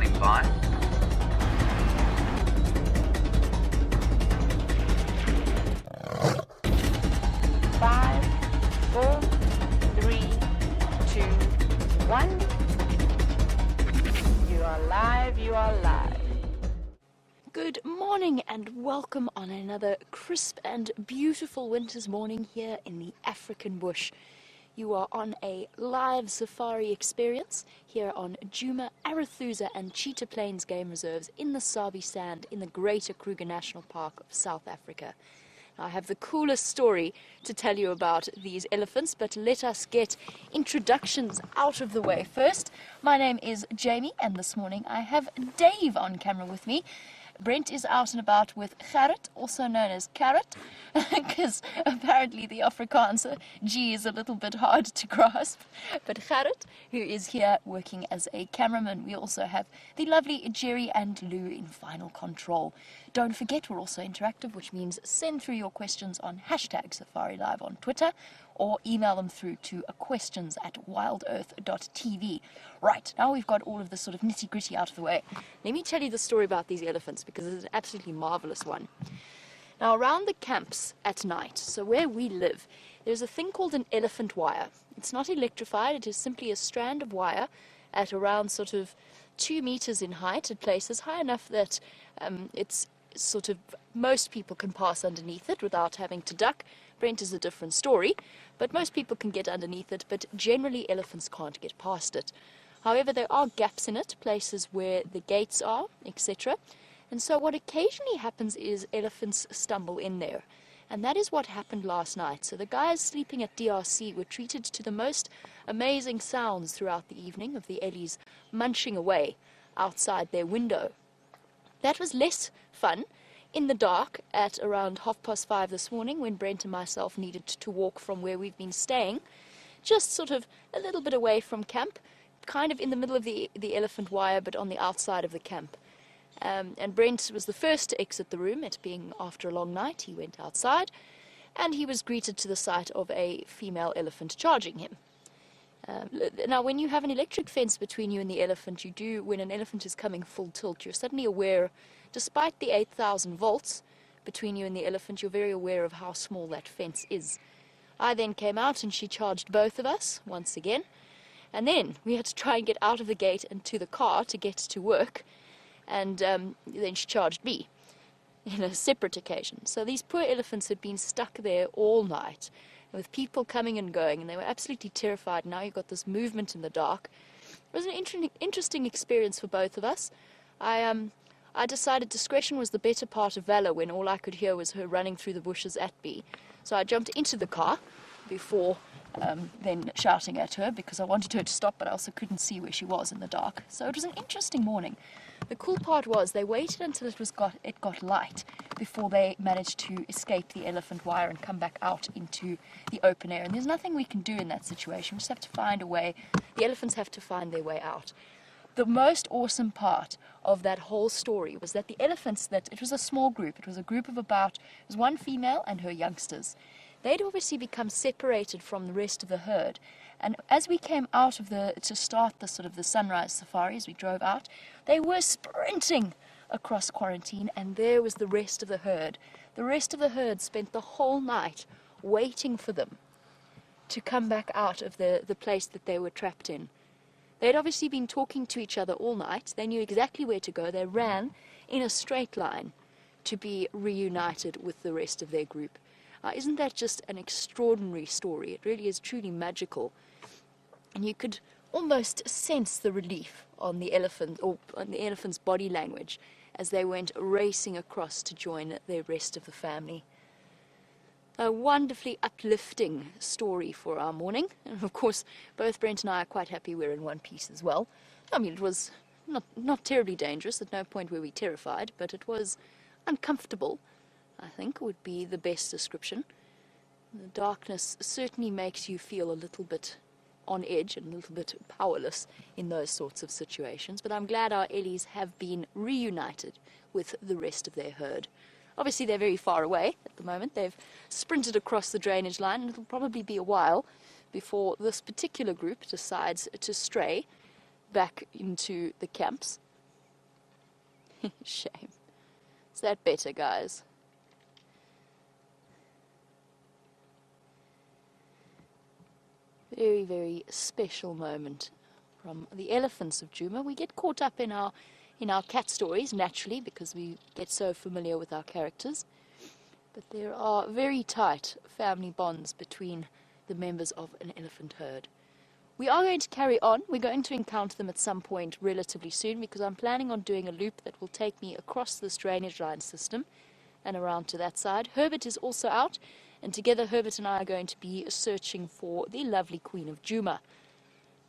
standing by. 5, 4, 3, 2, 1. You are live, you are live. Good morning and welcome on another crisp and beautiful winter's morning here in the African bush. You are on a live safari experience here on Djuma, Arathusa and Cheetah Plains Game Reserves in the Sabi Sand in the Greater Kruger National Park of South Africa. I have the coolest story to tell you about these elephants, but let us get introductions out of the way first. My name is Jamie, and this morning I have Dave on camera with me. Brent is out and about with Gerrit, also known as Carrot, because apparently the Afrikaanse G is a little bit hard to grasp. But Gerrit, who is here working as a cameraman. We also have the lovely Jerry and Lou in final control. Don't forget, we're also interactive, which means send through your questions on #SafariLive on Twitter, or email them through to questions@wildearth.tv. Right, now we've got all of this sort of nitty-gritty out of the way. Let me tell you the story about these elephants, because it's an absolutely marvelous one. Now, around the camps at night, so where we live, there's a thing called an elephant wire. It's not electrified, it is simply a strand of wire at around sort of 2 meters in height at places, high enough that it's sort of most people can pass underneath it without having to duck. Brent is a different story, but most people can get underneath it, but generally elephants can't get past it. However, there are gaps in it, places where the gates are, etc. And so what occasionally happens is elephants stumble in there. And that is what happened last night. So the guys sleeping at DRC were treated to the most amazing sounds throughout the evening of the ellies munching away outside their window. That was less fun in the dark at around 5:30 this morning, when Brent and myself needed to walk from where we've been staying, just sort of a little bit away from camp, kind of in the middle of the elephant wire, but on the outside of the camp. And Brent was the first to exit the room, it being after a long night. He went outside, and he was greeted to the sight of a female elephant charging him. Now, when you have an electric fence between you and the elephant, when an elephant is coming full tilt, you're suddenly aware, despite the 8,000 volts between you and the elephant, you're very aware of how small that fence is. I then came out and she charged both of us once again, and then we had to try and get out of the gate and to the car to get to work, and then she charged me in a separate occasion. So these poor elephants had been stuck there all night, with people coming and going, and they were absolutely terrified. Now you've got this movement in the dark. It was an interesting experience for both of us. I decided discretion was the better part of valor when all I could hear was her running through the bushes at me. So I jumped into the car before then shouting at her, because I wanted her to stop, but I also couldn't see where she was in the dark. So it was an interesting morning. The cool part was they waited until it got light before they managed to escape the elephant wire and come back out into the open air. And there's nothing we can do in that situation. We just have to find a way. The elephants have to find their way out. The most awesome part of that whole story was that the elephants, it was a small group. It was a group of it was one female and her youngsters. They'd obviously become separated from the rest of the herd. And as we came out to start the sort of the sunrise safari, as we drove out, they were sprinting across quarantine, and there was the rest of the herd. The rest of the herd spent the whole night waiting for them to come back out of the place that they were trapped in. They'd obviously been talking to each other all night. They knew exactly where to go. They ran in a straight line to be reunited with the rest of their group. Isn't that just an extraordinary story? It really is truly magical. And you could almost sense the relief on the elephant, or on the elephant's body language, as they went racing across to join the rest of the family. A wonderfully uplifting story for our morning. And of course, both Brent and I are quite happy we're in one piece as well. I mean, it was not terribly dangerous, at no point were we terrified, but it was uncomfortable, I think would be the best description. The darkness certainly makes you feel a little bit on edge and a little bit powerless in those sorts of situations, but I'm glad our ellies have been reunited with the rest of their herd. Obviously they're very far away at the moment. They've sprinted across the drainage line, and it'll probably be a while before this particular group decides to stray back into the camps. Shame. Is that better, guys? Very, very special moment from the elephants of Djuma. We get caught up in our cat stories, naturally, because we get so familiar with our characters. But there are very tight family bonds between the members of an elephant herd. We are going to carry on. We're going to encounter them at some point relatively soon, because I'm planning on doing a loop that will take me across this drainage line system and around to that side. Herbert is also out, and together Herbert and I are going to be searching for the lovely Queen of Djuma.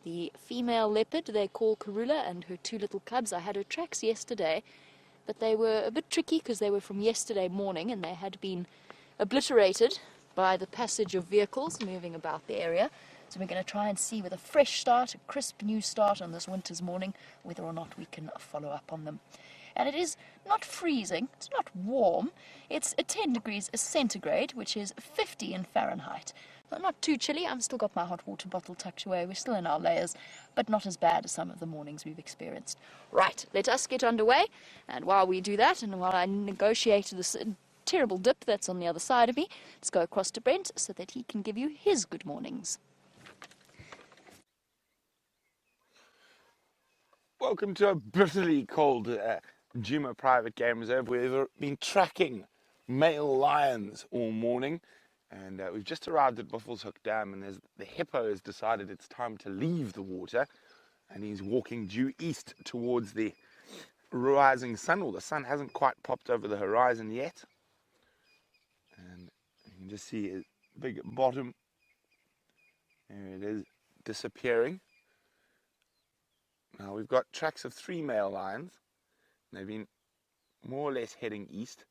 The female leopard they call Karula, and her two little cubs. I had her tracks yesterday, but they were a bit tricky because they were from yesterday morning and they had been obliterated by the passage of vehicles moving about the area. So we're going to try and see with a fresh start, a crisp new start on this winter's morning, whether or not we can follow up on them. And it is not freezing, it's not warm, it's 10 degrees centigrade, which is 50 in Fahrenheit. Well, not too chilly, I've still got my hot water bottle tucked away, we're still in our layers, but not as bad as some of the mornings we've experienced. Right, let us get underway, and while we do that, and while I negotiate this terrible dip that's on the other side of me, let's go across to Brent so that he can give you his good mornings. Welcome to a bitterly cold Djuma private game reserve. We've been tracking male lions all morning, and we've just arrived at Buffelshoek Dam, and the hippo has decided it's time to leave the water, and he's walking due east towards the rising sun. Well, the sun hasn't quite popped over the horizon yet, and you can just see his big bottom. There it is, disappearing. Now we've got tracks of 3 male lions. They've been more or less heading east.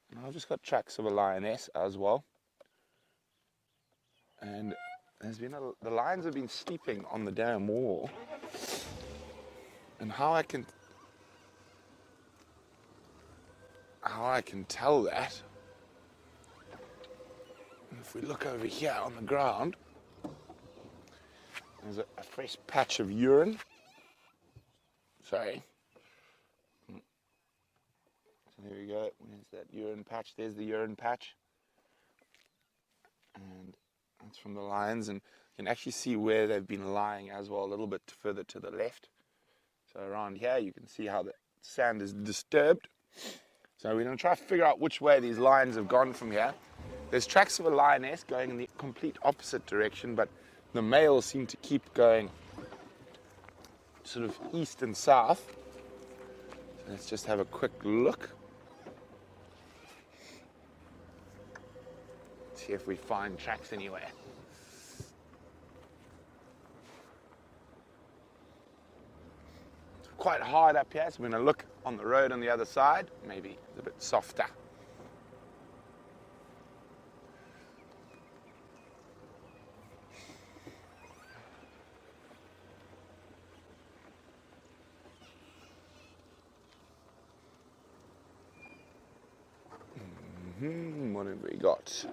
And I've just got tracks of a lioness as well. And the lions have been sleeping on the dam wall. And how I can tell that, if we look over here on the ground, there's a fresh patch of urine. Sorry. So there we go. There's that urine patch. There's the urine patch. And that's from the lions. And you can actually see where they've been lying as well, a little bit further to the left. So around here, you can see how the sand is disturbed. So we're going to try to figure out which way these lions have gone from here. There's tracks of a lioness going in the complete opposite direction, but the males seem to keep going sort of east and south. So let's just have a quick look. See if we find tracks anywhere. It's quite hard up here, so we're going to look on the road on the other side. Maybe it's a bit softer. What have we got?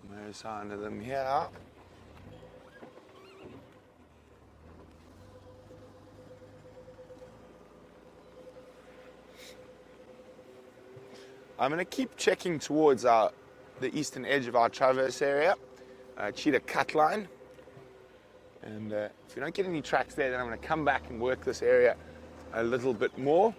No sign of them here. I'm going to keep checking towards the eastern edge of our traverse area, cheetah cut line. And if we don't get any tracks there, then I'm going to come back and work this area a little bit more.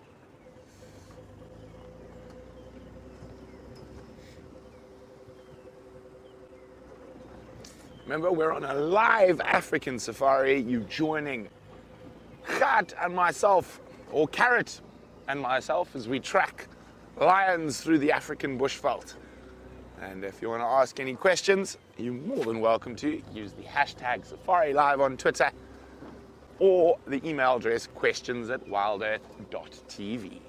Remember, we're on a live African safari. You joining Khat and myself, or Carrot and myself, as we track lions through the African bushveld. And if you want to ask any questions, you're more than welcome to use the hashtag SafariLive on Twitter or the email address questions@wildearth.tv.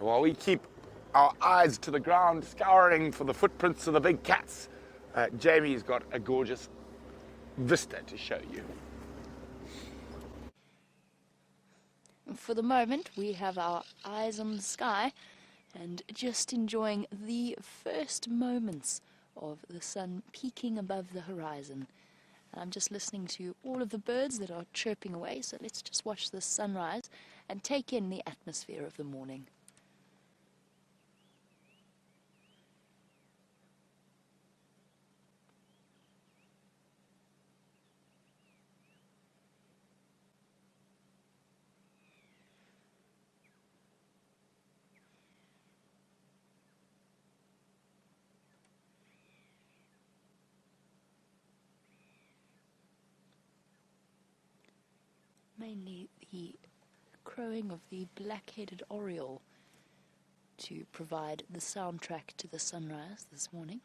While we keep our eyes to the ground, scouring for the footprints of the big cats, Jamie's got a gorgeous vista to show you. for the moment, we have our eyes on the sky and just enjoying the first moments of the sun peeking above the horizon. I'm just listening to all of the birds that are chirping away, so let's just watch the sunrise and take in the atmosphere of the morning. Mainly the crowing of the black-headed oriole to provide the soundtrack to the sunrise this morning.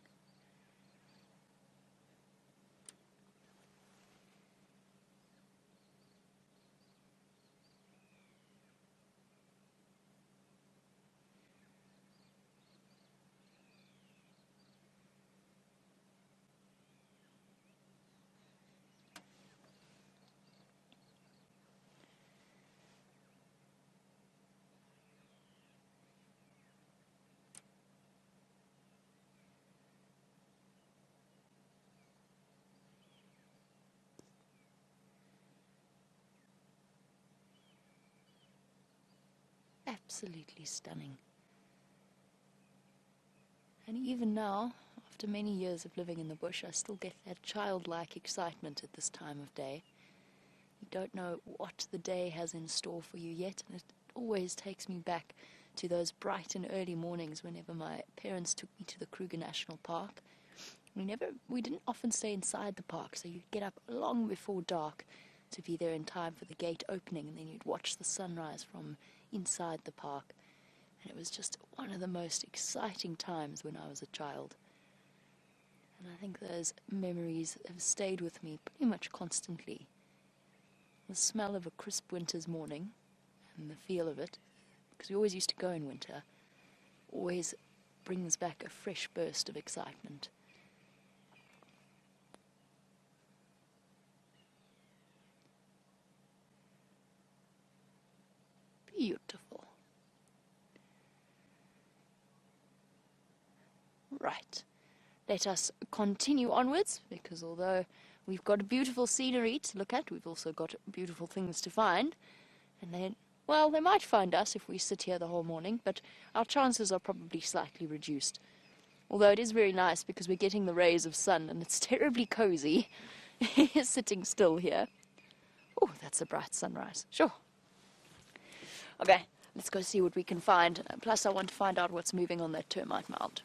Absolutely stunning. And even now, after many years of living in the bush, I still get that childlike excitement at this time of day. You don't know what the day has in store for you yet, and it always takes me back to those bright and early mornings whenever my parents took me to the Kruger National Park. We didn't often stay inside the park, so you'd get up long before dark to be there in time for the gate opening, and then you'd watch the sunrise from inside the park. And it was just one of the most exciting times when I was a child. And I think those memories have stayed with me pretty much constantly. The smell of a crisp winter's morning and the feel of it, because we always used to go in winter, always brings back a fresh burst of excitement. Beautiful. Right. Let us continue onwards, because although we've got beautiful scenery to look at, we've also got beautiful things to find. And then, well, they might find us if we sit here the whole morning, but our chances are probably slightly reduced. Although it is very nice because we're getting the rays of sun, and it's terribly cozy sitting still here. Oh, that's a bright sunrise. Sure. Okay, let's go see what we can find. Plus, I want to find out what's moving on that termite mound.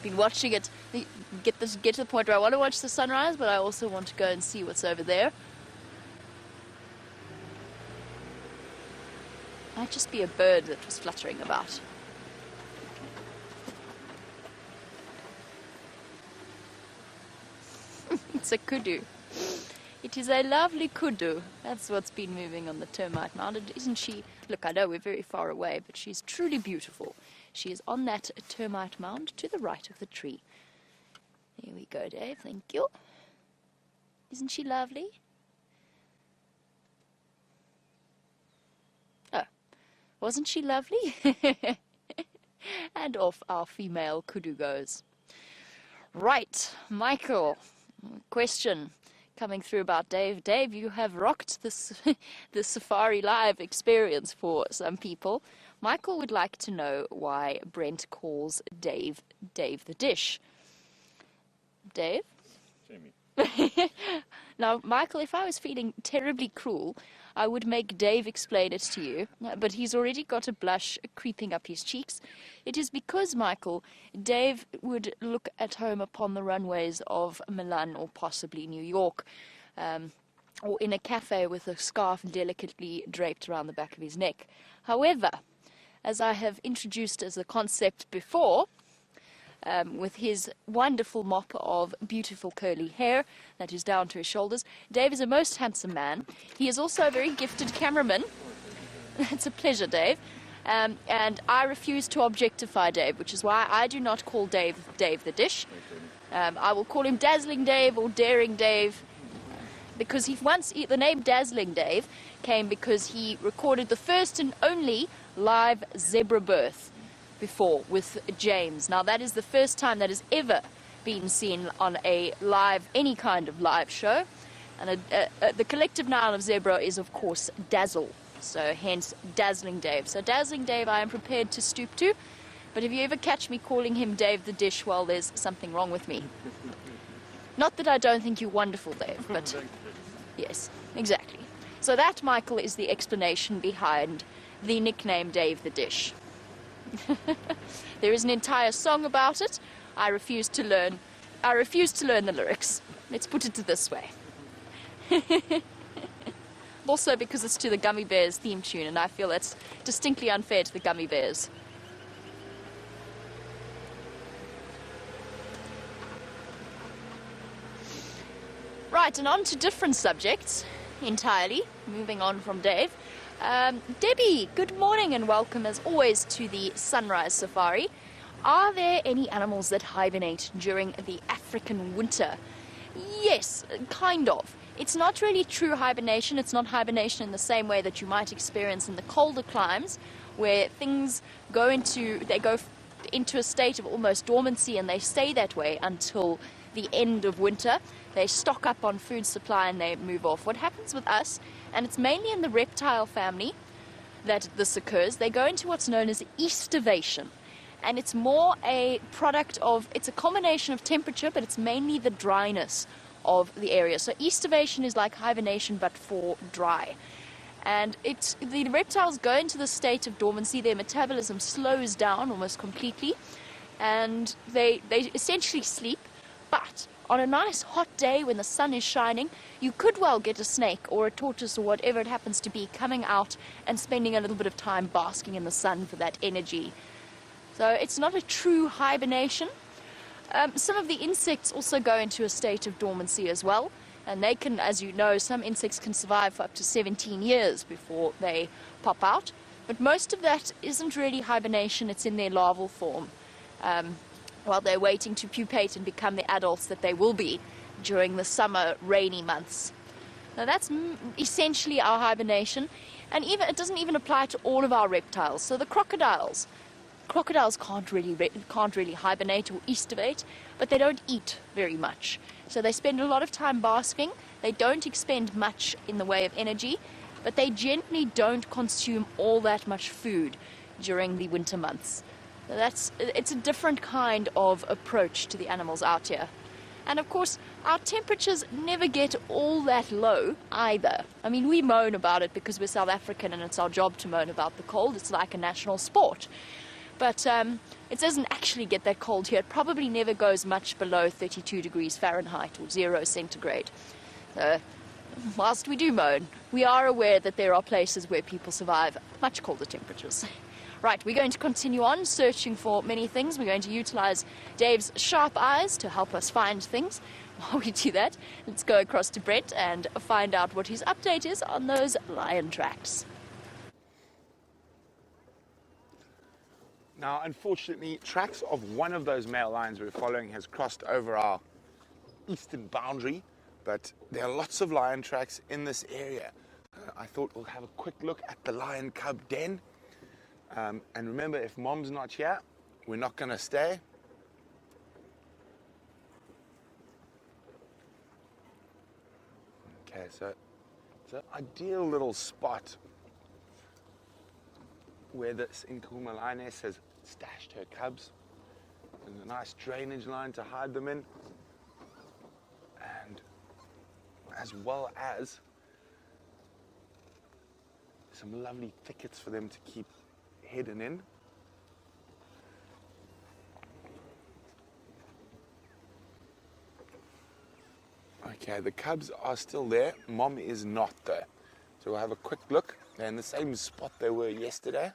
Been watching it get to the point where I want to watch the sunrise, but I also want to go and see what's over there. Might just be a bird that was fluttering about. It's a kudu. It is a lovely kudu. That's what's been moving on the termite mound. And isn't she? Look, I know we're very far away, but she's truly beautiful. She is on that termite mound to the right of the tree. Here we go, Dave. Thank you. Isn't she lovely? Oh, wasn't she lovely? And off our female kudu goes. Right, Michael. Question coming through about Dave. Dave, you have rocked this the Safari Live experience for some people. Michael would like to know why Brent calls Dave the Dish. Dave? Jamie. Now, Michael, if I was feeling terribly cruel, I would make Dave explain it to you, but he's already got a blush creeping up his cheeks. It is because, Michael, Dave would look at home upon the runways of Milan or possibly New York, or in a cafe with a scarf delicately draped around the back of his neck. However, as I have introduced as a concept before, with his wonderful mop of beautiful curly hair that is down to his shoulders, Dave is a most handsome man. He is also a very gifted cameraman. It's a pleasure, Dave. And I refuse to objectify Dave, which is why I do not call Dave the Dish. I will call him Dazzling Dave or Daring Dave. because the name Dazzling Dave came because he recorded the first and only live zebra birth before with James. Now that is the first time that has ever been seen on any kind of live show. And the collective noun of zebra is, of course, dazzle. So hence Dazzling Dave. So Dazzling Dave I am prepared to stoop to. But if you ever catch me calling him Dave the Dish, well, there's something wrong with me. Not that I don't think you're wonderful, Dave, but yes, exactly. So that, Michael, is the explanation behind the nickname Dave the Dish. There is an entire song about it. I refuse to learn the lyrics. Let's put it this way. Also because it's to the Gummy Bears theme tune, and I feel that's distinctly unfair to the Gummy Bears. Right, and on to different subjects entirely, moving on from Dave. Debbie, good morning and welcome as always to the Sunrise Safari. Are there any animals that hibernate during the African winter? Yes, kind of. It's not really true hibernation. It's not hibernation in the same way that you might experience in the colder climes, where things go into a state of almost dormancy, and they stay that way until the end of winter. They stock up on food supply and they move off. What happens with us, and it's mainly in the reptile family that this occurs, they go into what's known as estivation. And it's more a product of, it's a combination of temperature, but it's mainly the dryness of the area. So estivation is like hibernation, but for dry. And the reptiles go into the state of dormancy. Their metabolism slows down almost completely, and they essentially sleep. But on a nice hot day when the sun is shining, you could well get a snake or a tortoise or whatever it happens to be coming out and spending a little bit of time basking in the sun for that energy. So it's not a true hibernation. Some of the insects also go into a state of dormancy as well, and they can, as you know, some insects can survive for up to 17 years before they pop out. But most of that isn't really hibernation, it's in their larval form, while they're waiting to pupate and become the adults that they will be during the summer rainy months. Now that's essentially our hibernation, and it doesn't even apply to all of our reptiles. So the crocodiles can't really hibernate or estivate, but they don't eat very much. So they spend a lot of time basking. They don't expend much in the way of energy, but they generally don't consume all that much food during the winter months. It's a different kind of approach to the animals out here. And of course, our temperatures never get all that low either. I mean, we moan about it because we're South African and it's our job to moan about the cold. It's like a national sport. But it doesn't actually get that cold here. It probably never goes much below 32 degrees Fahrenheit or 0 centigrade. Whilst we do moan, we are aware that there are places where people survive much colder temperatures. Right, we're going to continue on searching for many things. We're going to utilize Dave's sharp eyes to help us find things. While we do that, let's go across to Brent and find out what his update is on those lion tracks. Now, unfortunately, tracks of one of those male lions we're following has crossed over our eastern boundary, but there are lots of lion tracks in this area. I thought we'll have a quick look at the lion cub den. And remember, if Mom's not here, we're not going to stay. Okay, so it's an ideal little spot where this Nkuhuma lioness has stashed her cubs. There's a nice drainage line to hide them in, and as well as some lovely thickets for them to keep hidden in. Okay, the cubs are still there. Mom is not there. So we'll have a quick look. They're in the same spot they were yesterday.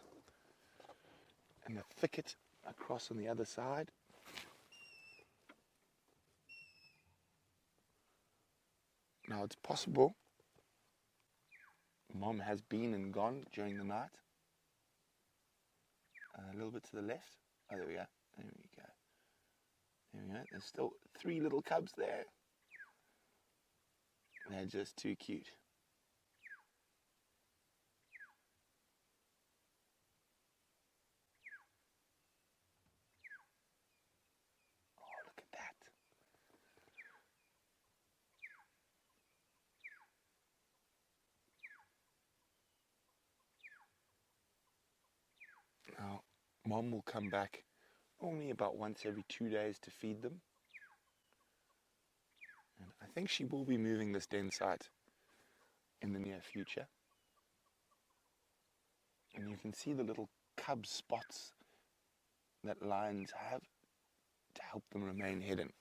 And the thicket across on the other side. Now it's possible Mom has been and gone during the night. A little bit to the left. Oh, there we go. There we go. There we go. There's still 3 little cubs there. They're just too cute. Oh, look at that. Now, Mom will come back only about once every 2 days to feed them. And I think she will be moving this den site in the near future. And you can see the little cub spots that lions have to help them remain hidden.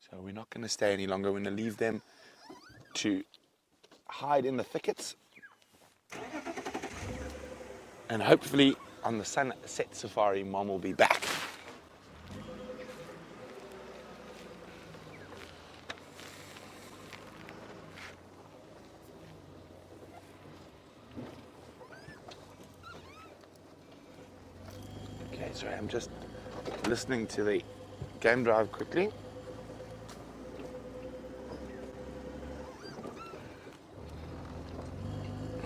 So we're not going to stay any longer. We're going to leave them to hide in the thickets. And hopefully on the sunset safari, Mom will be back. Okay, sorry, I'm just listening to the game drive quickly.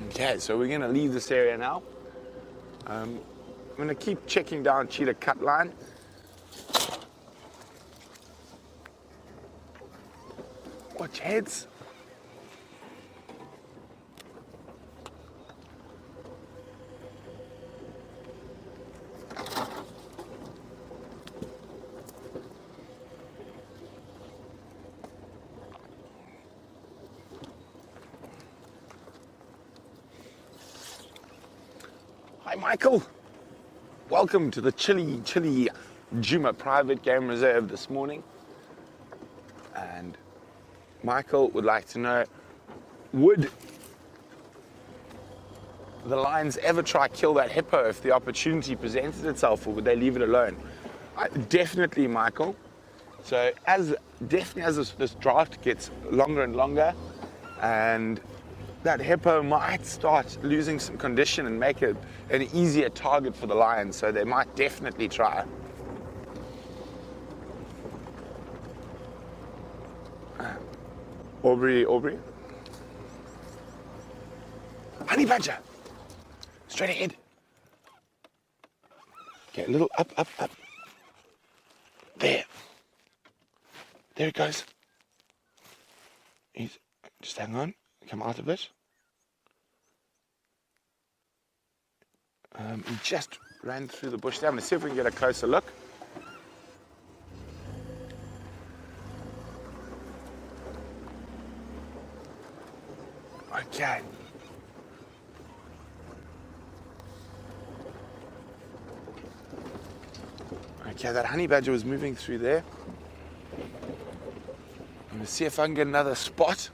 Okay, so we're going to leave this area now. I'm going to keep checking down cheetah cut line. Watch heads. Hi, Michael. Welcome to the chilly Juma Private Game Reserve this morning. And Michael would like to know, would the lions ever try kill that hippo if the opportunity presented itself, or would they leave it alone? Definitely, Michael. So definitely as this draft gets longer and longer, and that hippo might start losing some condition and make it an easier target for the lions, so they might definitely try. Aubrey. Honey badger. Straight ahead. Okay, a little up. There. There it goes. Just hang on. Come out of it. He just ran through the bush there. I'm going to see if we can get a closer look. Okay. Okay, that honey badger was moving through there. I'm going to see if I can get another spot.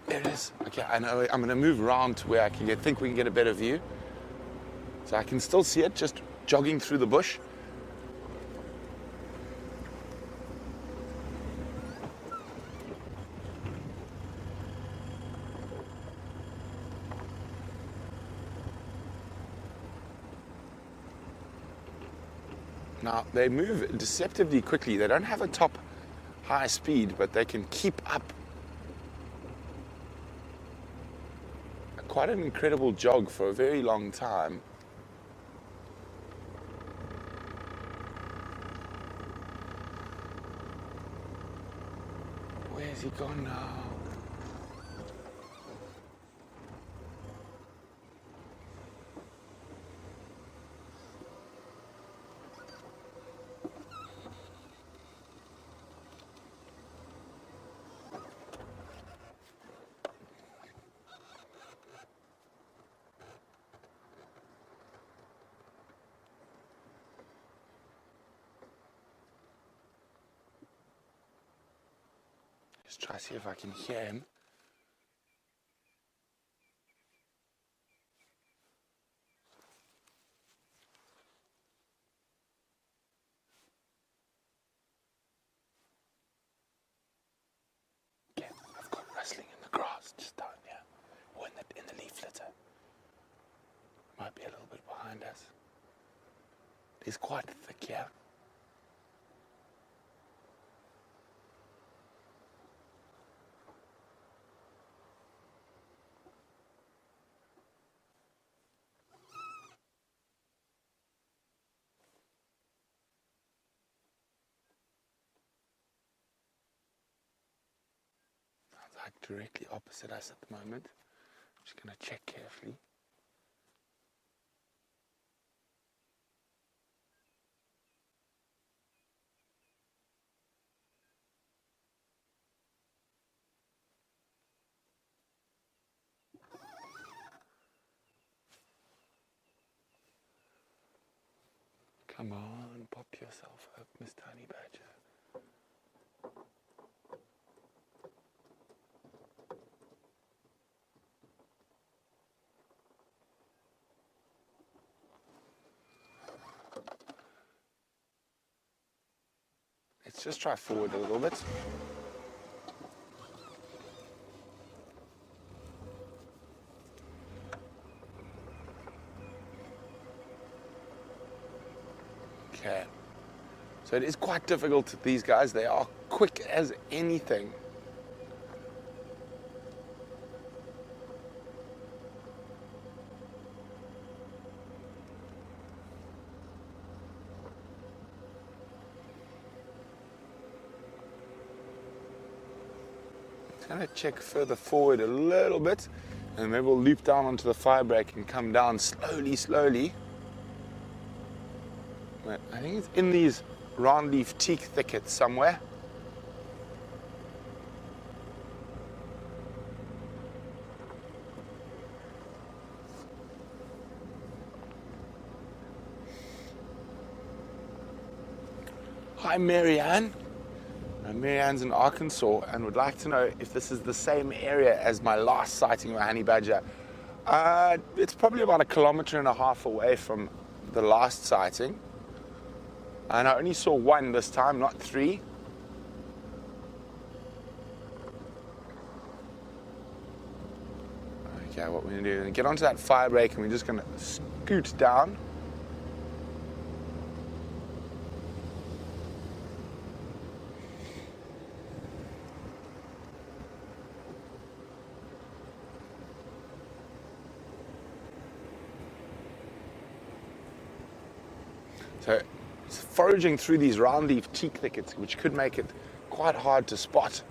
There it is. Okay, I know. I'm going to move around to where I think we can get a better view. So I can still see it just jogging through the bush. Now, they move deceptively quickly. They don't have a top high speed, but they can keep up quite an incredible jog for a very long time. Where's he gone now? Just try to see if I can hear him. in the leaf litter. Might be a little bit behind us. It's quite thick here. Sounds like directly opposite us at the moment. I'm just going to check carefully. Come on, pop yourself up, Miss Tiny Badger. Let's just try forward a little bit. Okay. So it is quite difficult. These guys, they are quick as anything. I'm going to check further forward a little bit, and maybe we'll loop down onto the fire break and come down slowly. But I think it's in these round leaf teak thickets somewhere. Hi, Marianne. Marianne's in Arkansas and would like to know if this is the same area as my last sighting of a honey badger. It's probably about 1.5 kilometers away from the last sighting. And I only saw one this time, not 3. Okay, what we're going to do is get onto that fire break and we're just going to scoot down. So it's foraging through these round leaf teak thickets, which could make it quite hard to spot.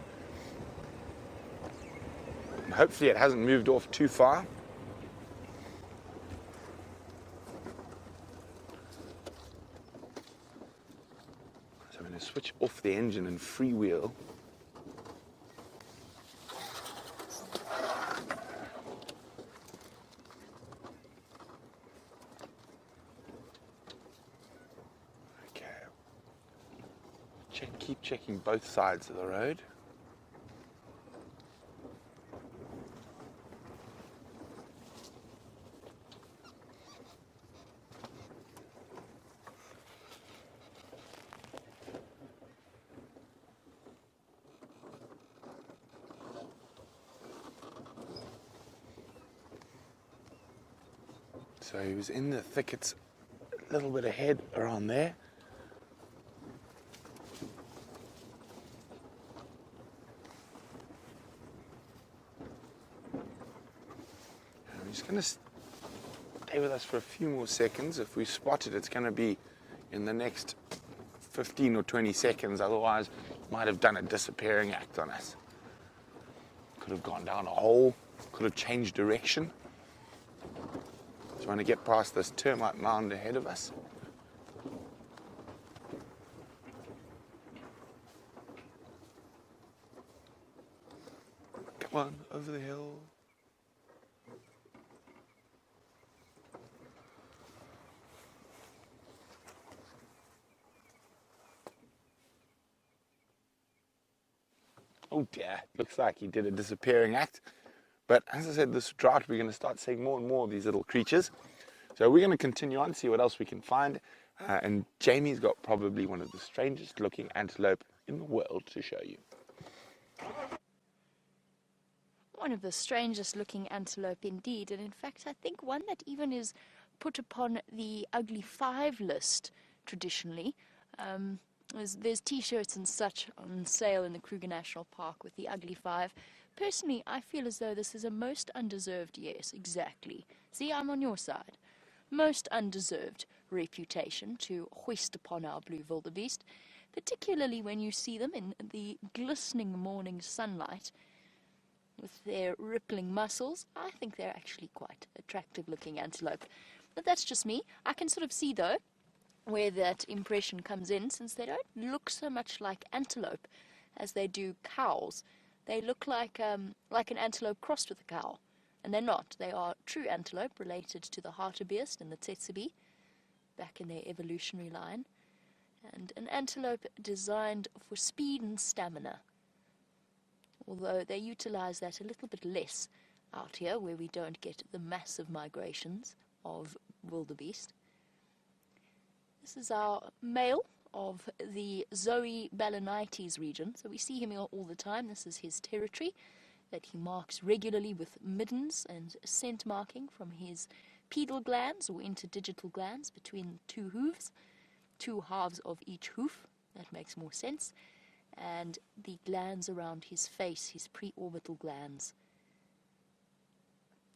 And hopefully it hasn't moved off too far. So I'm going to switch off the engine and freewheel. Keep checking both sides of the road. So he was in the thickets a little bit ahead around there. It's going to stay with us for a few more seconds. If we spot it, it's going to be in the next 15 or 20 seconds. Otherwise, it might have done a disappearing act on us. Could have gone down a hole, could have changed direction. Just want to get past this termite mound ahead of us. Come on, over the hill. Oh dear, looks like he did a disappearing act. But as I said, this drought, we're going to start seeing more and more of these little creatures. So we're going to continue on, see what else we can find. And Jamie's got probably one of the strangest looking antelope in the world to show you. one of the strangest looking antelope indeed, and in fact I think one that even is put upon the ugly 5 list traditionally. There's t-shirts and such on sale in the Kruger National Park with the ugly 5. Personally, I feel as though this is a most undeserved, yes, exactly. See, I'm on your side. Most undeserved reputation to hoist upon our blue wildebeest, particularly when you see them in the glistening morning sunlight with their rippling muscles. I think they're actually quite attractive looking antelope. But that's just me. I can sort of see, though, where that impression comes in, since they don't look so much like antelope as they do cows. They look like an antelope crossed with a cow, and they're not. They are true antelope related to the hartebeest and the tsetse back in their evolutionary line, and an antelope designed for speed and stamina, although they utilize that a little bit less out here where we don't get the massive migrations of wildebeest. This is our male of the Zoe balanites region, so we see him here all the time. This is his territory that he marks regularly with middens and scent marking from his pedal glands or interdigital glands between 2 hooves, 2 halves of each hoof. That makes more sense. And the glands around his face, his preorbital glands.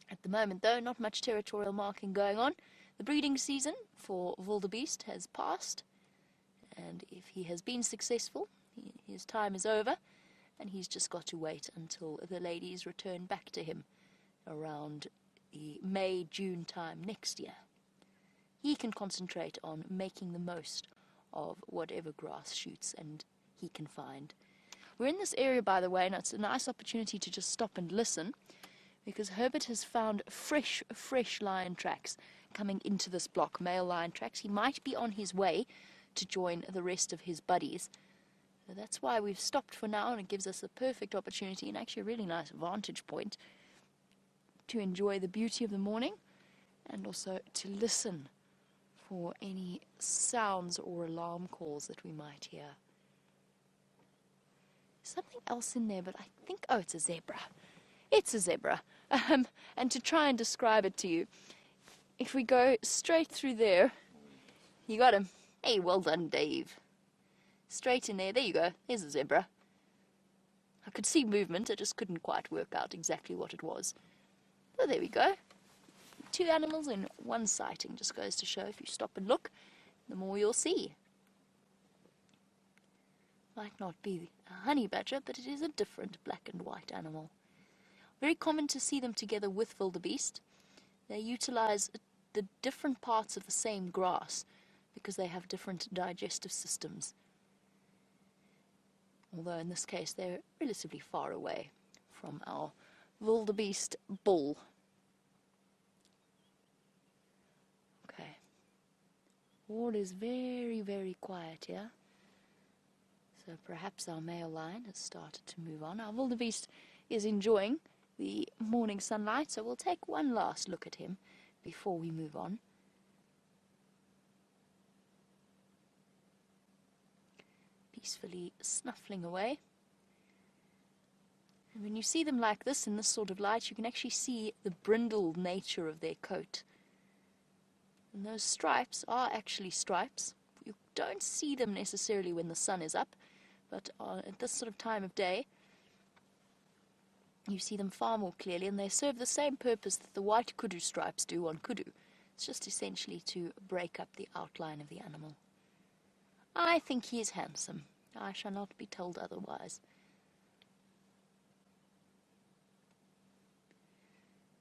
At the moment, though, not much territorial marking going on. The breeding season for wildebeest has passed, and if he has been successful, his time is over, and he's just got to wait until the ladies return back to him around the May-June time next year. He can concentrate on making the most of whatever grass shoots and he can find. We're in this area, by the way, and it's a nice opportunity to just stop and listen, because Herbert has found fresh lion tracks coming into this block, male lion tracks. He might be on his way to join the rest of his buddies. So that's why we've stopped for now, and it gives us a perfect opportunity and actually a really nice vantage point to enjoy the beauty of the morning and also to listen for any sounds or alarm calls that we might hear. Something else in there, but I think, oh, it's a zebra. It's a zebra. And to try and describe it to you, if we go straight through there, you got him. Hey, well done, Dave. Straight in there. There you go. There's a zebra. I could see movement. I just couldn't quite work out exactly what it was. So there we go. 2 animals in 1 sighting. Just goes to show if you stop and look, the more you'll see. Might not be a honey badger, but it is a different black and white animal. Very common to see them together with wildebeest. They utilize the different parts of the same grass because they have different digestive systems. Although in this case they're relatively far away from our wildebeest bull. Okay. All is very quiet here. So perhaps our male lion has started to move on. Our wildebeest is enjoying the morning sunlight, so we'll take one last look at him before we move on. Peacefully snuffling away. And when you see them like this in this sort of light, you can actually see the brindled nature of their coat. And those stripes are actually stripes. You don't see them necessarily when the sun is up, but at this sort of time of day, you see them far more clearly, and they serve the same purpose that the white kudu stripes do on kudu. It's just essentially to break up the outline of the animal. I think he is handsome. I shall not be told otherwise.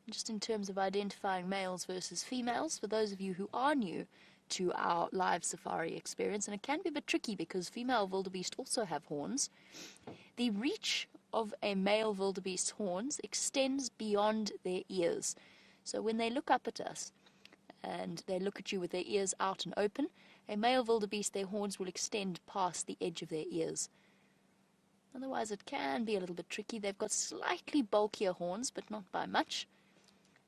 Just in terms of identifying males versus females, for those of you who are new to our live safari experience, and it can be a bit tricky because female wildebeest also have horns, the reach of a male wildebeest's horns extends beyond their ears. So when they look up at us and they look at you with their ears out and open, a male wildebeest, their horns will extend past the edge of their ears. Otherwise it can be a little bit tricky. They've got slightly bulkier horns, but not by much.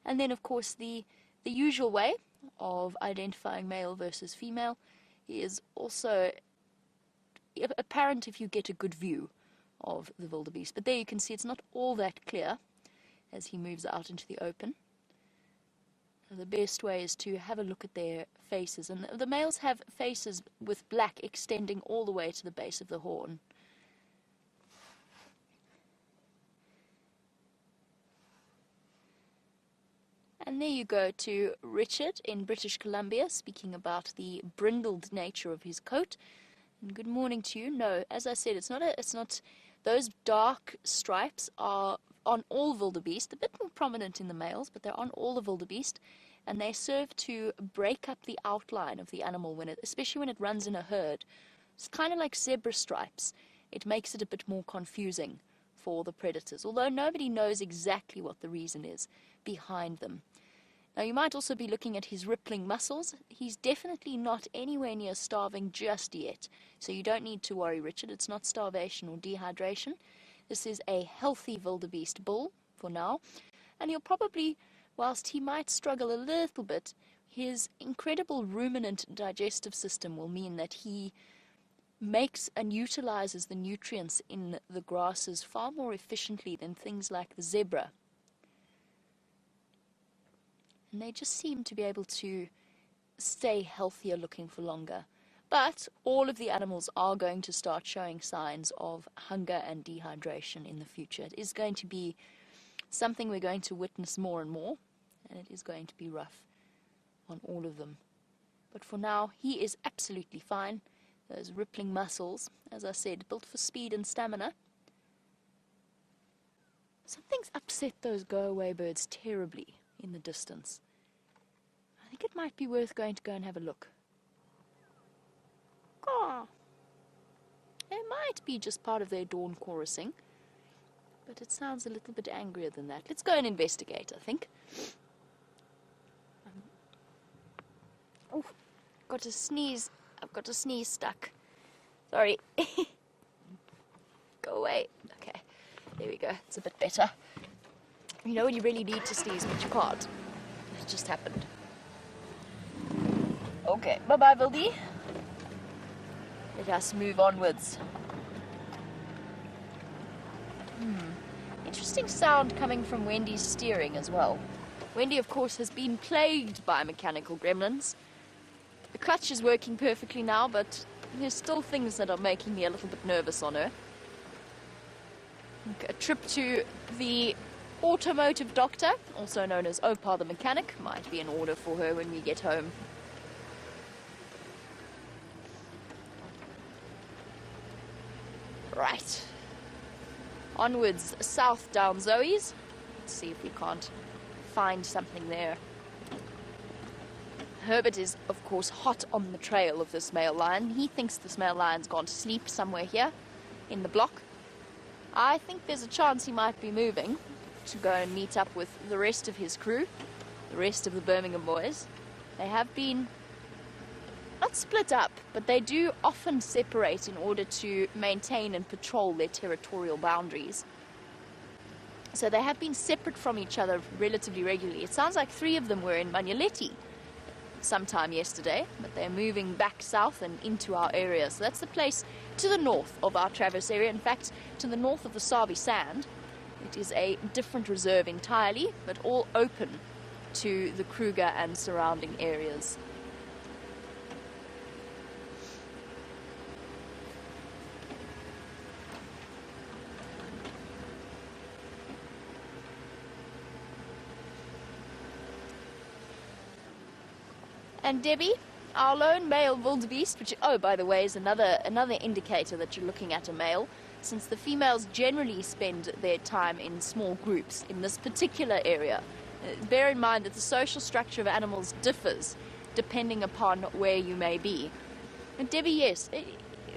And then of course the usual way of identifying male versus female is also apparent if you get a good view of the wildebeest. But there you can see it's not all that clear as he moves out into the open. So the best way is to have a look at their faces, and the males have faces with black extending all the way to the base of the horn. And there you go to Richard in British Columbia, speaking about the brindled nature of his coat. And good morning to you. No, as I said, it's not. Those dark stripes are on all wildebeest, a bit more prominent in the males, but they're on all the wildebeest, and they serve to break up the outline of the animal especially when it runs in a herd. It's kind of like zebra stripes. It makes it a bit more confusing for the predators, although nobody knows exactly what the reason is behind them. Now, you might also be looking at his rippling muscles. He's definitely not anywhere near starving just yet, so you don't need to worry, Richard. It's not starvation or dehydration. This is a healthy wildebeest bull for now, and he'll probably, whilst he might struggle a little bit, his incredible ruminant digestive system will mean that he makes and utilizes the nutrients in the grasses far more efficiently than things like the zebra. And they just seem to be able to stay healthier looking for longer. But all of the animals are going to start showing signs of hunger and dehydration in the future. It is going to be something we're going to witness more and more, and it is going to be rough on all of them. But for now, he is absolutely fine. Those rippling muscles, as I said, built for speed and stamina. Something's upset those go-away birds terribly in the distance. I think it might be worth going to go and have a look. Oh, it might be just part of their dawn chorusing, but it sounds a little bit angrier than that. Let's go and investigate, I think. Oh, got a sneeze. I've got a sneeze stuck. Sorry. Go away. Okay, there we go. It's a bit better. You know when you really need to sneeze, but you can't. It just happened. Okay, bye-bye, Vildy. Let us move onwards. Interesting sound coming from Wendy's steering as well. Wendy, of course, has been plagued by mechanical gremlins. The clutch is working perfectly now, but there's still things that are making me a little bit nervous on her. A trip to the automotive doctor, also known as Opa the mechanic, might be in order for her when we get home. Right. Onwards south down Zoe's. Let's see if we can't find something there. Herbert is, of course, hot on the trail of this male lion. He thinks this male lion's gone to sleep somewhere here in the block. I think there's a chance he might be moving to go and meet up with the rest of his crew, the rest of the Birmingham boys. They have been not split up, but they do often separate in order to maintain and patrol their territorial boundaries. So they have been separate from each other relatively regularly. It sounds like 3 of them were in Manyaleti sometime yesterday, but they're moving back south and into our area. So that's the place to the north of our Traverse area. In fact, to the north of the Sabi Sand. It is a different reserve entirely, but all open to the Kruger and surrounding areas. And Debbie, our lone male wildebeest, which, oh, by the way, is another indicator that you're looking at a male, since the females generally spend their time in small groups in this particular area. Bear in mind that the social structure of animals differs depending upon where you may be. And Debbie, yes,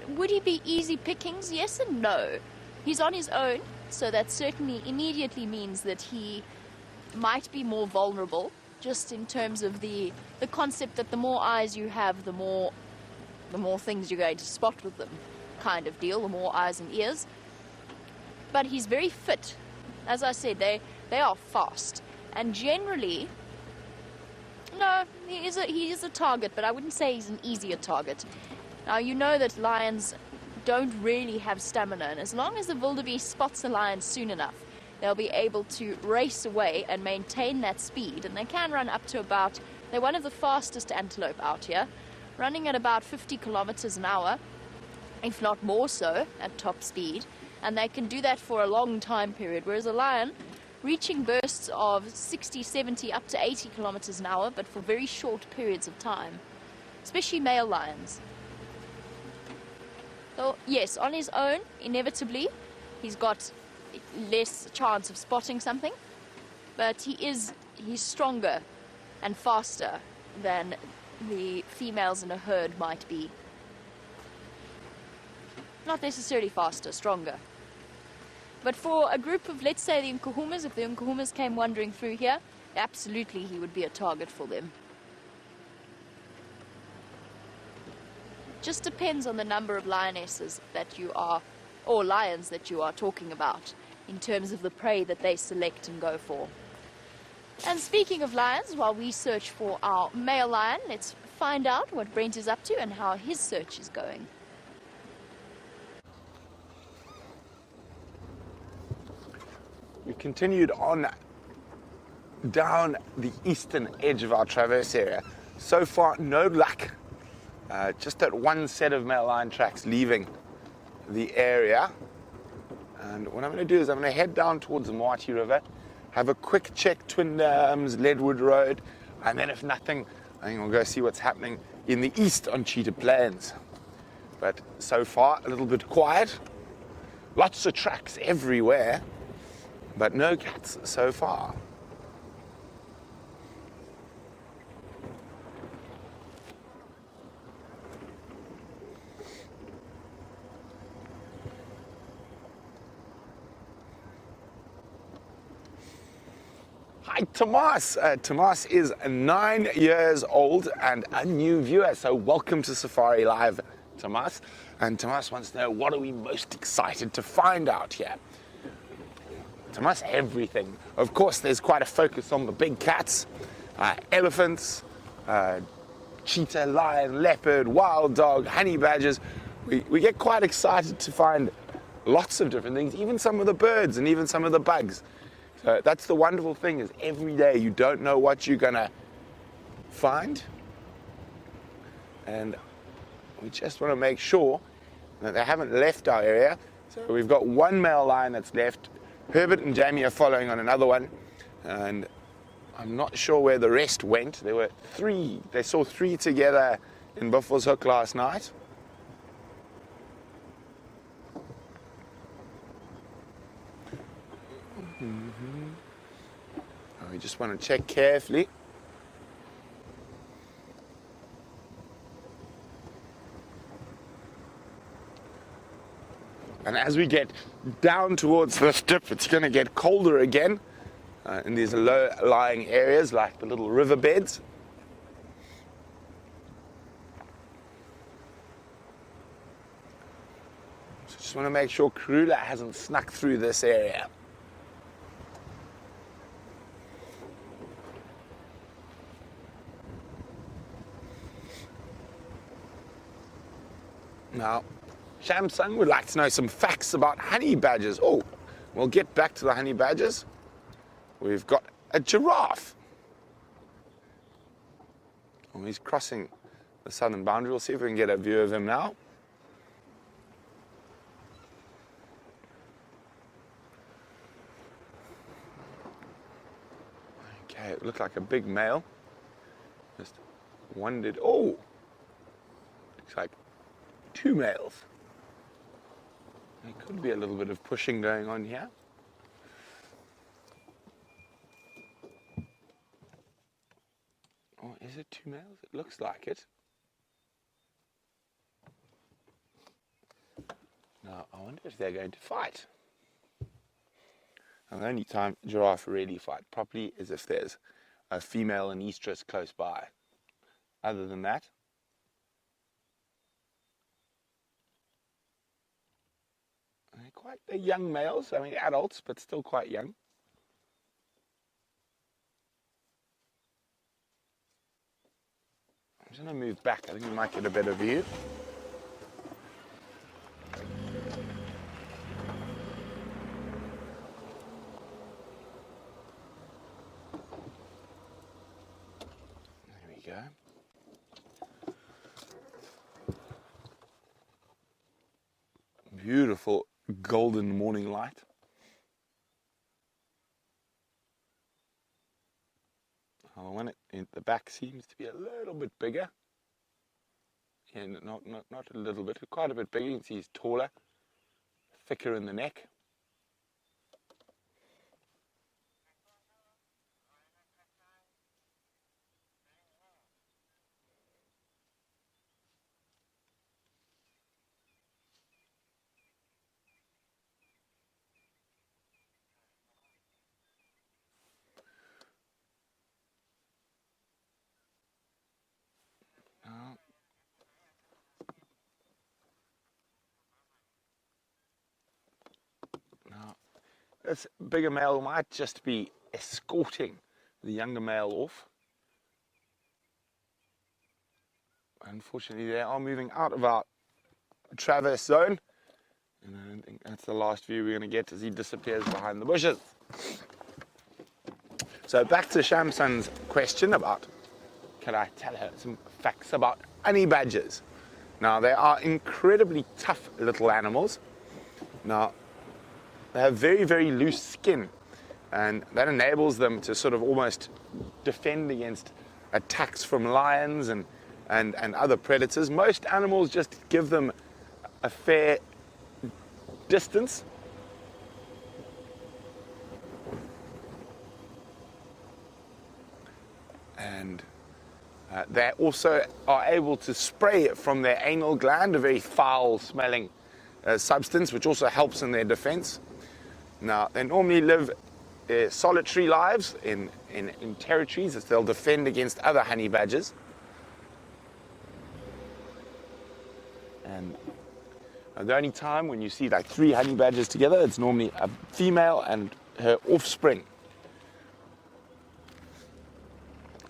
would he be easy pickings? Yes and no. He's on his own, so that certainly immediately means that he might be more vulnerable, just in terms of the concept that the more eyes you have, the more things you're going to spot with them kind of deal, the more eyes and ears. But he's very fit. As I said, they are fast. And generally, no, he is a target, but I wouldn't say he's an easier target. Now, you know that lions don't really have stamina, and as long as the wildebeest spots a lion soon enough, they'll be able to race away and maintain that speed. And they can run up to about, they're one of the fastest antelope out here, running at about 50 kilometers an hour, if not more so, at top speed. And they can do that for a long time period, whereas a lion reaching bursts of 60, 70, up to 80 kilometers an hour, but for very short periods of time, especially male lions. So yes, on his own, inevitably, he's got less chance of spotting something, but he's stronger and faster than the females in a herd might be. Not necessarily faster, stronger. But for a group of, let's say, the Nkuhumas, if the Nkuhumas came wandering through here, absolutely he would be a target for them. Just depends on the number of lionesses that you are, or lions that you are talking about, in terms of the prey that they select and go for. And speaking of lions, while we search for our male lion, let's find out what Brent is up to and how his search is going. We continued on down the eastern edge of our traverse area. So far, no luck. Just that one set of male lion tracks leaving the area. And what I'm going to do is I'm going to head down towards the Moati River, have a quick check Twin Dams, Leadwood Road, and then if nothing, I think we'll go see what's happening in the east on Cheetah Plains. But so far, a little bit quiet. Lots of tracks everywhere, but no cats so far. Hi, Tomas. Tomas is 9 years old and a new viewer, so welcome to Safari Live, Tomas. And Tomas wants to know, what are we most excited to find out here? Tomas, everything. Of course, there's quite a focus on the big cats, elephants, cheetah, lion, leopard, wild dog, honey badgers. We get quite excited to find lots of different things, even some of the birds and even some of the bugs. So that's the wonderful thing, is every day you don't know what you're gonna find. And we just want to make sure that they haven't left our area. So we've got one male lion that's left. Herbert and Jamie are following on another one. And I'm not sure where the rest went. There were three. They saw three together in Buffalo's Hook last night. We just want to check carefully. And as we get down towards the dip, it's going to get colder again in these low-lying areas like the little riverbeds. So just want to make sure Karula hasn't snuck through this area. Now, Shamsung would like to know some facts about honey badgers. Oh, we'll get back to the honey badgers. We've got a giraffe. Oh, he's crossing the southern boundary. We'll see if we can get a view of him now. Okay, it looked like a big male. Just wondered, oh, looks like two males. There could be a little bit of pushing going on here. Oh, is it two males? It looks like it. Now, I wonder if they're going to fight. And the only time giraffe really fight properly is if there's a female and estrus close by. Other than that, they're young males, I mean adults, but still quite young. I'm just going to move back. I think we might get a better view. go. Beautiful golden morning light. The one at the back seems to be a little bit bigger. And not a little bit, quite a bit bigger. You can see he's taller, thicker in the neck. Now, this bigger male might just be escorting the younger male off. Unfortunately, they are moving out of our traverse zone. And I don't think that's the last view we're going to get as he disappears behind the bushes. So back to Shamsun's question about, can I tell her some facts about honey badgers? Now, they are incredibly tough little animals. Now, they have very, very loose skin, and that enables them to sort of almost defend against attacks from lions and other predators. Most animals just give them a fair distance. And they also are able to spray from their anal gland, a very foul-smelling substance, which also helps in their defense. Now, they normally live solitary lives in territories that they'll defend against other honey badgers. And the only time when you see like 3 honey badgers together, it's normally a female and her offspring.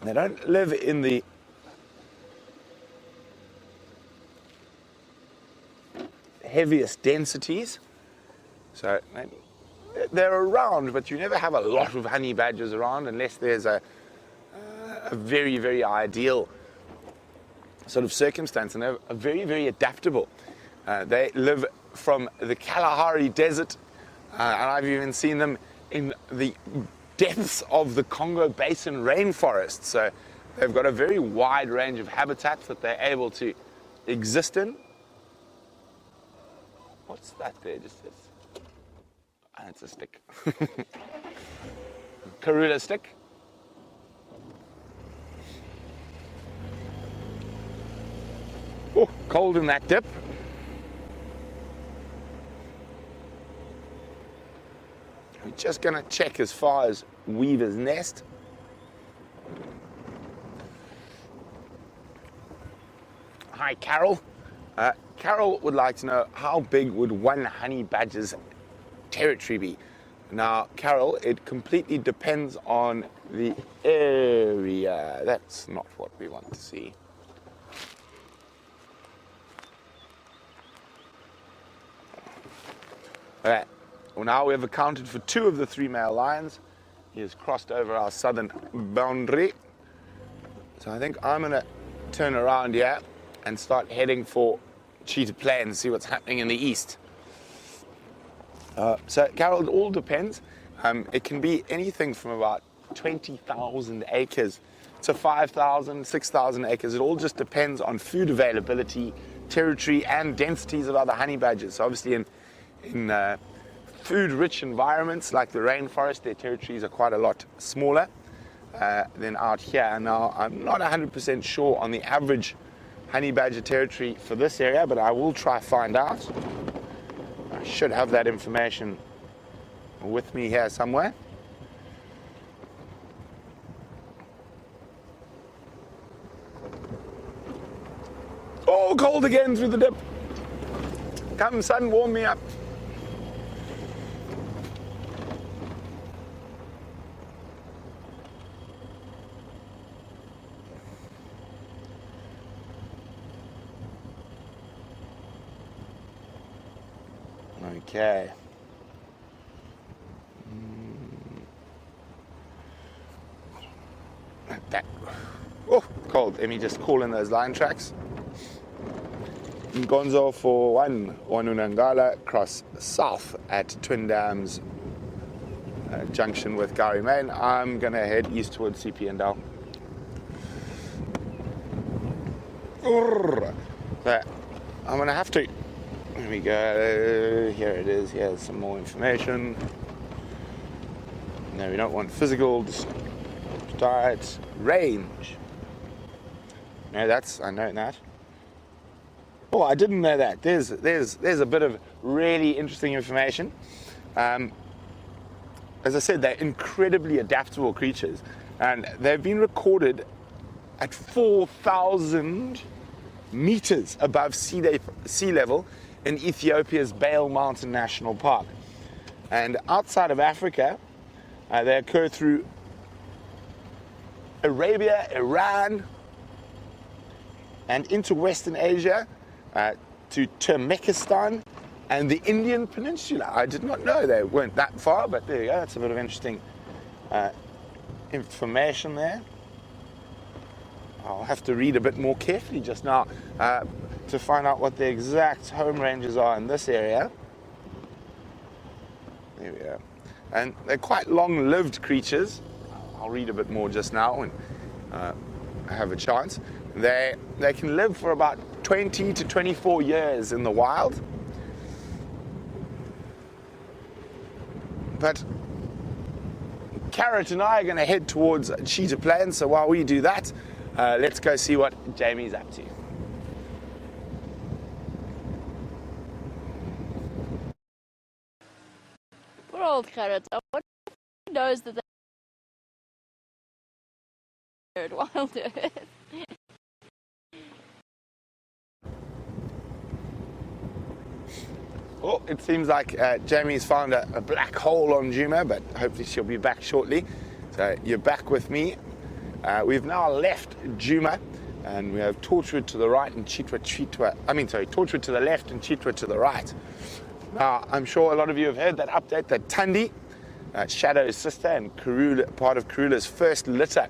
They don't live in the heaviest densities, so they're around, but you never have a lot of honey badgers around unless there's a very, very ideal sort of circumstance, and they're very, very adaptable. They live from the Kalahari Desert, and I've even seen them in the depths of the Congo Basin rainforest. So they've got a very wide range of habitats that they're able to exist in. What's that there? Just says, it's a stick. Karula stick. Oh, cold in that dip. We're just going to check as far as Weaver's Nest. Hi, Carol. Carol would like to know, how big would one honey badger's territory be? Now, Carol, it completely depends on the area. That's not what we want to see. All right. Well, now we have accounted for 2 of the 3 male lions. He has crossed over our southern boundary. So I think I'm going to turn around here and start heading for Cheetah Plain and see what's happening in the east. So, Carol, it all depends. It can be anything from about 20,000 acres to 5,000, 6,000 acres. It all just depends on food availability, territory, and densities of other honey badgers. So obviously in food-rich environments like the rainforest, their territories are quite a lot smaller than out here. Now, I'm not 100% sure on the average honey badger territory for this area, but I will try find out. I should have that information with me here somewhere. Oh, cold again through the dip. Come, sun, warm me up. Okay. That. Oh, cold. Let me just call in those line tracks. Ngonzo for 1, Wanunangala, cross south at Twin Dams junction with Gary Main. I'm going to head east towards CP and Dow. So I'm going to have to, here we go, here it is, here's some more information. No, we don't want physical, diet, range. No, that's, I know that. Oh, I didn't know that. There's a bit of really interesting information. As I said, they're incredibly adaptable creatures, and they've been recorded at 4,000 meters above sea level in Ethiopia's Bale Mountain National Park. And outside of Africa, they occur through Arabia, Iran, and into Western Asia, to Turkmenistan and the Indian Peninsula. I did not know they weren't that far, but there you go. That's a bit of interesting information there. I'll have to read a bit more carefully just now to find out what the exact home ranges are in this area. There we go. And they're quite long-lived creatures. I'll read a bit more just now when I have a chance. They can live for about 20 to 24 years in the wild. But Carrot and I are going to head towards Cheetah Plains, so while we do that, let's go see what Jamie's up to. Poor old Carrot. I wonder if he knows that they're WildEarth. Well, it seems like Jamie's found a black hole on Juma, but hopefully she'll be back shortly. So you're back with me. We've now left Juma, and we have Torchwood to the right and Torchwood to the left and Chitwa to the right. Now, I'm sure a lot of you have heard that update that Tundi, Shadow's sister and part of Karula's first litter,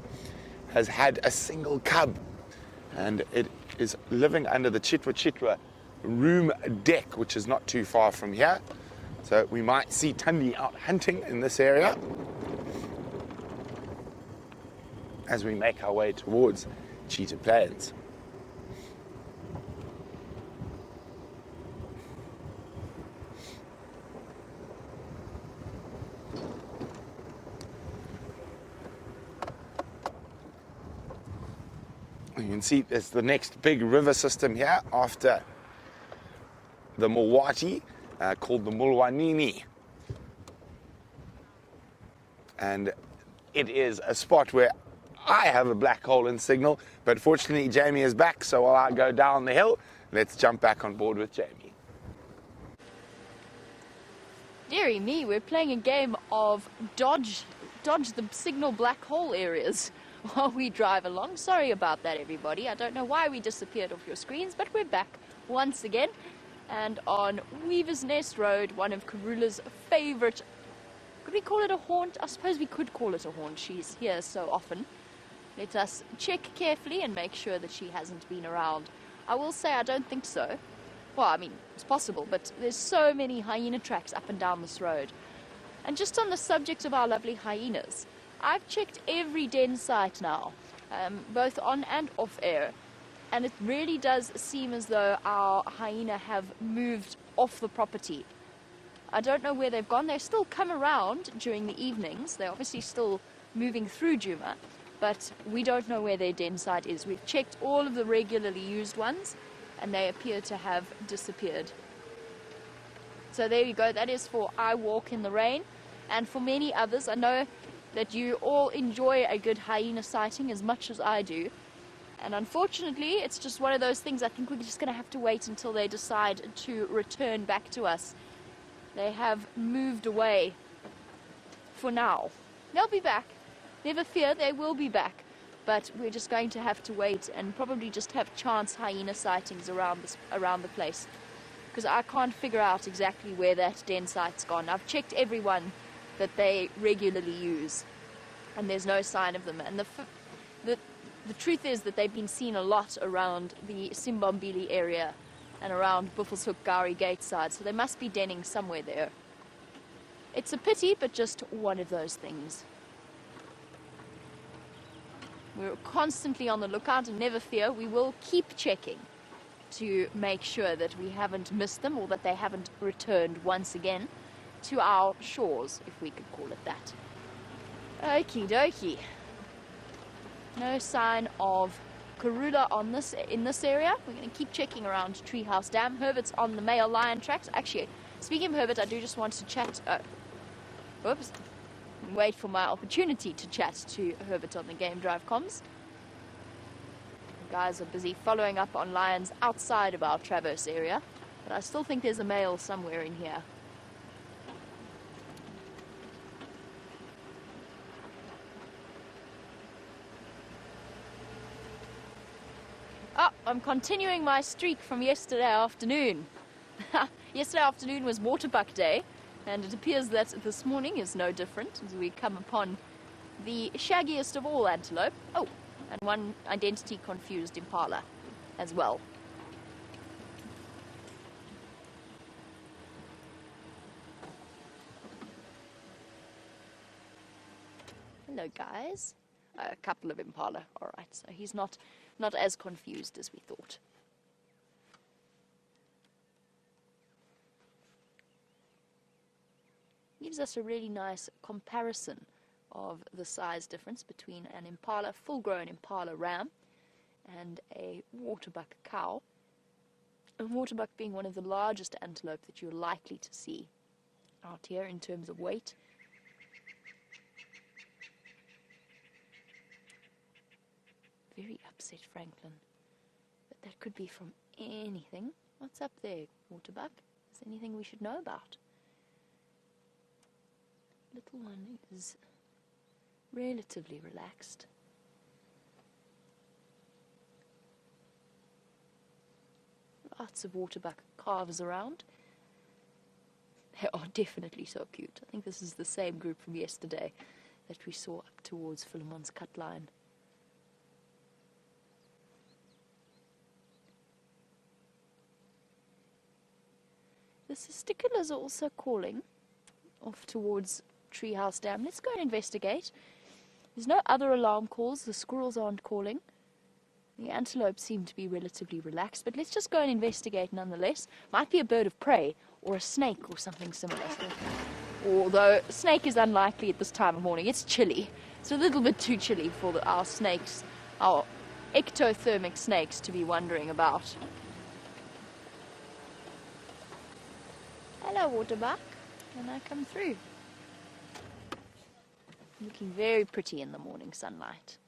has had a single cub, and it is living under the Chitwa room deck, which is not too far from here. So we might see Tundi out hunting in this area as we make our way towards Cheetah Plains. You can see it's the next big river system here after the Mulwati, called the Mulwanini. And it is a spot where I have a black hole in signal, but fortunately Jamie is back, so while I go down the hill, let's jump back on board with Jamie. Dearie me, we're playing a game of dodge the signal black hole areas while we drive along. Sorry about that, everybody. I don't know why we disappeared off your screens, but we're back once again. And on Weaver's Nest Road, one of Karula's favourite, could we call it a haunt? I suppose we could call it a haunt. She's here so often. Let us check carefully and make sure that she hasn't been around. I will say I don't think so. Well, I mean, it's possible, but there's so many hyena tracks up and down this road. And just on the subject of our lovely hyenas, I've checked every den site now, both on and off air. And it really does seem as though our hyena have moved off the property. I don't know where they've gone. They still come around during the evenings. They're obviously still moving through Juma, but we don't know where their den site is. We've checked all of the regularly used ones, and they appear to have disappeared. So there you go. That is for I Walk in the Rain. And for many others, I know that you all enjoy a good hyena sighting as much as I do. And unfortunately, it's just one of those things. I think we're just going to have to wait until they decide to return back to us. They have moved away for now. They'll be back. Never fear, they will be back. But we're just going to have to wait and probably just have chance hyena sightings around the place. Because I can't figure out exactly where that den site's gone. I've checked every one that they regularly use, and there's no sign of them. And the truth is that they've been seen a lot around the Simbombili area and around Buffelshoek Gowrie Gate side, so they must be denning somewhere there. It's a pity, but just one of those things. We're constantly on the lookout, and never fear, we will keep checking to make sure that we haven't missed them or that they haven't returned once again to our shores, if we could call it that. Okie dokie. No sign of Karula in this area. We're going to keep checking around Treehouse Dam. Herbert's on the male lion tracks. Actually, speaking of Herbert, I do just want to chat. Whoops. Wait for my opportunity to chat to Herbert on the Game Drive comms. The guys are busy following up on lions outside of our Traverse area, but I still think there's a male somewhere in here. Oh, I'm continuing my streak from yesterday afternoon. Yesterday afternoon was Waterbuck Day, and it appears that this morning is no different as we come upon the shaggiest of all antelope. Oh, and one identity confused impala as well. Hello, guys. A couple of impala. All right, so he's not as confused as we thought. Gives us a really nice comparison of the size difference between an impala, full-grown impala ram, and a waterbuck cow. A waterbuck being one of the largest antelope that you're likely to see out here in terms of weight. Very upset, Franklin. But that could be from anything. What's up there, waterbuck? Is there anything we should know about? Little one is relatively relaxed. Lots of waterbuck calves around. They are definitely so cute. I think this is the same group from yesterday that we saw up towards Philemon's cut line. The cisticolas are also calling off towards Treehouse Dam. Let's go and investigate. There's no other alarm calls. The squirrels aren't calling. The antelope seem to be relatively relaxed, but let's just go and investigate nonetheless. Might be a bird of prey or a snake or something similar. Although a snake is unlikely at this time of morning. It's chilly. It's a little bit too chilly for our snakes, our ectothermic snakes, to be wandering about. Hello, waterbuck. Can I come through? Looking very pretty in the morning sunlight.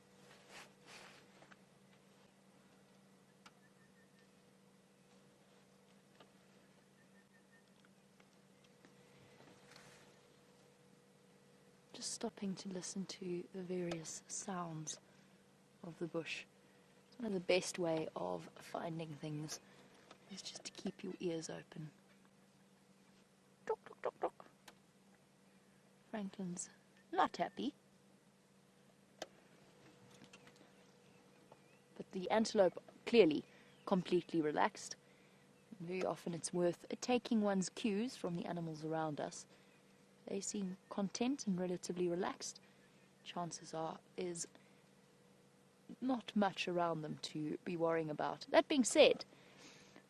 Just stopping to listen to the various sounds of the bush. It's one of the best way of finding things is just to keep your ears open. Tok, tok, tok, tok. Franklin's not happy. But the antelope clearly completely relaxed. Very often it's worth taking one's cues from the animals around us. They seem content and relatively relaxed. Chances are is not much around them to be worrying about. That being said,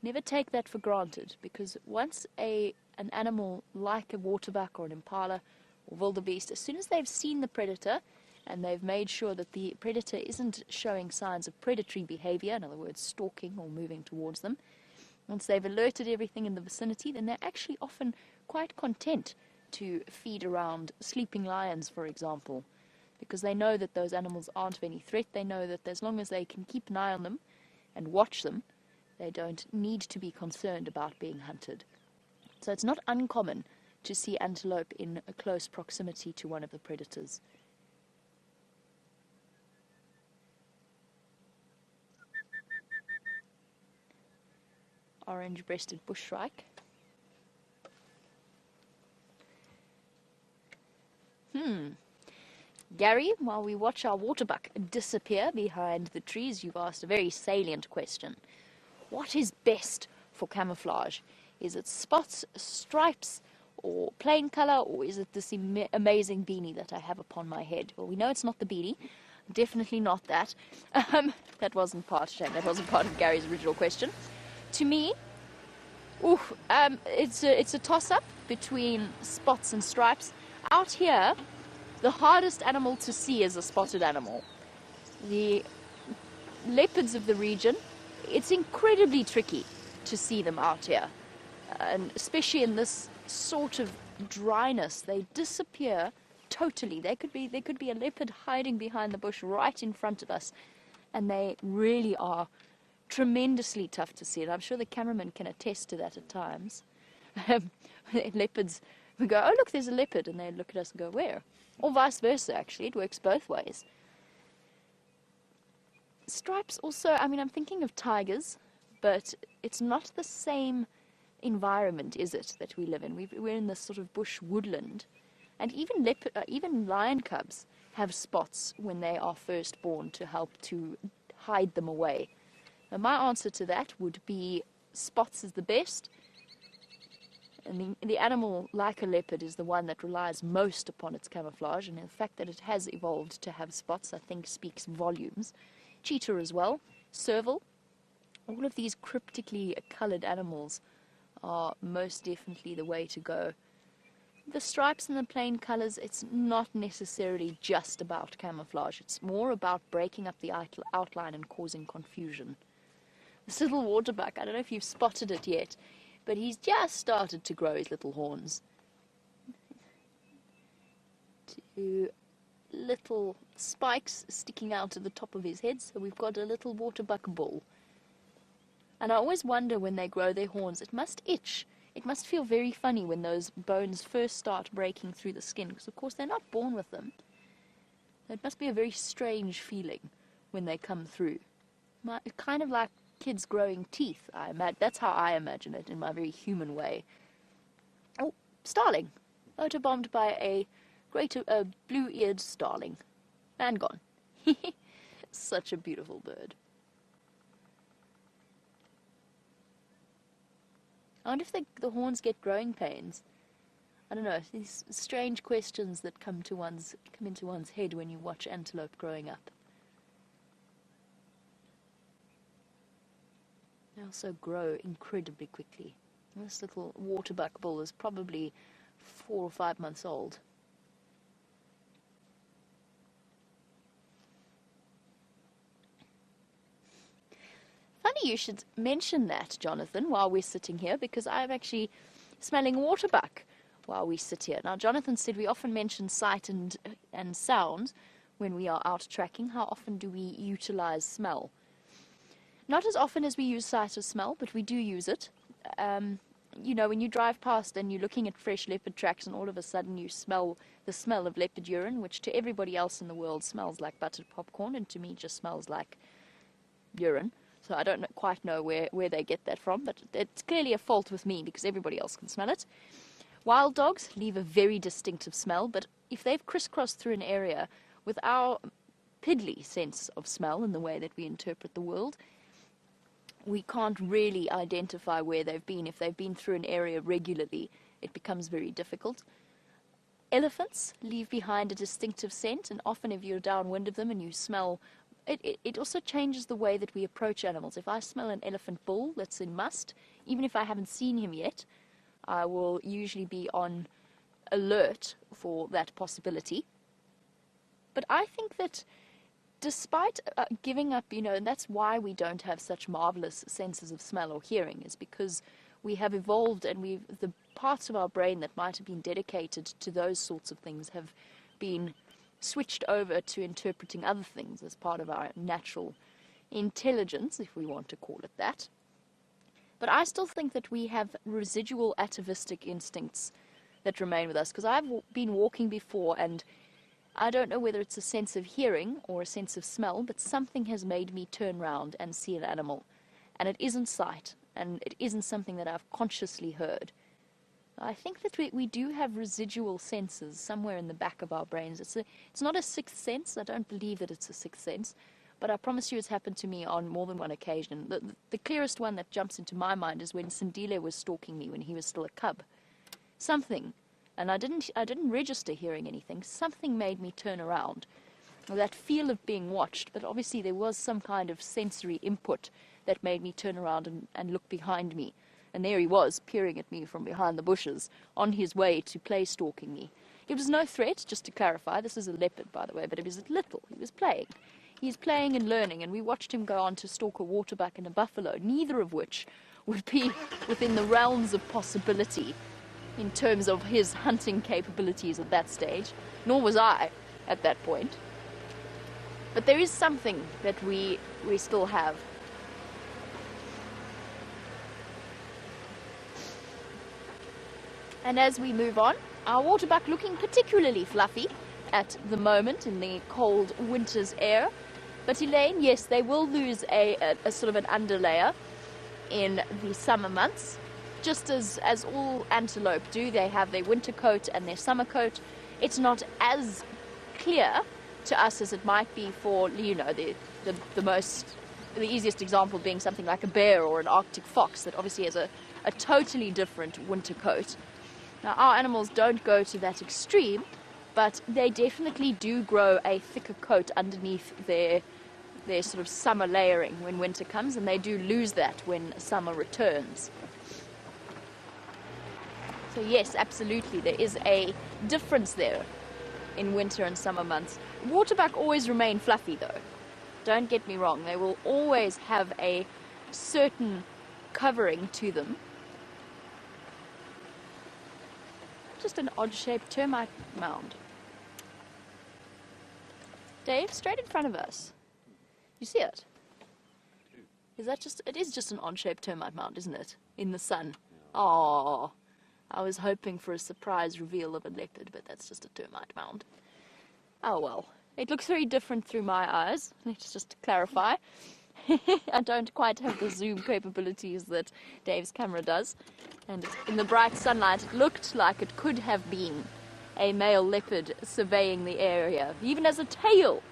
never take that for granted, because once an animal like a waterbuck or an impala or wildebeest, as soon as they've seen the predator and they've made sure that the predator isn't showing signs of predatory behavior, in other words, stalking or moving towards them, once they've alerted everything in the vicinity, then they're actually often quite content to feed around sleeping lions, for example, because they know that those animals aren't of any threat. They know that as long as they can keep an eye on them and watch them, they don't need to be concerned about being hunted. So it's not uncommon to see antelope in a close proximity to one of the predators. Orange-breasted bushshrike. Gary, while we watch our waterbuck disappear behind the trees, you've asked a very salient question. What is best for camouflage? Is it spots, stripes, or plain colour, or is it this amazing beanie that I have upon my head? Well, we know it's not the beanie. Definitely not that. That wasn't part of Gary's original question. To me, it's a toss-up between spots and stripes. Out here, the hardest animal to see is a spotted animal. The leopards of the region, it's incredibly tricky to see them out here. And especially in this sort of dryness, they disappear totally. There could be a leopard hiding behind the bush right in front of us, and they really are tremendously tough to see. And I'm sure the cameraman can attest to that at times. Leopards, we go, oh look, there's a leopard, and they look at us and go, where? Or vice versa, actually. It works both ways. Stripes also, I mean, I'm thinking of tigers, but it's not the same environment, is it, that we live in? We're in this sort of bush woodland, and even lion cubs have spots when they are first born to help to hide them away. Now, my answer to that would be spots is the best, and the animal, like a leopard, is the one that relies most upon its camouflage, and the fact that it has evolved to have spots, I think, speaks volumes. Cheetah as well, serval, all of these cryptically coloured animals are most definitely the way to go. The stripes and the plain colours, it's not necessarily just about camouflage. It's more about breaking up the outline and causing confusion. This little waterbuck, I don't know if you've spotted it yet, but he's just started to grow his little horns. Two little spikes sticking out at the top of his head, so we've got a little waterbuck bull. And I always wonder when they grow their horns, it must itch. It must feel very funny when those bones first start breaking through the skin, because of course they're not born with them. It must be a very strange feeling when they come through. Kind of like kids growing teeth, I imagine. That's how I imagine it in my very human way. Oh, starling. Photobombed by a blue-eared starling. And gone. Such a beautiful bird. I wonder if the horns get growing pains. I don't know, these strange questions that come into one's head when you watch antelope growing up. They also grow incredibly quickly. This little waterbuck bull is probably 4 or 5 months old. Funny you should mention that, Jonathan, while we're sitting here, because I'm actually smelling waterbuck while we sit here. Now, Jonathan said we often mention sight and sound when we are out tracking. How often do we utilize smell? Not as often as we use sight or smell, but we do use it. You know, when you drive past and you're looking at fresh leopard tracks and all of a sudden you smell the smell of leopard urine, which to everybody else in the world smells like buttered popcorn, and to me just smells like urine. So I don't quite know where they get that from, but it's clearly a fault with me because everybody else can smell it. Wild dogs leave a very distinctive smell, but if they've crisscrossed through an area with our piddly sense of smell in the way that we interpret the world, we can't really identify where they've been. If they've been through an area regularly, it becomes very difficult. Elephants leave behind a distinctive scent, and often if you're downwind of them and you smell, it also changes the way that we approach animals. If I smell an elephant bull that's in must, even if I haven't seen him yet, I will usually be on alert for that possibility. But I think that despite giving up, you know, and that's why we don't have such marvelous senses of smell or hearing, is because we have evolved, and the parts of our brain that might have been dedicated to those sorts of things have been switched over to interpreting other things as part of our natural intelligence, if we want to call it that. But I still think that we have residual atavistic instincts that remain with us, because I've been walking before, and I don't know whether it's a sense of hearing or a sense of smell, but something has made me turn round and see an animal. And it isn't sight, and it isn't something that I've consciously heard. I think that we do have residual senses somewhere in the back of our brains. It's not a sixth sense. I don't believe that it's a sixth sense, but I promise you it's happened to me on more than one occasion. The clearest one that jumps into my mind is when Sindile was stalking me when he was still a cub. Something, and I didn't register hearing anything. Something made me turn around. That feel of being watched, but obviously there was some kind of sensory input that made me turn around and look behind me. And there he was, peering at me from behind the bushes, on his way to play stalking me. It was no threat, just to clarify. This is a leopard, by the way, but it was little. He was playing. He's playing and learning, and we watched him go on to stalk a waterbuck and a buffalo, neither of which would be within the realms of possibility in terms of his hunting capabilities at that stage, nor was I at that point. But there is something that we still have. And as we move on, our waterbuck looking particularly fluffy at the moment in the cold winter's air. But Elaine, yes, they will lose a sort of an underlayer in the summer months. Just as all antelope do, they have their winter coat and their summer coat. It's not as clear to us as it might be for, you know, the easiest example being something like a bear or an Arctic fox that obviously has a totally different winter coat. Now, our animals don't go to that extreme, but they definitely do grow a thicker coat underneath their sort of summer layering when winter comes, and they do lose that when summer returns. So yes, absolutely, there is a difference there in winter and summer months. Waterbuck always remain fluffy, though. Don't get me wrong, they will always have a certain covering to them. Just an odd-shaped termite mound. Dave, straight in front of us. You see it? Is that just... It is just an odd-shaped termite mound, isn't it? In the sun. Oh, I was hoping for a surprise reveal of a leopard, but that's just a termite mound. Oh well. It looks very different through my eyes. Let's just clarify. I don't quite have the zoom capabilities that Dave's camera does. And in the bright sunlight, it looked like it could have been a male leopard surveying the area, even as a tail,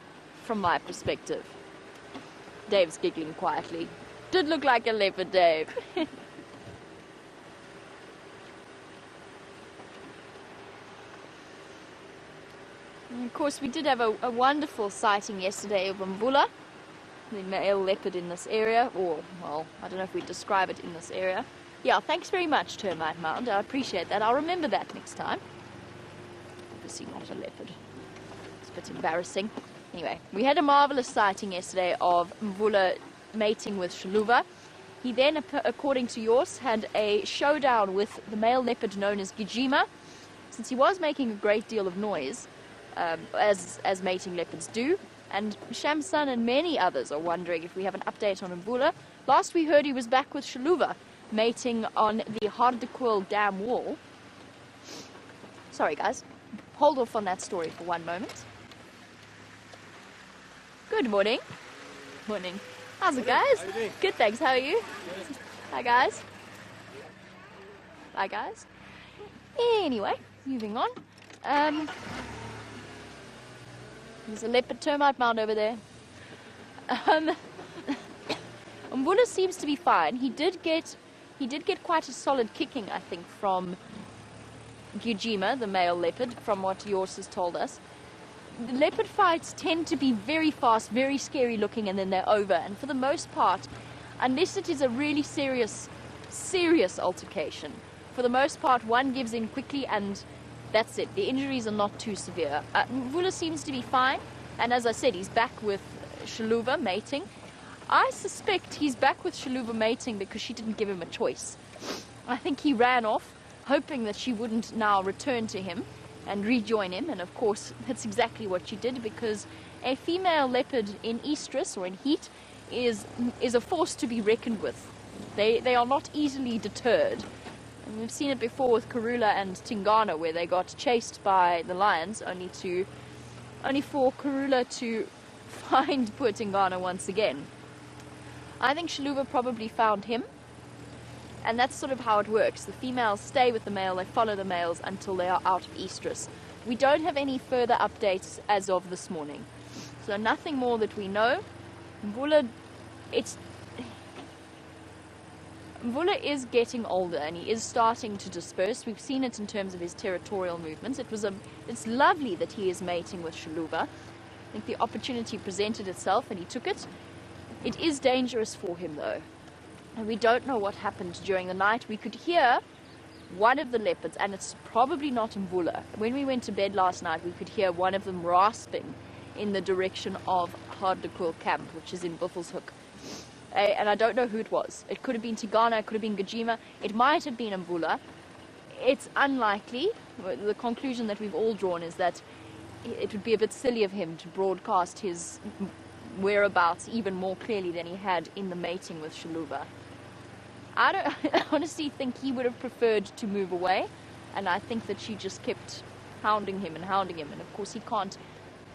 from my perspective. Dave's giggling quietly. Did look like a leopard, Dave. And of course, we did have a wonderful sighting yesterday of Mbula, the male leopard in this area, or, well, I don't know if we'd describe it in this area. Yeah, thanks very much, Termite Mound. I appreciate that. I'll remember that next time. Obviously not a leopard. It's a bit embarrassing. Anyway, we had a marvelous sighting yesterday of Mbula mating with Shaluva. He then, according to yours, had a showdown with the male leopard known as Gijima. Since he was making a great deal of noise, as mating leopards do, and Shamsun and many others are wondering if we have an update on Mbula. Last we heard he was back with Shaluva, mating on the Hardekwil Dam wall. Sorry guys, hold off on that story for one moment. Good morning. Morning. How's it, guys? How you doing? Good, thanks. How are you? Good. Hi guys. Bye guys. Anyway, moving on. There's a leopard termite mound over there. Mbula seems to be fine. He did get quite a solid kicking, I think, from Gujima, the male leopard, from what yours has told us. The leopard fights tend to be very fast, very scary looking, and then they're over. And for the most part, unless it is a really serious altercation, for the most part, one gives in quickly and that's it. The injuries are not too severe. Mbula seems to be fine, and as I said, he's back with Shaluva mating. I suspect he's back with Shaluva mating because she didn't give him a choice. I think he ran off, hoping that she wouldn't now return to him and rejoin him, and of course that's exactly what she did, because a female leopard in estrus or in heat is a force to be reckoned with. They are not easily deterred. And we've seen it before with Karula and Tingana, where they got chased by the lions, only for Karula to find poor Tingana once again. I think Shaluva probably found him, And that's sort of how it works. The females stay with the male, they follow the males until they are out of estrus. We don't have any further updates as of this morning. So nothing more that we know. Mvula is getting older and he is starting to disperse. We've seen it in terms of his territorial movements. It's lovely that he is mating with Shaluva. I think the opportunity presented itself and he took it. It is dangerous for him though. And we don't know what happened during the night. We could hear one of the leopards, and it's probably not Mvula. When we went to bed last night, we could hear one of them rasping in the direction of Hardlekool camp, which is in Buffelshoek. And I don't know who it was. It could have been Tigana, it could have been Gajima, it might have been Mvula. It's unlikely. The conclusion that we've all drawn is that it would be a bit silly of him to broadcast his whereabouts even more clearly than he had in the mating with Shaluva. I honestly think he would have preferred to move away, and I think that she just kept hounding him, and of course he can't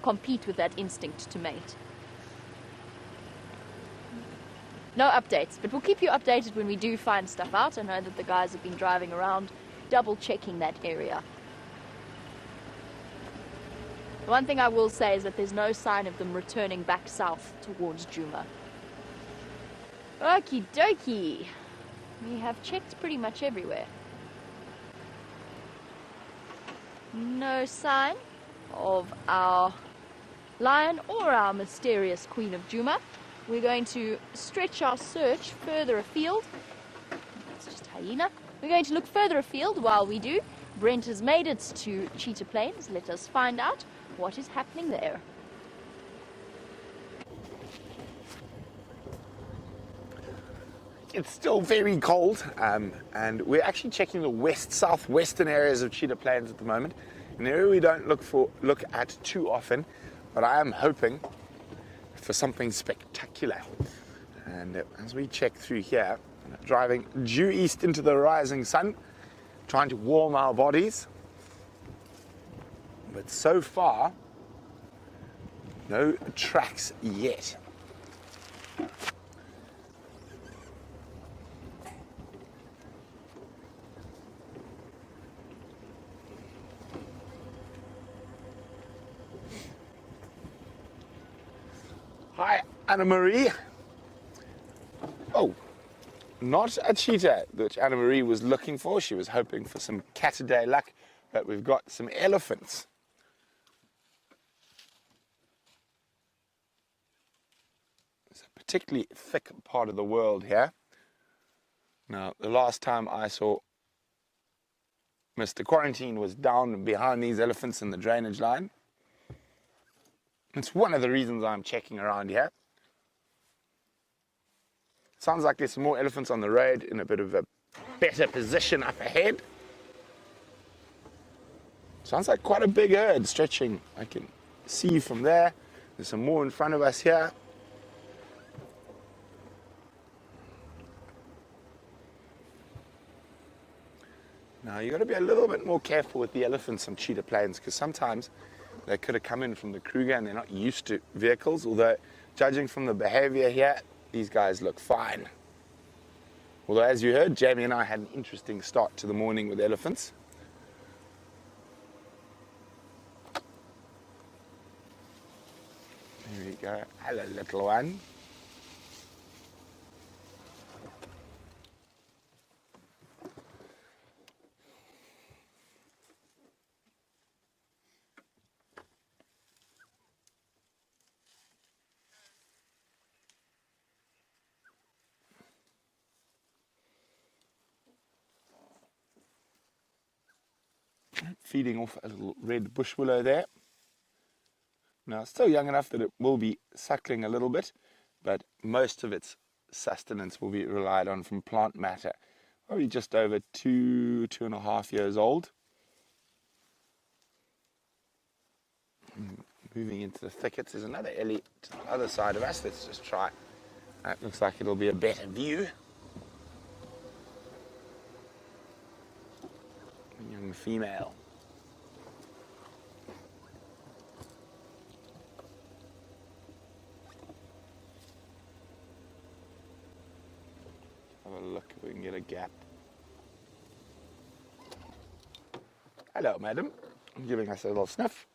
compete with that instinct to mate. No updates, but we'll keep you updated when we do find stuff out. I know that the guys have been driving around double checking that area. The one thing I will say is that there's no sign of them returning back south towards Djuma. Okie dokie. We have checked pretty much everywhere. No sign of our lion or our mysterious Queen of Djuma. We're going to stretch our search further afield. That's just hyena. We're going to look further afield while we do. Brent has made it to Cheetah Plains. Let us find out what is happening there. It's still very cold, and we're actually checking the southwestern areas of Cheetah Plains at the moment. An area we don't look at too often, but I am hoping for something spectacular. And as we check through here, driving due east into the rising sun, trying to warm our bodies, but so far, no tracks yet. Hi, Anna Marie. Oh, not a cheetah that Anna Marie was looking for. She was hoping for some cat-a-day luck, but we've got some elephants. It's a particularly thick part of the world here. Now, the last time I saw Mr. Quarantine was down behind these elephants in the drainage line. It's one of the reasons I'm checking around here. Sounds like there's some more elephants on the road in a bit of a better position up ahead. Sounds like quite a big herd stretching. I can see from there. There's some more in front of us here. Now you've got to be a little bit more careful with the elephants on Cheetah Plains, because sometimes they could have come in from the Kruger and they're not used to vehicles, although judging from the behavior here, these guys look fine. Although as you heard, Jamie and I had an interesting start to the morning with elephants. Here we go. Hello, little one. Feeding off a little red bush willow there. Now, it's still young enough that it will be suckling a little bit, but most of its sustenance will be relied on from plant matter. Probably just over 2.5 years old. Moving into the thickets, there's another ellie to the other side of us. Let's just try. That looks like it'll be a better view. A young female. Have a look if we can get a gap. Hello, madam. Giving us a little sniff.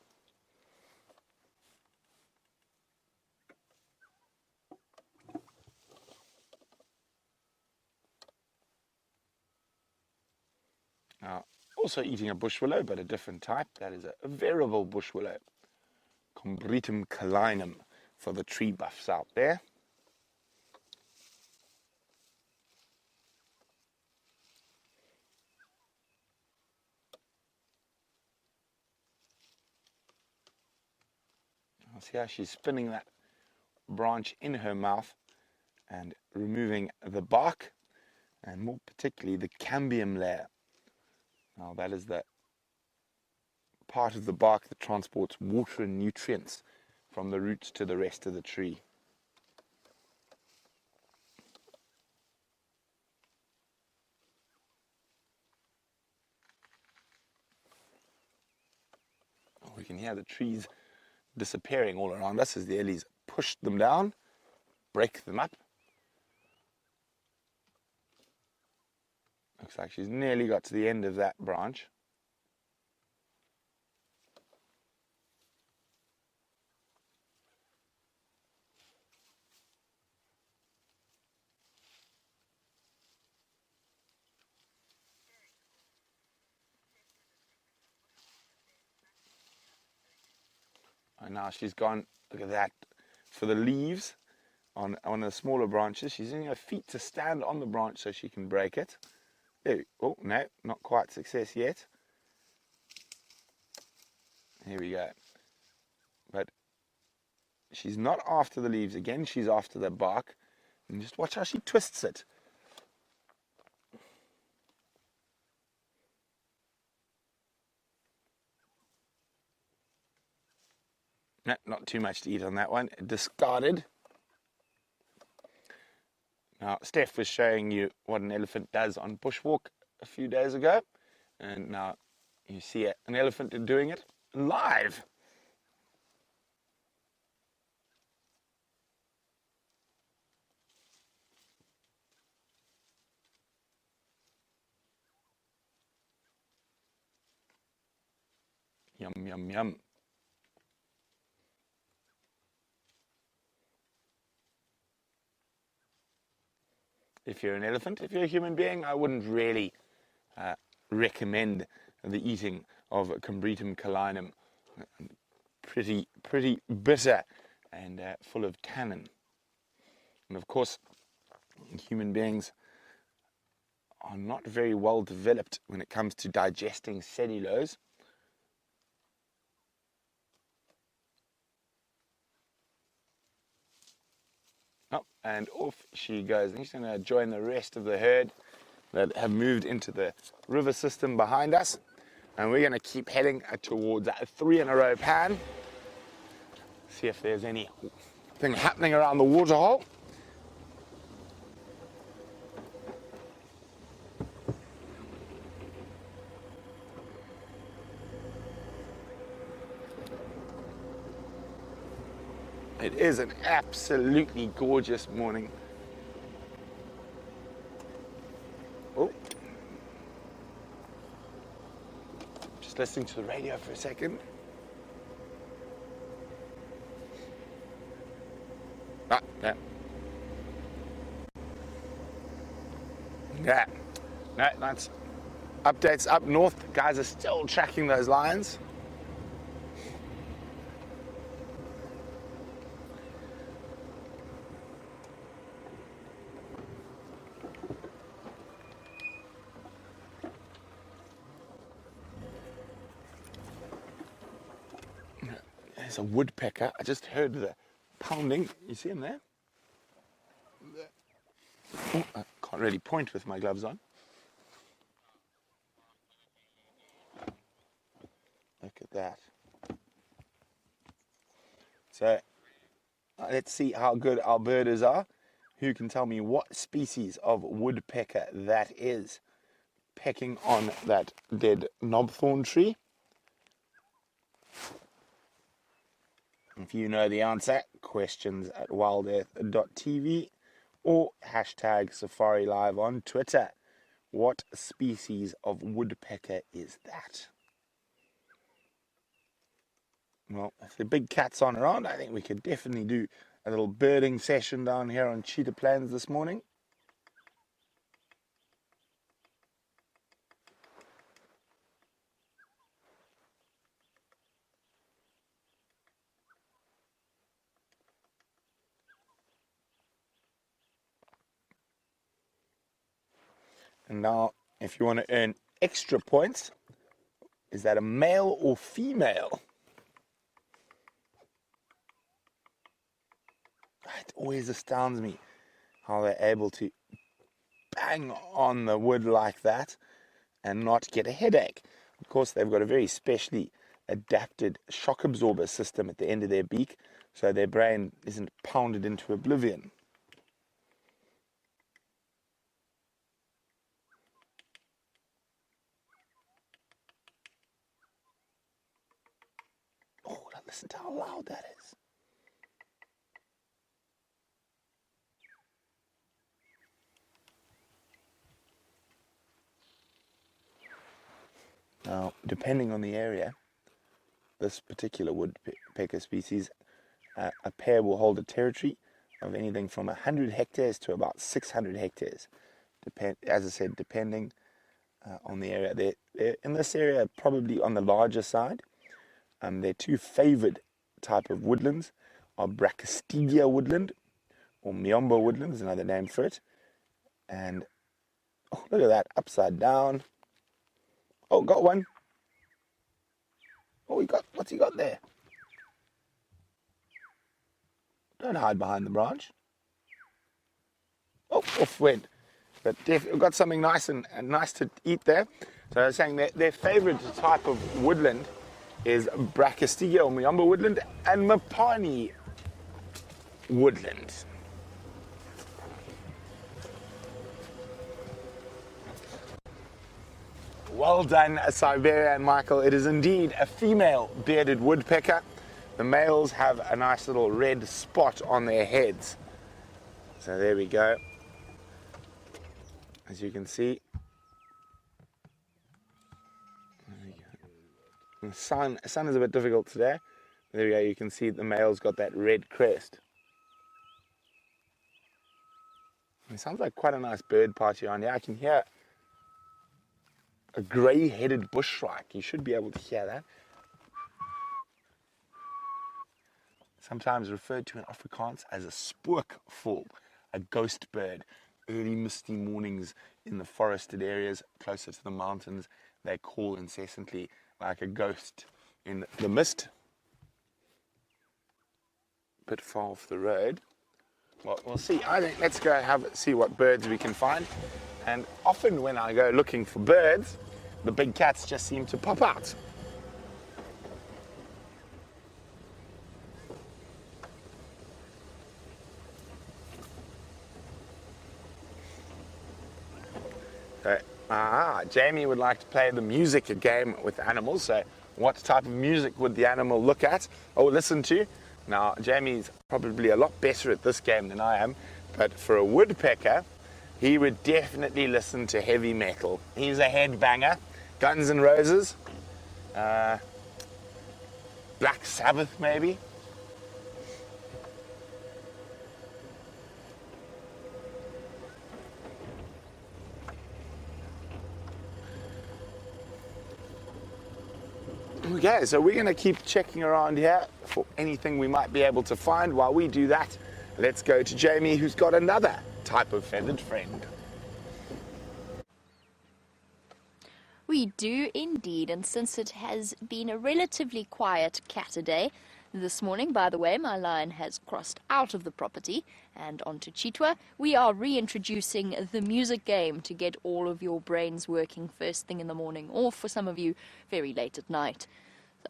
Now, also eating a bush willow, but a different type. That is a variable bush willow. Combretum calinum for the tree buffs out there. I'll see how she's spinning that branch in her mouth and removing the bark, and more particularly the cambium layer. Now that is the part of the bark that transports water and nutrients from the roots to the rest of the tree. We can hear the trees disappearing all around us as the ellies push them down, break them up. Looks like she's nearly got to the end of that branch. And now she's gone, look at that, for the leaves on the smaller branches. She's using her feet to stand on the branch so she can break it. There, oh, no, not quite success yet. Here we go. But she's not after the leaves again, she's after the bark. And just watch how she twists it. No, not too much to eat on that one. Discarded. Now, Steph was showing you what an elephant does on bushwalk a few days ago. And now you see an elephant doing it live. Yum, yum, yum. If you're an elephant, if you're a human being, I wouldn't really recommend the eating of Combretum calinum. Pretty bitter and full of tannin. And of course, human beings are not very well developed when it comes to digesting cellulose. Oh, and off she goes. And she's going to join the rest of the herd that have moved into the river system behind us. And we're going to keep heading towards that 3 in a row pan. See if there's anything happening around the waterhole. It is an absolutely gorgeous morning. Oh, just listening to the radio for a second. Ah, yeah. Yeah. No, that's updates up north. The guys are still tracking those lions. There's a woodpecker. I just heard the pounding. You see him there? Oh, I can't really point with my gloves on. Look at that. So let's see how good our birders are. Who can tell me what species of woodpecker that is pecking on that dead knobthorn tree? If you know the answer, questions at wildearth.tv or hashtag Safari Live on Twitter. What species of woodpecker is that? Well, if the big cats aren't around, I think we could definitely do a little birding session down here on Cheetah Plains this morning. And now, if you want to earn extra points, is that a male or female? It always astounds me how they're able to bang on the wood like that and not get a headache. Of course, they've got a very specially adapted shock absorber system at the end of their beak, so their brain isn't pounded into oblivion. Oh, listen to how loud that is. Now, depending on the area, this particular woodpecker species, a pair will hold a territory of anything from 100 hectares to about 600 hectares. As I said, depending on the area. They're in this area probably on the larger side. Their two favored type of woodlands are Brachystegia woodland, or Miombo woodland is another name for it. And oh, look at that, upside down. Oh, got one. Oh, what's he got there? Don't hide behind the branch. Oh, off went. But we've got something nice and nice to eat there. So I was saying that their favorite type of woodland is Brachystegia or Miombo woodland and Mapani woodland. Well done, Siberia and Michael. It is indeed a female bearded woodpecker. The males have a nice little red spot on their heads. So there we go. As you can see, the sun is a bit difficult today. There we go, you can see the male's got that red crest. It sounds like quite a nice bird party on here. I can hear a grey-headed bushshrike. You should be able to hear that. Sometimes referred to in Afrikaans as a spookvoël, a ghost bird. Early misty mornings in the forested areas closer to the mountains, they call incessantly like a ghost in the mist. A bit far off the road. Well, we'll see. I think let's go see what birds we can find. And often when I go looking for birds, the big cats just seem to pop out. So, Jamie would like to play the music game with animals. So what type of music would the animal look at or listen to? Now, Jamie's probably a lot better at this game than I am, but for a woodpecker, he would definitely listen to heavy metal. He's a headbanger. Guns N' Roses, Black Sabbath maybe. Okay, so we're going to keep checking around here for anything we might be able to find. While we do that, let's go to Jamie, who's got another type of feathered friend. We do indeed, and since it has been a relatively quiet Catterday this morning, by the way, my lion has crossed out of the property and onto Chitwa, we are reintroducing the music game to get all of your brains working first thing in the morning, or for some of you, very late at night.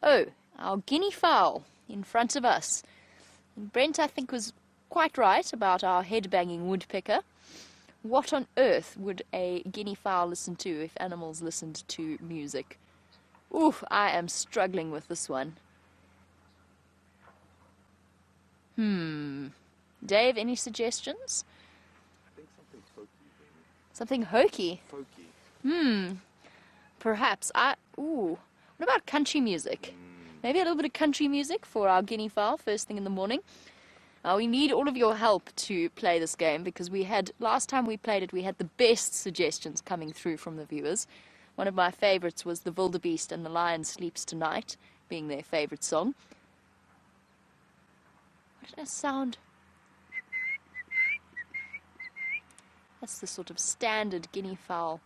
So, our guinea fowl in front of us. And Brent, I think, was quite right about our head-banging woodpecker. What on earth would a guinea fowl listen to if animals listened to music? Oof, I am struggling with this one. Dave, any suggestions? I think something Something folky. hokey? Perhaps. What about country music? Maybe a little bit of country music for our guinea fowl first thing in the morning. We need all of your help to play this game because last time we played it, we had the best suggestions coming through from the viewers. One of my favorites was The Wildebeest and the Lion Sleeps Tonight being their favorite song. What does that sound? That's the sort of standard guinea fowl.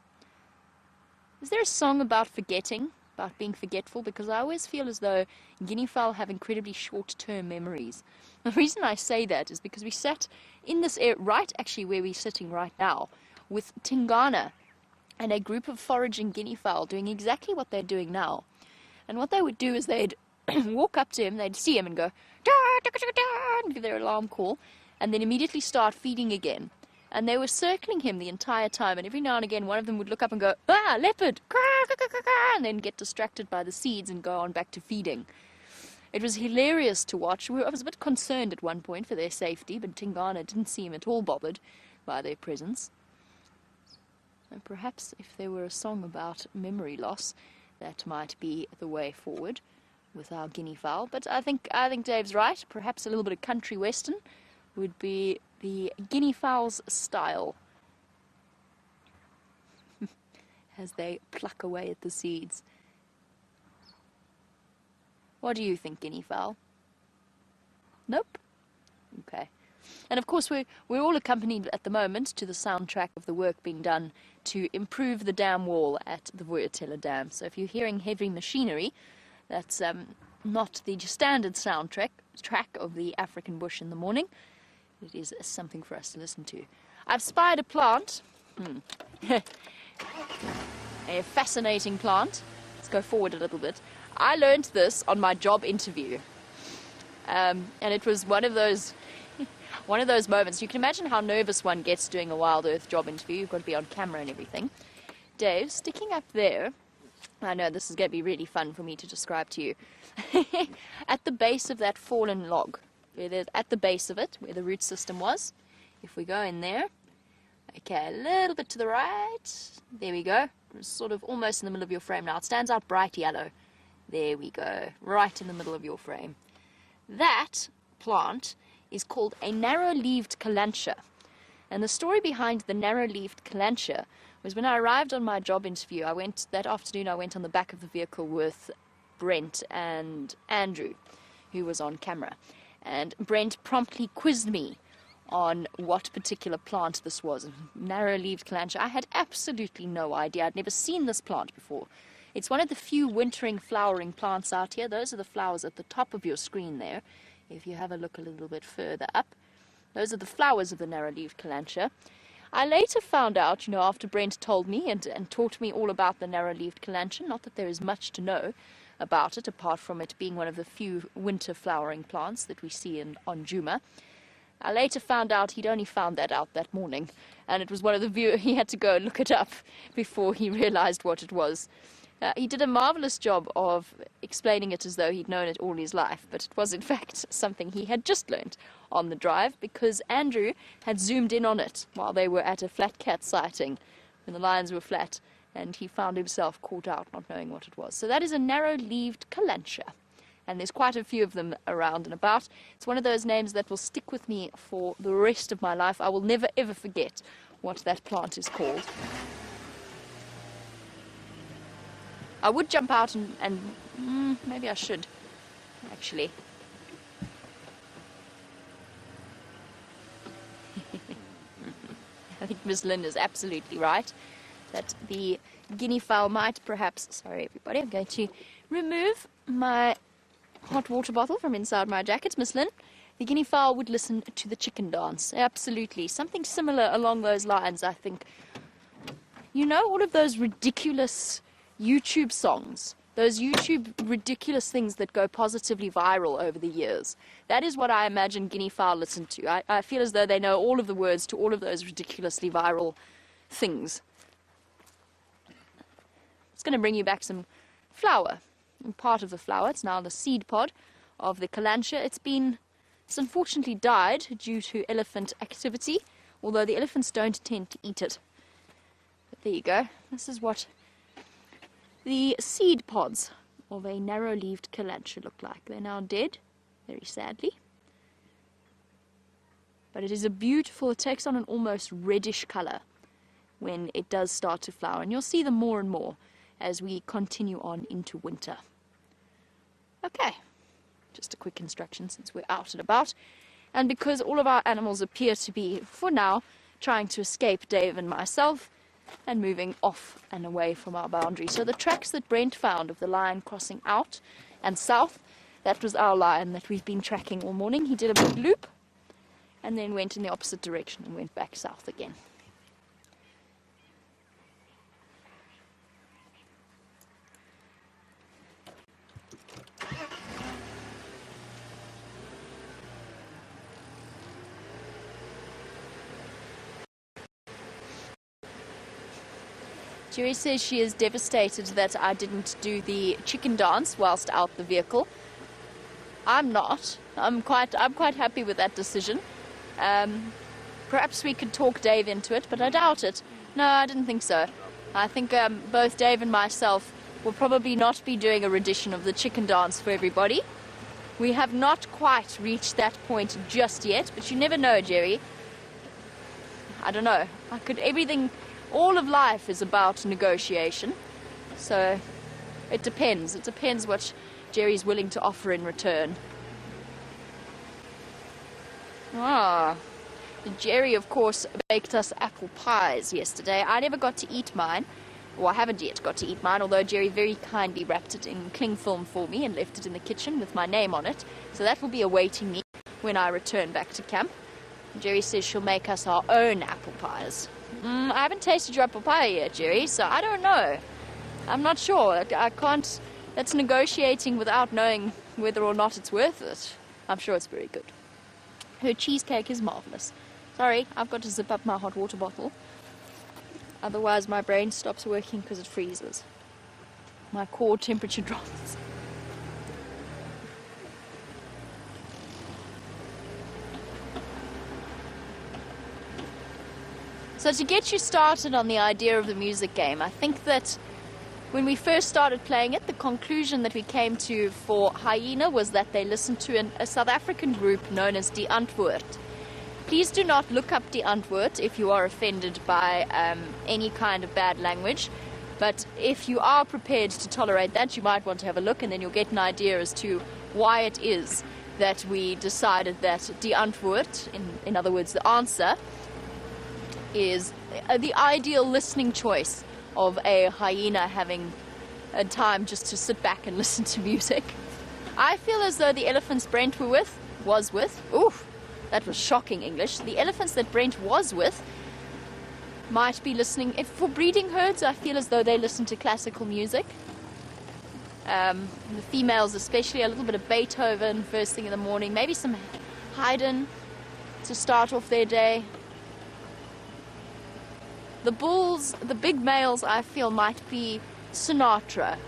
Is there a song about forgetting, about being forgetful? Because I always feel as though guinea fowl have incredibly short-term memories. The reason I say that is because we sat in this area, right actually where we're sitting right now, with Tingana and a group of foraging guinea fowl doing exactly what they're doing now. And what they would do is they'd walk up to him, they'd see him and go, da, da, da, da, and give their alarm call, and then immediately start feeding again. And they were circling him the entire time, and every now and again one of them would look up and go, ah, leopard, and then get distracted by the seeds and go on back to feeding. It was hilarious to watch. I was a bit concerned at one point for their safety, but Tingana didn't seem at all bothered by their presence. And perhaps if there were a song about memory loss, that might be the way forward with our guinea fowl. But I think Dave's right. Perhaps a little bit of country western would be the guinea fowl's style as they pluck away at the seeds. What do you think, guinea fowl? Nope? Okay. And of course we're all accompanied at the moment to the soundtrack of the work being done to improve the dam wall at the Vuurtela Dam. So if you're hearing heavy machinery, that's not the standard soundtrack of the African bush in the morning. It is something for us to listen to. I've spied a plant. A fascinating plant. Let's go forward a little bit. I learned this on my job interview. And it was one of those moments. You can imagine how nervous one gets doing a WildEarth job interview. You've got to be on camera and everything. Dave, sticking up there, I know this is going to be really fun for me to describe to you. At the base of that fallen log, at the base of it, where the root system was, if we go in there, okay, a little bit to the right, there we go, it's sort of almost in the middle of your frame now. It stands out bright yellow. There we go, right in the middle of your frame. That plant is called a narrow-leaved calantia. And the story behind the narrow-leaved calantia was when I arrived on my job interview, that afternoon I went on the back of the vehicle with Brent and Andrew, who was on camera. And Brent promptly quizzed me on what particular plant this was. Narrow-leaved calantia. I had absolutely no idea. I'd never seen this plant before. It's one of the few wintering flowering plants out here. Those are the flowers at the top of your screen there. If you have a look a little bit further up, those are the flowers of the narrow-leaved calantia. I later found out, after Brent told me and taught me all about the narrow-leaved calantia, not that there is much to know about it, apart from it being one of the few winter flowering plants that we see on Djuma. I later found out he'd only found that out that morning, and it was one of the viewers, he had to go and look it up before he realized what it was. He did a marvelous job of explaining it as though he'd known it all his life, but it was in fact something he had just learnt on the drive because Andrew had zoomed in on it while they were at a flat cat sighting when the lions were flat, and he found himself caught out not knowing what it was. So that is a narrow-leaved calantia, and there's quite a few of them around and about. It's one of those names that will stick with me for the rest of my life. I will never ever forget what that plant is called. I would jump out and maybe I should, actually. I think Miss Lynn is absolutely right that the guinea fowl might perhaps... Sorry, everybody, I'm going to remove my hot water bottle from inside my jacket. Miss Lynn, the guinea fowl would listen to the chicken dance. Absolutely. Something similar along those lines, I think. All of those ridiculous YouTube songs, those YouTube ridiculous things that go positively viral over the years. That is what I imagine guinea fowl listen to. I feel as though they know all of the words to all of those ridiculously viral things. It's going to bring you back some flour. And part of the flour, it's now the seed pod of the calantia. It's unfortunately died due to elephant activity, although the elephants don't tend to eat it. But there you go. This is what the seed pods of a narrow-leaved calantria look like. They're now dead, very sadly. But it is a beautiful, it takes on an almost reddish colour when it does start to flower. And you'll see them more and more as we continue on into winter. Okay, just a quick instruction since we're out and about. And because all of our animals appear to be, for now, trying to escape Dave and myself and moving off and away from our boundary. So the tracks that Brent found of the lion crossing out and south, that was our lion that we've been tracking all morning. He did a big loop and then went in the opposite direction and went back south again. Jerry says she is devastated that I didn't do the chicken dance whilst out the vehicle. I'm not. I'm quite happy with that decision. Perhaps we could talk Dave into it, but I doubt it. No, I didn't think so. I think both Dave and myself will probably not be doing a rendition of the chicken dance for everybody. We have not quite reached that point just yet, but you never know, Jerry. I don't know. All of life is about negotiation, so it depends. It depends what Jerry's willing to offer in return. Jerry, of course, baked us apple pies yesterday. I never got to eat mine, or I haven't yet got to eat mine, although Jerry very kindly wrapped it in cling film for me and left it in the kitchen with my name on it. So that will be awaiting me when I return back to camp. Jerry says she'll make us our own apple pies. I haven't tasted your apple pie yet, Jerry, so I don't know. I'm not sure. I can't... That's negotiating without knowing whether or not it's worth it. I'm sure it's very good. Her cheesecake is marvellous. Sorry, I've got to zip up my hot water bottle. Otherwise my brain stops working because it freezes. My core temperature drops. So to get you started on the idea of the music game, I think that when we first started playing it, the conclusion that we came to for Hyena was that they listened to a South African group known as Die Antwoord. Please do not look up Die Antwoord if you are offended by any kind of bad language. But if you are prepared to tolerate that, you might want to have a look, and then you'll get an idea as to why it is that we decided that Die Antwoord, in other words, the answer, is the ideal listening choice of a hyena having a time just to sit back and listen to music. I feel as though the elephants Brent was with, oof, that was shocking English. The elephants that Brent was with might be listening. For breeding herds, I feel as though they listen to classical music. The females especially, a little bit of Beethoven first thing in the morning, maybe some Haydn to start off their day. The bulls, the big males, I feel might be Sinatra,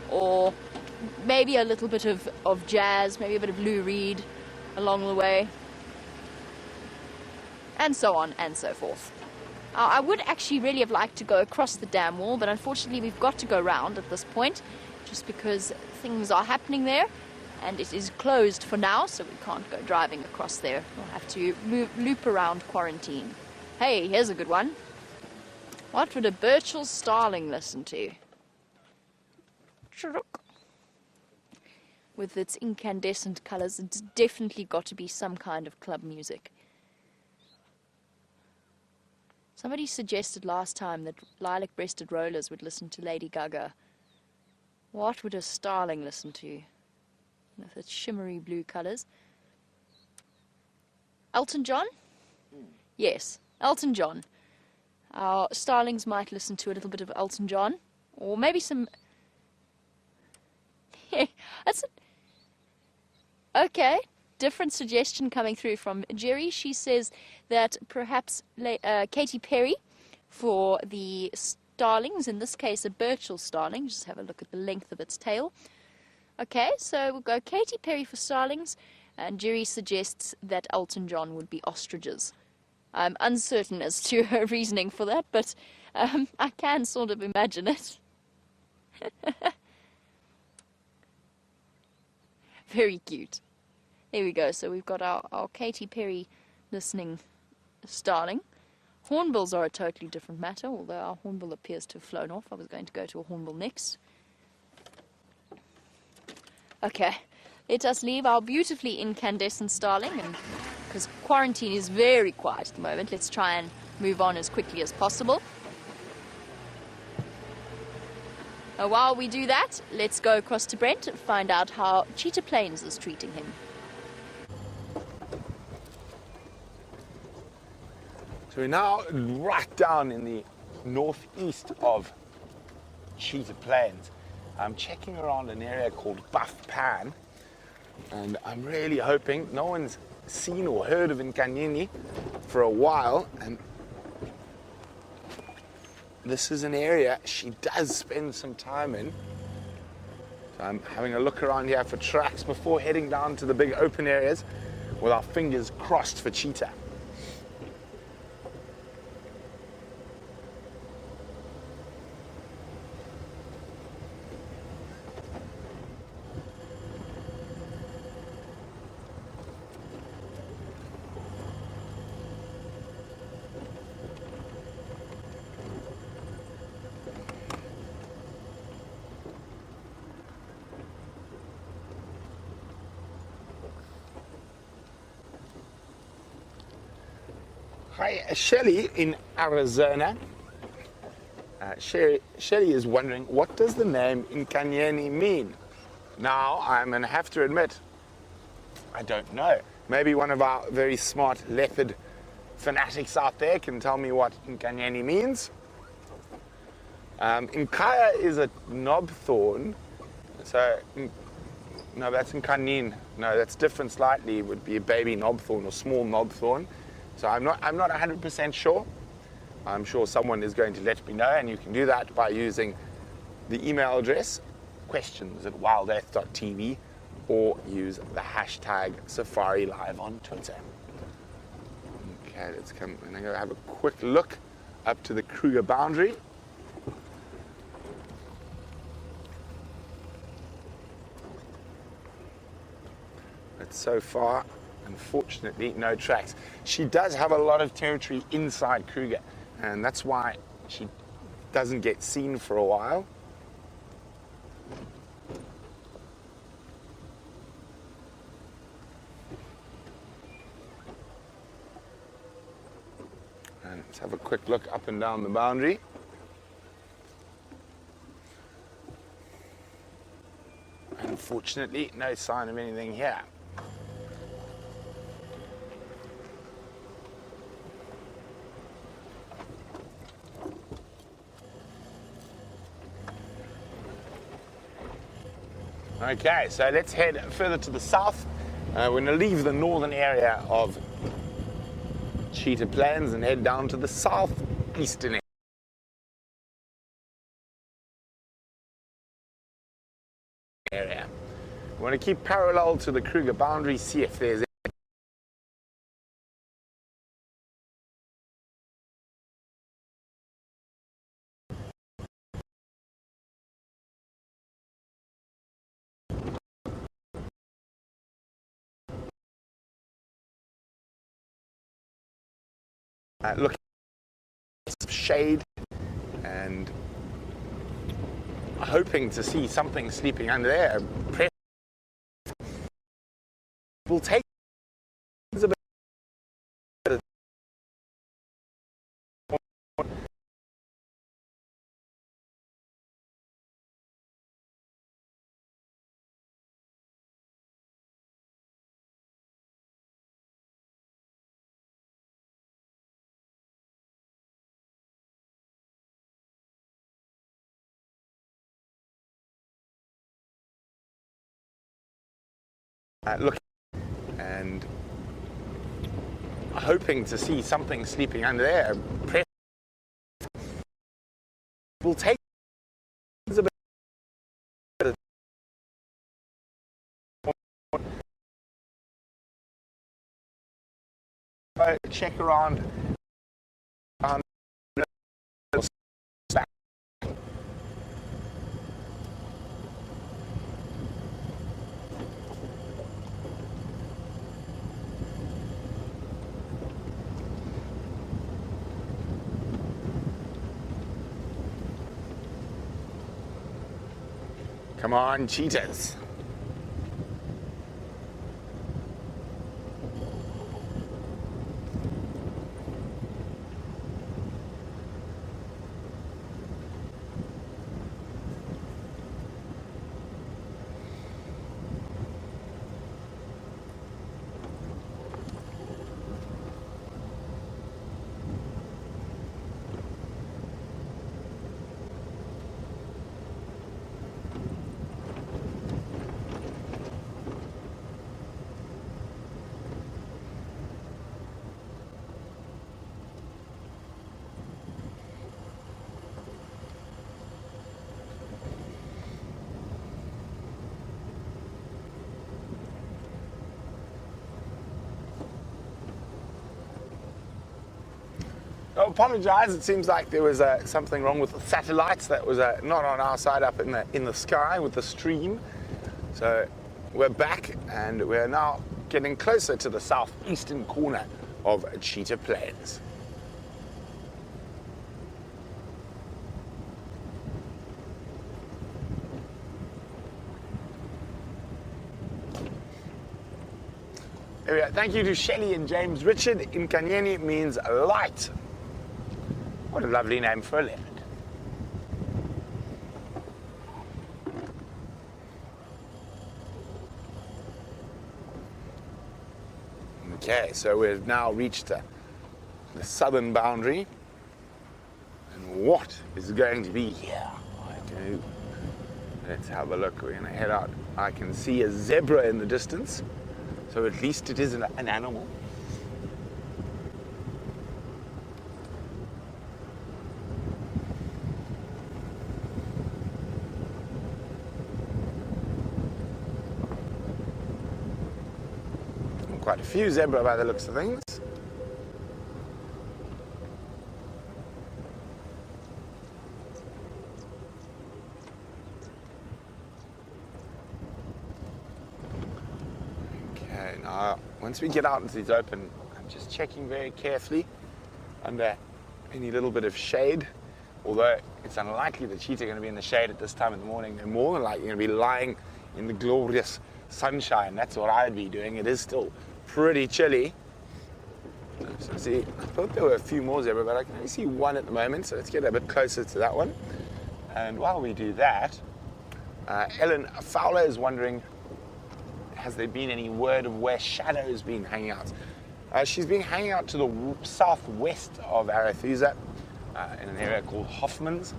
or maybe a little bit of jazz, maybe a bit of Lou Reed along the way, and so on and so forth. I would actually really have liked to go across the dam wall, but unfortunately we've got to go round at this point, just because things are happening there, and it is closed for now, so we can't go driving across there. We'll have to loop around quarantine. Hey, here's a good one. What would a Birchall starling listen to? With its incandescent colours, it's definitely got to be some kind of club music. Somebody suggested last time that lilac-breasted rollers would listen to Lady Gaga. What would a starling listen to? With its shimmery blue colours. Elton John? Yes, Elton John. Our starlings might listen to a little bit of Elton John, or maybe some... Okay, different suggestion coming through from Jerry. She says that perhaps Katy Perry for the starlings, in this case a Birchall starling. Just have a look at the length of its tail. Okay, so we'll go Katy Perry for starlings, and Jerry suggests that Elton John would be ostriches. I'm uncertain as to her reasoning for that, but I can sort of imagine it. Very cute. There we go. So we've got our Katy Perry listening starling. Hornbills are a totally different matter, although our hornbill appears to have flown off. I was going to go to a hornbill next. Okay, let us leave our beautifully incandescent starling, and because quarantine is very quiet at the moment, let's try and move on as quickly as possible. While we do that, let's go across to Brent and find out how Cheetah Plains is treating him. So we're now right down in the northeast of Cheetah Plains. I'm checking around an area called Buff Pan, and I'm really hoping no one's seen or heard of Nkanyini for a while, and this is an area she does spend some time in. So I'm having a look around here for tracks before heading down to the big open areas with our fingers crossed for cheetah. Hi, Shelley in Arizona. Shelley is wondering, what does the name Nkanyini mean? Now, I'm going to have to admit, I don't know. Maybe one of our very smart leopard fanatics out there can tell me what Nkanyini means. Nkaya is a knobthorn. So, no, that's Nkanin. No, that's different slightly. It would be a baby knobthorn or small knobthorn. So I'm not 100% sure. I'm sure someone is going to let me know, and you can do that by using the email address questions@wildearth.tv or use the hashtag Safari Live on Twitter. Okay, let's come and I'm going to have a quick look up to the Kruger boundary. But so far, unfortunately, no tracks. She does have a lot of territory inside Kruger, and that's why she doesn't get seen for a while. And let's have a quick look up and down the boundary. Unfortunately, no sign of anything here. Okay, so let's head further to the south. We're going to leave the northern area of Cheetah Plains and head down to the southeastern area. We want to keep parallel to the Kruger boundary, see if there's looking at some shade and hoping to see something sleeping under there. We'll take a bit looking and hoping to see something sleeping under there. We'll take a bit check around. Come on, cheetahs. I apologise. It seems like there was something wrong with the satellites that was not on our side up in the sky with the stream. So we're back and we're now getting closer to the southeastern corner of Cheetah Plains. There we go. Thank you to Shelley and James Richard. Inkanyeni means light. What a lovely name for a leopard. Okay, so we've now reached the southern boundary. And what is going to be here? I don't know. Let's have a look. We're going to head out. I can see a zebra in the distance, so at least it is an animal. Quite a few zebra by the looks of things. Okay, now once we get out into these open, I'm just checking very carefully under any little bit of shade. Although it's unlikely the cheetah are going to be in the shade at this time of the morning. They're more than likely going to be lying in the glorious sunshine. That's what I'd be doing. It is still pretty chilly. So see, I thought there were a few more zebra, but I can only see one at the moment, so let's get a bit closer to that one. And while we do that, Ellen Fowler is wondering, has there been any word of where Shadow's been hanging out? She's been hanging out to the southwest of Arethusa, in an area called Hoffman's,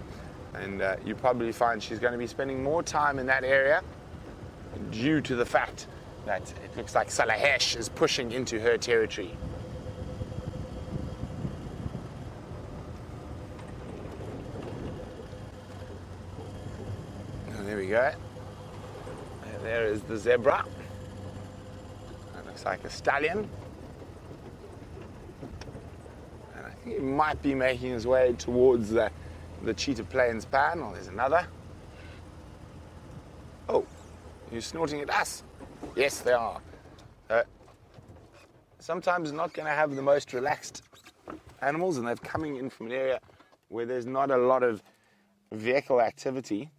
and you probably find she's going to be spending more time in that area due to the fact that it looks like Salahesh is pushing into her territory. Oh, there we go. There is the zebra. That looks like a stallion. And I think he might be making his way towards the Cheetah Plains pan. Oh, there's another. Oh, you're snorting at us. Yes, they are. Sometimes not going to have the most relaxed animals, and they're coming in from an area where there's not a lot of vehicle activity.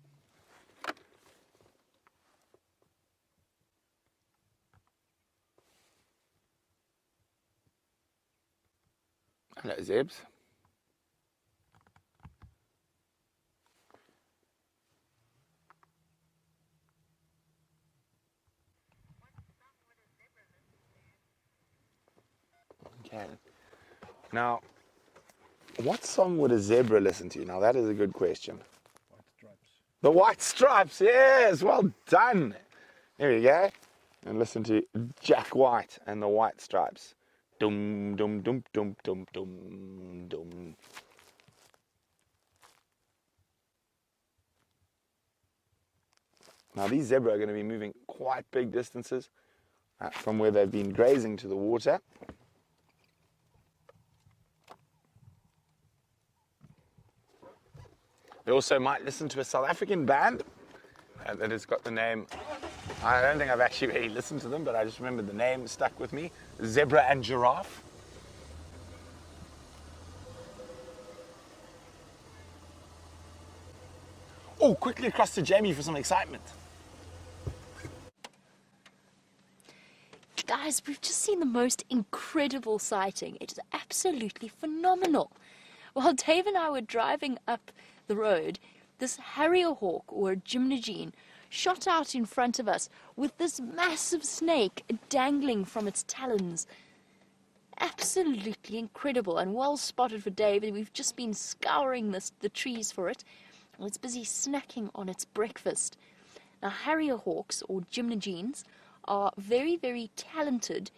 Hello, Zebs. Okay. Now, what song would a zebra listen to? Now, that is a good question. White Stripes. The White Stripes, yes, well done. There you go. And listen to Jack White and the White Stripes. Dum, dum, dum, dum, dum, dum, dum. Now, these zebra are going to be moving quite big distances from where they've been grazing to the water. They also might listen to a South African band that has got the name, I don't think I've actually really listened to them, but I just remember the name stuck with me, Zebra and Giraffe. Oh, Oh, quickly across to Jamie for some excitement. Guys, we've just seen the most incredible sighting. It is absolutely phenomenal. While Dave and I were driving up the road, this harrier hawk, or gymnogene, shot out in front of us with this massive snake dangling from its talons. Absolutely incredible and well spotted for Dave. We've just been scouring the trees for it. It's busy snacking on its breakfast. Now, harrier hawks, or gymnogenes, are very, very talented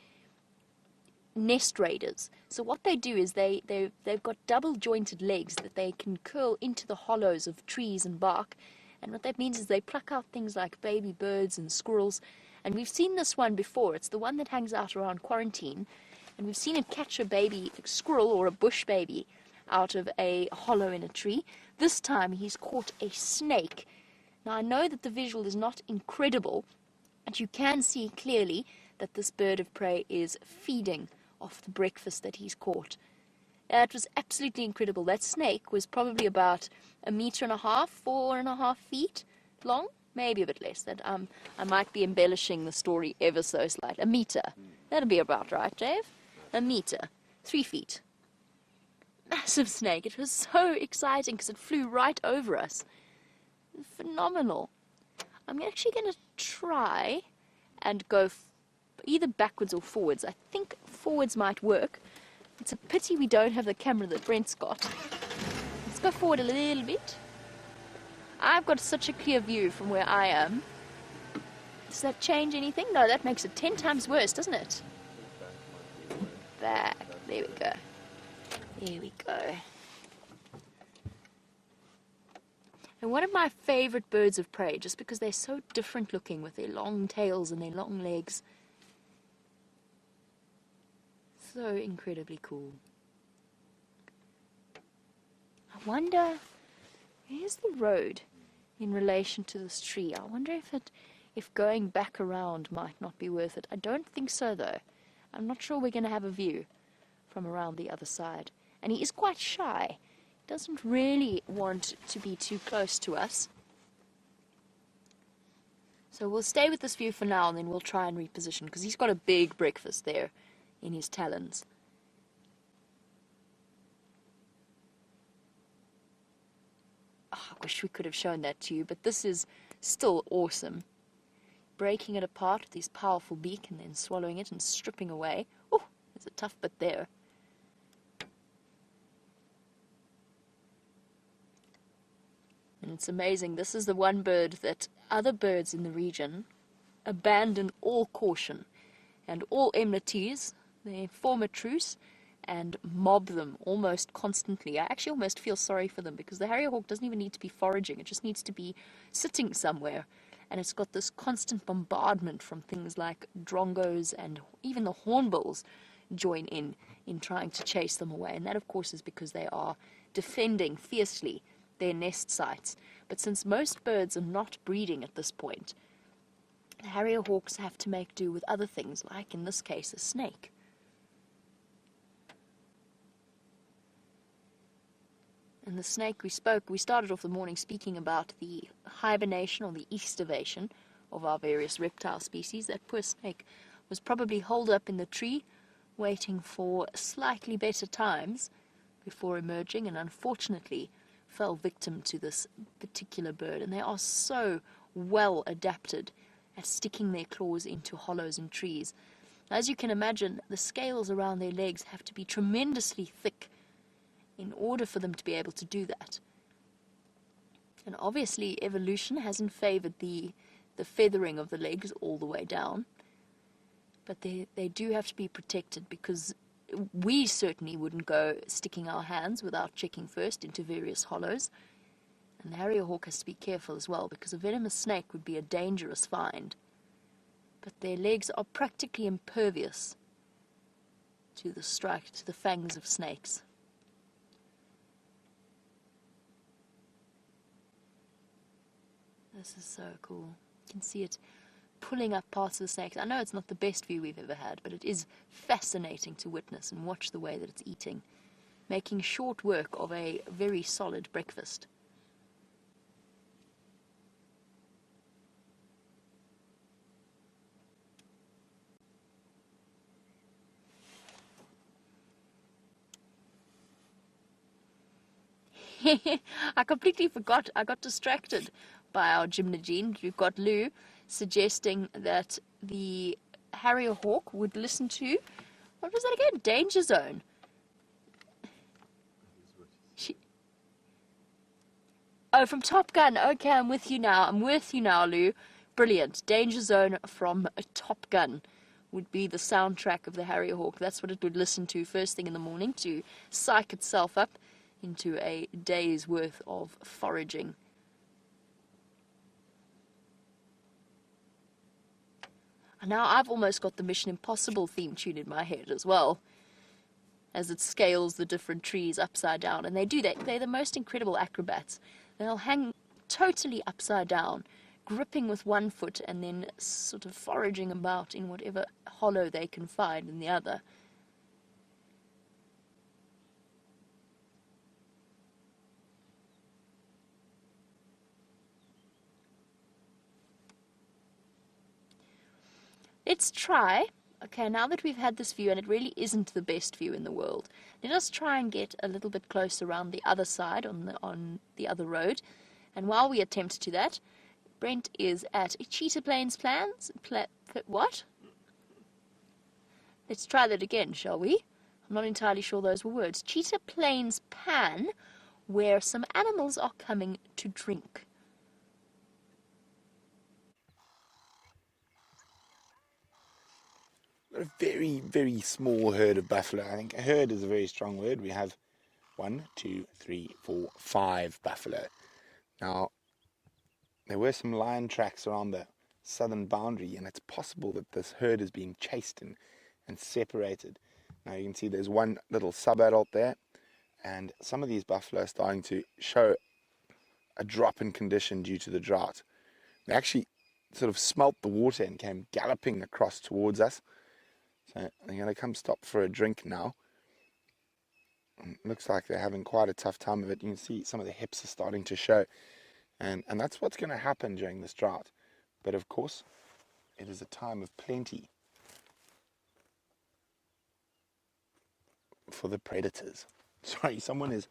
nest raiders. So what they do is they've got double jointed legs that they can curl into the hollows of trees and bark, and what that means is they pluck out things like baby birds and squirrels. And we've seen this one before. It's the one that hangs out around quarantine, and we've seen it catch a baby squirrel or a bush baby out of a hollow in a tree. This time he's caught a snake. Now, I know that the visual is not incredible, but you can see clearly that this bird of prey is feeding off the breakfast that he's caught. It was absolutely incredible. That snake was probably about 1.5 meters, 4.5 feet long, maybe a bit less. That I might be embellishing the story ever so slightly. 1 meter. That'll be about right, Dave. 1 meter, 3 feet. Massive snake. It was so exciting because it flew right over us. Phenomenal. I'm actually going to try and go either backwards or forwards. I think forwards might work. It's a pity we don't have the camera that Brent's got. Let's go forward a little bit. I've got such a clear view from where I am. Does that change anything? No, that makes it 10 times worse, doesn't it? Back. There we go. There we go. And one of my favorite birds of prey, just because they're so different looking with their long tails and their long legs. So incredibly cool. I wonder, where's the road in relation to this tree? I wonder if going back around might not be worth it. I don't think so, though. I'm not sure we're going to have a view from around the other side. And he is quite shy. He doesn't really want to be too close to us. So we'll stay with this view for now, and then we'll try and reposition, because he's got a big breakfast there in his talons. Oh, I wish we could have shown that to you, but this is still awesome. Breaking it apart with his powerful beak and then swallowing it and stripping away. Oh, there's a tough bit there. And it's amazing. This is the one bird that other birds in the region abandon all caution and all enmities. They form a truce and mob them almost constantly. I actually almost feel sorry for them, because the harrier hawk doesn't even need to be foraging. It just needs to be sitting somewhere. And it's got this constant bombardment from things like drongos, and even the hornbills join in trying to chase them away. And that, of course, is because they are defending fiercely their nest sites. But since most birds are not breeding at this point, the harrier hawks have to make do with other things, like in this case a snake. And the snake we started off the morning speaking about the hibernation or the estivation of our various reptile species. That poor snake was probably holed up in the tree waiting for slightly better times before emerging, and unfortunately fell victim to this particular bird. And they are so well adapted at sticking their claws into hollows in trees. As you can imagine, the scales around their legs have to be tremendously thick in order for them to be able to do that. And obviously evolution hasn't favored the feathering of the legs all the way down, but they do have to be protected, because we certainly wouldn't go sticking our hands without checking first into various hollows. And the harrier hawk has to be careful as well, because a venomous snake would be a dangerous find. But their legs are practically impervious to the fangs of snakes. This is so cool. You can see it pulling up parts of the snake. I know it's not the best view we've ever had, but it is fascinating to witness and watch the way that it's eating, making short work of a very solid breakfast. I completely forgot. I got distracted by our gymnogene. We've got Lou suggesting that the Harrier Hawk would listen to, what was that again? Danger Zone. Oh, from Top Gun. Okay, I'm with you now. Lou. Brilliant. Danger Zone from Top Gun would be the soundtrack of the Harrier Hawk. That's what it would listen to first thing in the morning to psych itself up into a day's worth of foraging. And now I've almost got the Mission Impossible theme tune in my head as well, as it scales the different trees upside down. And they do that. They're the most incredible acrobats. They'll hang totally upside down, gripping with one foot and then sort of foraging about in whatever hollow they can find in the other. Let's try, okay, now that we've had this view, and it really isn't the best view in the world, let us try and get a little bit close around the other side, on the other road. And while we attempt to that, Brent is at Cheetah Plains Plans. What? Let's try that again, shall we? I'm not entirely sure those were words. Cheetah Plains Pan, where some animals are coming to drink. A very, very small herd of buffalo. I think a herd is a very strong word. We have 1, 2, 3, 4, 5 buffalo. Now, there were some lion tracks around the southern boundary, and it's possible that this herd is being chased and separated. Now you can see there's one little sub-adult there, and some of these buffalo are starting to show a drop in condition due to the drought. They actually sort of smelt the water and came galloping across towards us. So they're going to come stop for a drink now. And it looks like they're having quite a tough time of it. You can see some of the hips are starting to show. And that's what's going to happen during this drought. But of course, it is a time of plenty for the predators. Sorry, someone is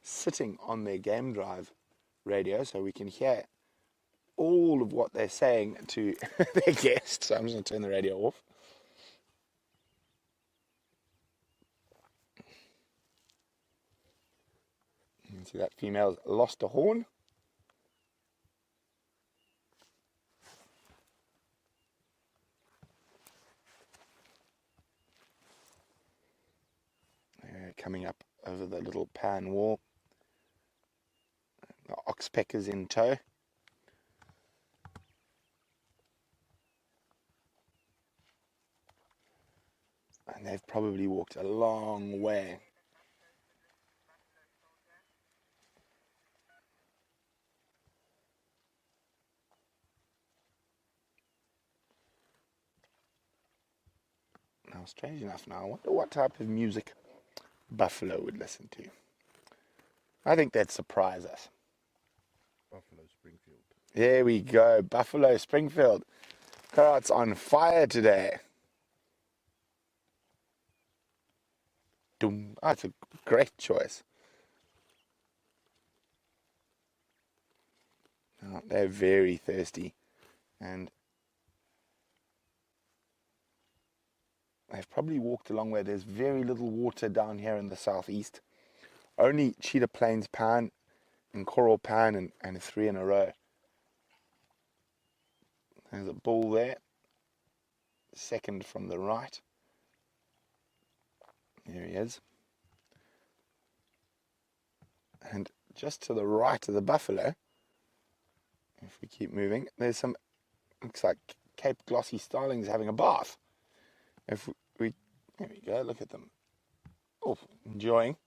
sitting on their game drive radio so we can hear all of what they're saying to their guests. So I'm just going to turn the radio off. You can see that female's lost a horn. Coming up over the little pan wall. The oxpeckers in tow. And they've probably walked a long way. Now, strange enough now, I wonder what type of music buffalo would listen to. I think that'd surprise us. Buffalo Springfield. There we go, Buffalo Springfield. Carrot's on fire today. Doom. Oh, that's a great choice. Oh, they're very thirsty, and they've probably walked along where there's very little water down here in the southeast. Only Cheetah Plains Pan and Coral Pan and 3 in a row. There's a bull there, second from the right. There he is. And just to the right of the buffalo, if we keep moving, there's some, looks like Cape Glossy starlings having a bath. If we, there we go, look at them. Oh, enjoying.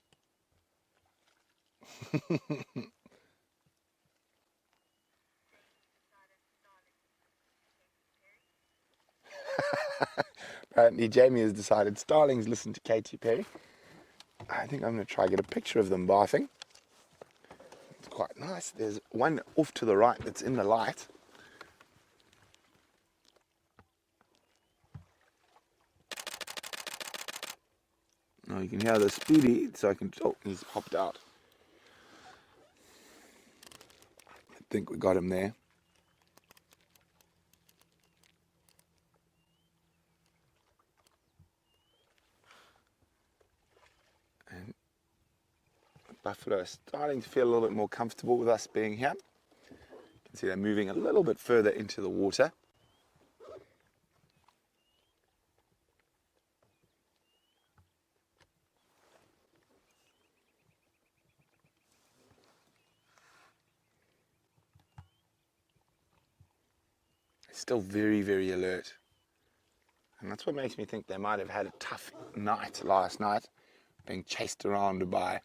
Apparently Jamie has decided starlings listen to Katy Perry. I think I'm going to try and get a picture of them bathing. It's quite nice. There's one off to the right that's in the light. Now you can hear the speedy, so I can, oh, he's hopped out. think we got him there. And the buffalo is starting to feel a little bit more comfortable with us being here. You can see they're moving a little bit further into the water. Still very, very alert. And that's what makes me think they might have had a tough night last night, being chased around by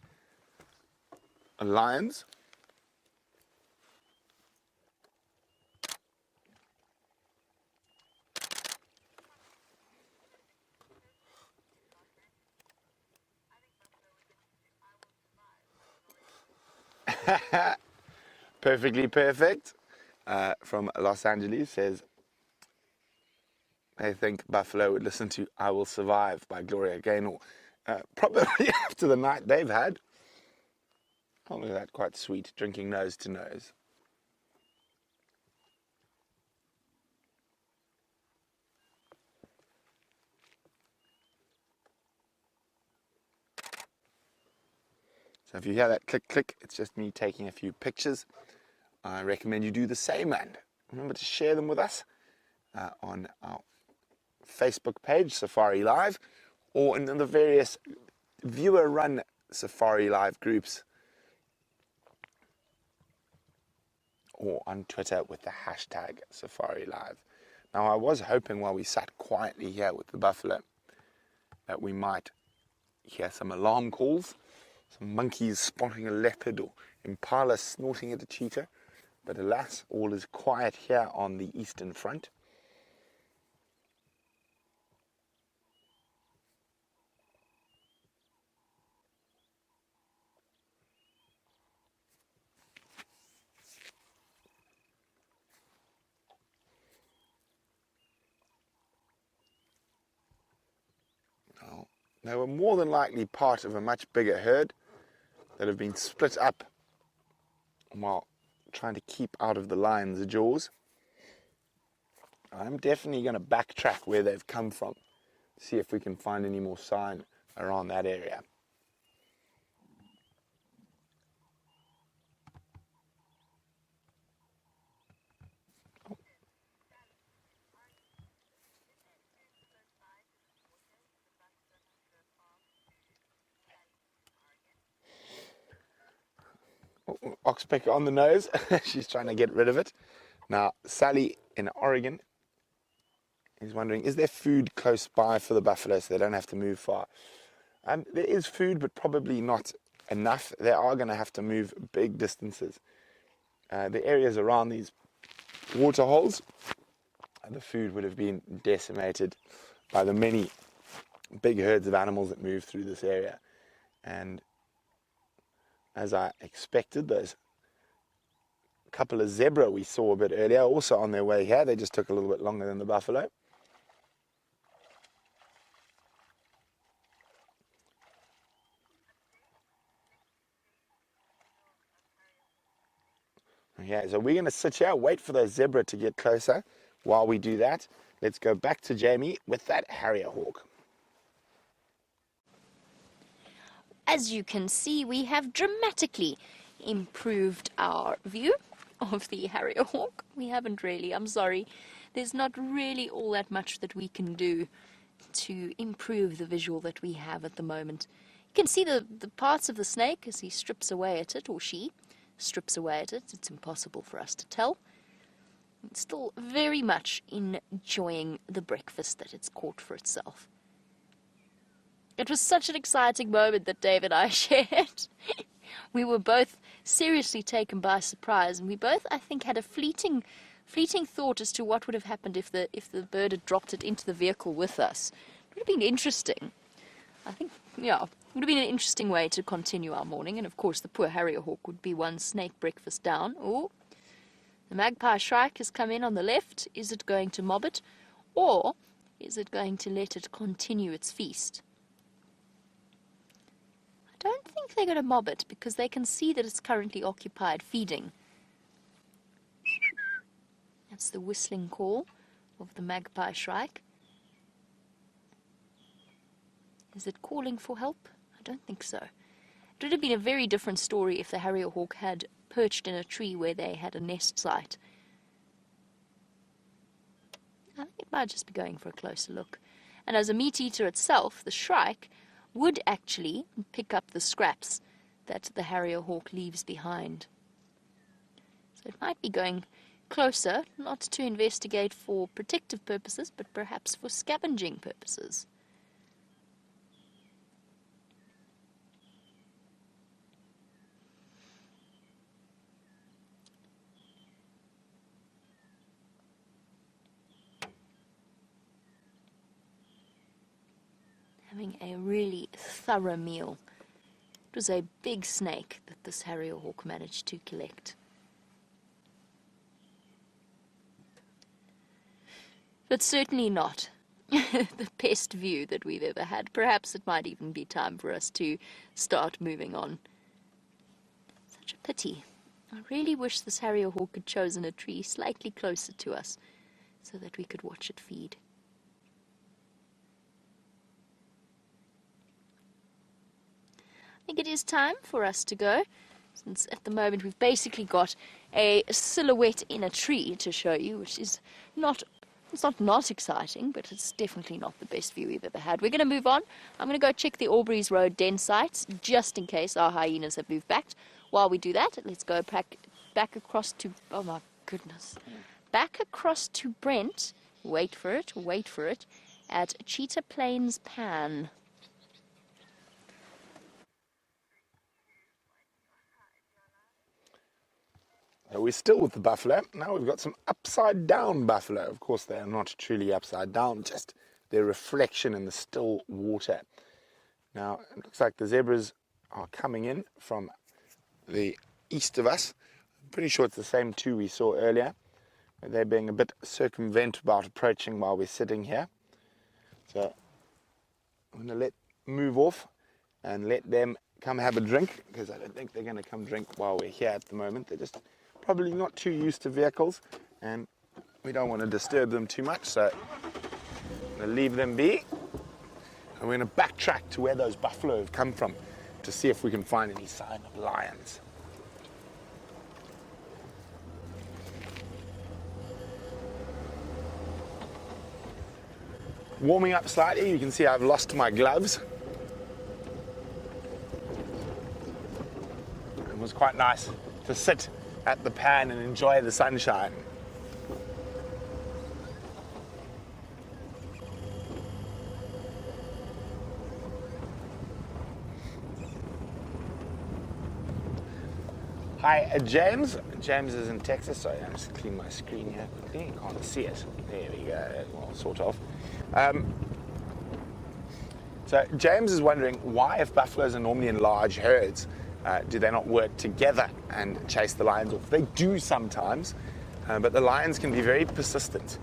lions. Perfectly perfect. From Los Angeles says they think Buffalo would listen to I Will Survive by Gloria Gaynor. Probably after the night they've had. Oh, look at that, quite sweet, drinking nose to nose. So if you hear that click, click, it's just me taking a few pictures. I recommend you do the same, and remember to share them with us on our Facebook page, Safari Live, or in the various viewer-run Safari Live groups, or on Twitter with the hashtag Safari Live. Now, I was hoping while we sat quietly here with the buffalo that we might hear some alarm calls, some monkeys spotting a leopard or impala snorting at a cheetah. But alas, all is quiet here on the Eastern Front. Now, they were more than likely part of a much bigger herd that have been split up while trying to keep out of the lion's jaws. I'm definitely going to backtrack where they've come from, see if we can find any more sign around that area. Oxpecker on the nose. She's trying to get rid of it. Now, Sally in Oregon is wondering, is there food close by for the buffalo so they don't have to move far? There is food, but probably not enough. They are going to have to move big distances. The areas around these water holes, the food would have been decimated by the many big herds of animals that move through this area. And as I expected, those couple of zebra we saw a bit earlier, also on their way here. They just took a little bit longer than the buffalo. Okay, so we're going to sit here, wait for those zebra to get closer. While we do that, let's go back to Jamie with that harrier hawk. As you can see, we have dramatically improved our view of the harrier hawk. We haven't really, I'm sorry. There's not really all that much that we can do to improve the visual that we have at the moment. You can see the parts of the snake as he strips away at it, or she strips away at it. It's impossible for us to tell. It's still very much enjoying the breakfast that it's caught for itself. It was such an exciting moment that Dave and I shared. We were both seriously taken by surprise, and we both, I think, had a fleeting thought as to what would have happened if the bird had dropped it into the vehicle with us. It would have been interesting. I think, yeah, it would have been an interesting way to continue our morning, and of course the poor harrier hawk would be one snake breakfast down. Oh, the magpie shrike has come in on the left. Is it going to mob it, or is it going to let it continue its feast? I don't think they're going to mob it because they can see that it's currently occupied feeding. That's the whistling call of the magpie shrike. Is it calling for help? I don't think so. It would have been a very different story if the harrier hawk had perched in a tree where they had a nest site. I think it might just be going for a closer look. And as a meat eater itself, the shrike would actually pick up the scraps that the harrier hawk leaves behind. So it might be going closer, not to investigate for protective purposes, but perhaps for scavenging purposes. Having a really thorough meal. It was a big snake that this harrier hawk managed to collect. But certainly not the best view that we've ever had. Perhaps it might even be time for us to start moving on. Such a pity. I really wish this harrier hawk had chosen a tree slightly closer to us so that we could watch it feed. I think it is time for us to go, since at the moment we've basically got a silhouette in a tree to show you, which is not exciting, but it's definitely not the best view we've ever had. We're going to move on. I'm going to go check the Albury's Road den sites, just in case our hyenas have moved back. While we do that, let's go back across to, oh my goodness, back across to Brent, wait for it, at Cheetah Plains Pan. We're still with the buffalo. Now we've got some upside down buffalo. Of course, they are not truly upside down, just their reflection in the still water. Now, it looks like the zebras are coming in from the east of us. I'm pretty sure it's the same two we saw earlier. They're being a bit circumvent about approaching while we're sitting here. So I'm going to move off and let them come have a drink, because I don't think they're going to come drink while we're here at the moment. They're just probably not too used to vehicles, and we don't want to disturb them too much, so I'm going to leave them be. And we're going to backtrack to where those buffalo have come from to see if we can find any sign of lions. Warming up slightly, you can see I've lost my gloves. It was quite nice to sit at the pan and enjoy the sunshine. Hi, James. James is in Texas. Sorry, I'm just clean my screen here quickly. You can't see it. There we go. Well, sort of. So James is wondering why, if buffaloes are normally in large herds, do they not work together and chase the lions off? They do sometimes, but the lions can be very persistent.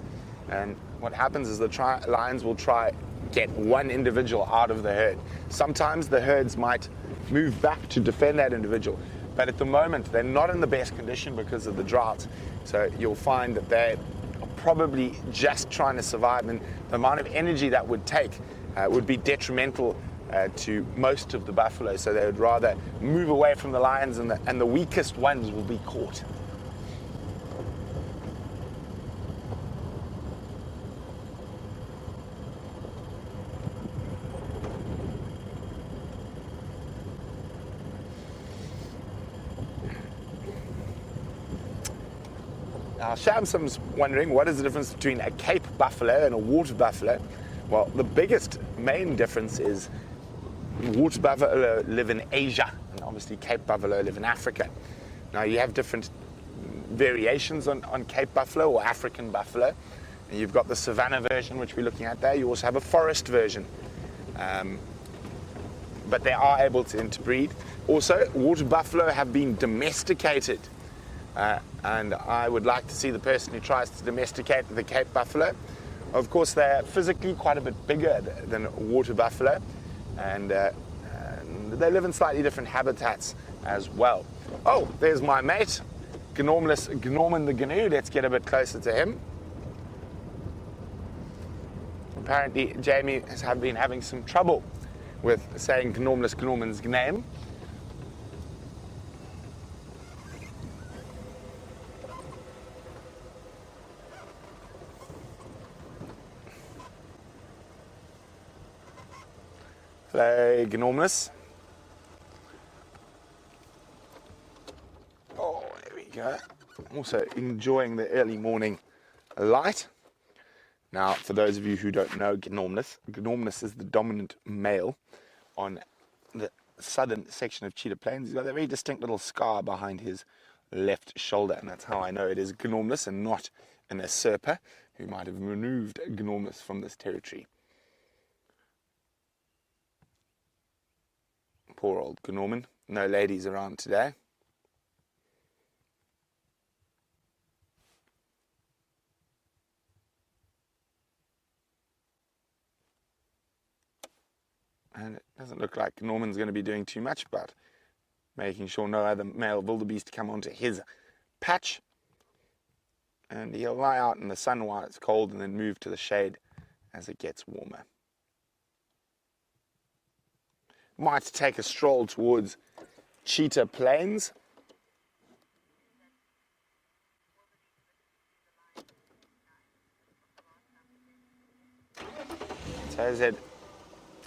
And what happens is the lions will try get one individual out of the herd. Sometimes the herds might move back to defend that individual, but at the moment they're not in the best condition because of the drought. So you'll find that they are probably just trying to survive, and the amount of energy that would take would be detrimental to most of the buffalo, so they would rather move away from the lions, and the weakest ones will be caught. Now, Shamson's wondering, what is the difference between a Cape buffalo and a water buffalo? Well, the biggest main difference is water buffalo live in Asia, and obviously Cape buffalo live in Africa. Now, you have different variations on Cape buffalo or African buffalo. And you've got the savanna version, which we're looking at there. You also have a forest version. But they are able to interbreed. Also, water buffalo have been domesticated. And I would like to see the person who tries to domesticate the Cape buffalo. Of course, they're physically quite a bit bigger than water buffalo, and they live in slightly different habitats as well. Oh, there's my mate. Gnorman the Gnu. Let's get a bit closer to him. Apparently, Jamie has been having some trouble with saying Gnorman's name. Hello, Gnormus. Oh, there we go. Also enjoying the early morning light. Now, for those of you who don't know Gnormus is the dominant male on the southern section of Cheetah Plains. He's got a very distinct little scar behind his left shoulder, and that's how I know it is Gnormus and not an usurper who might have removed Gnormus from this territory. Poor old Gnorman. No ladies around today. And it doesn't look like Norman's going to be doing too much about making sure no other male wildebeest come onto his patch. And he'll lie out in the sun while it's cold and then move to the shade as it gets warmer. Might take a stroll towards Cheetah Plains. So as I said,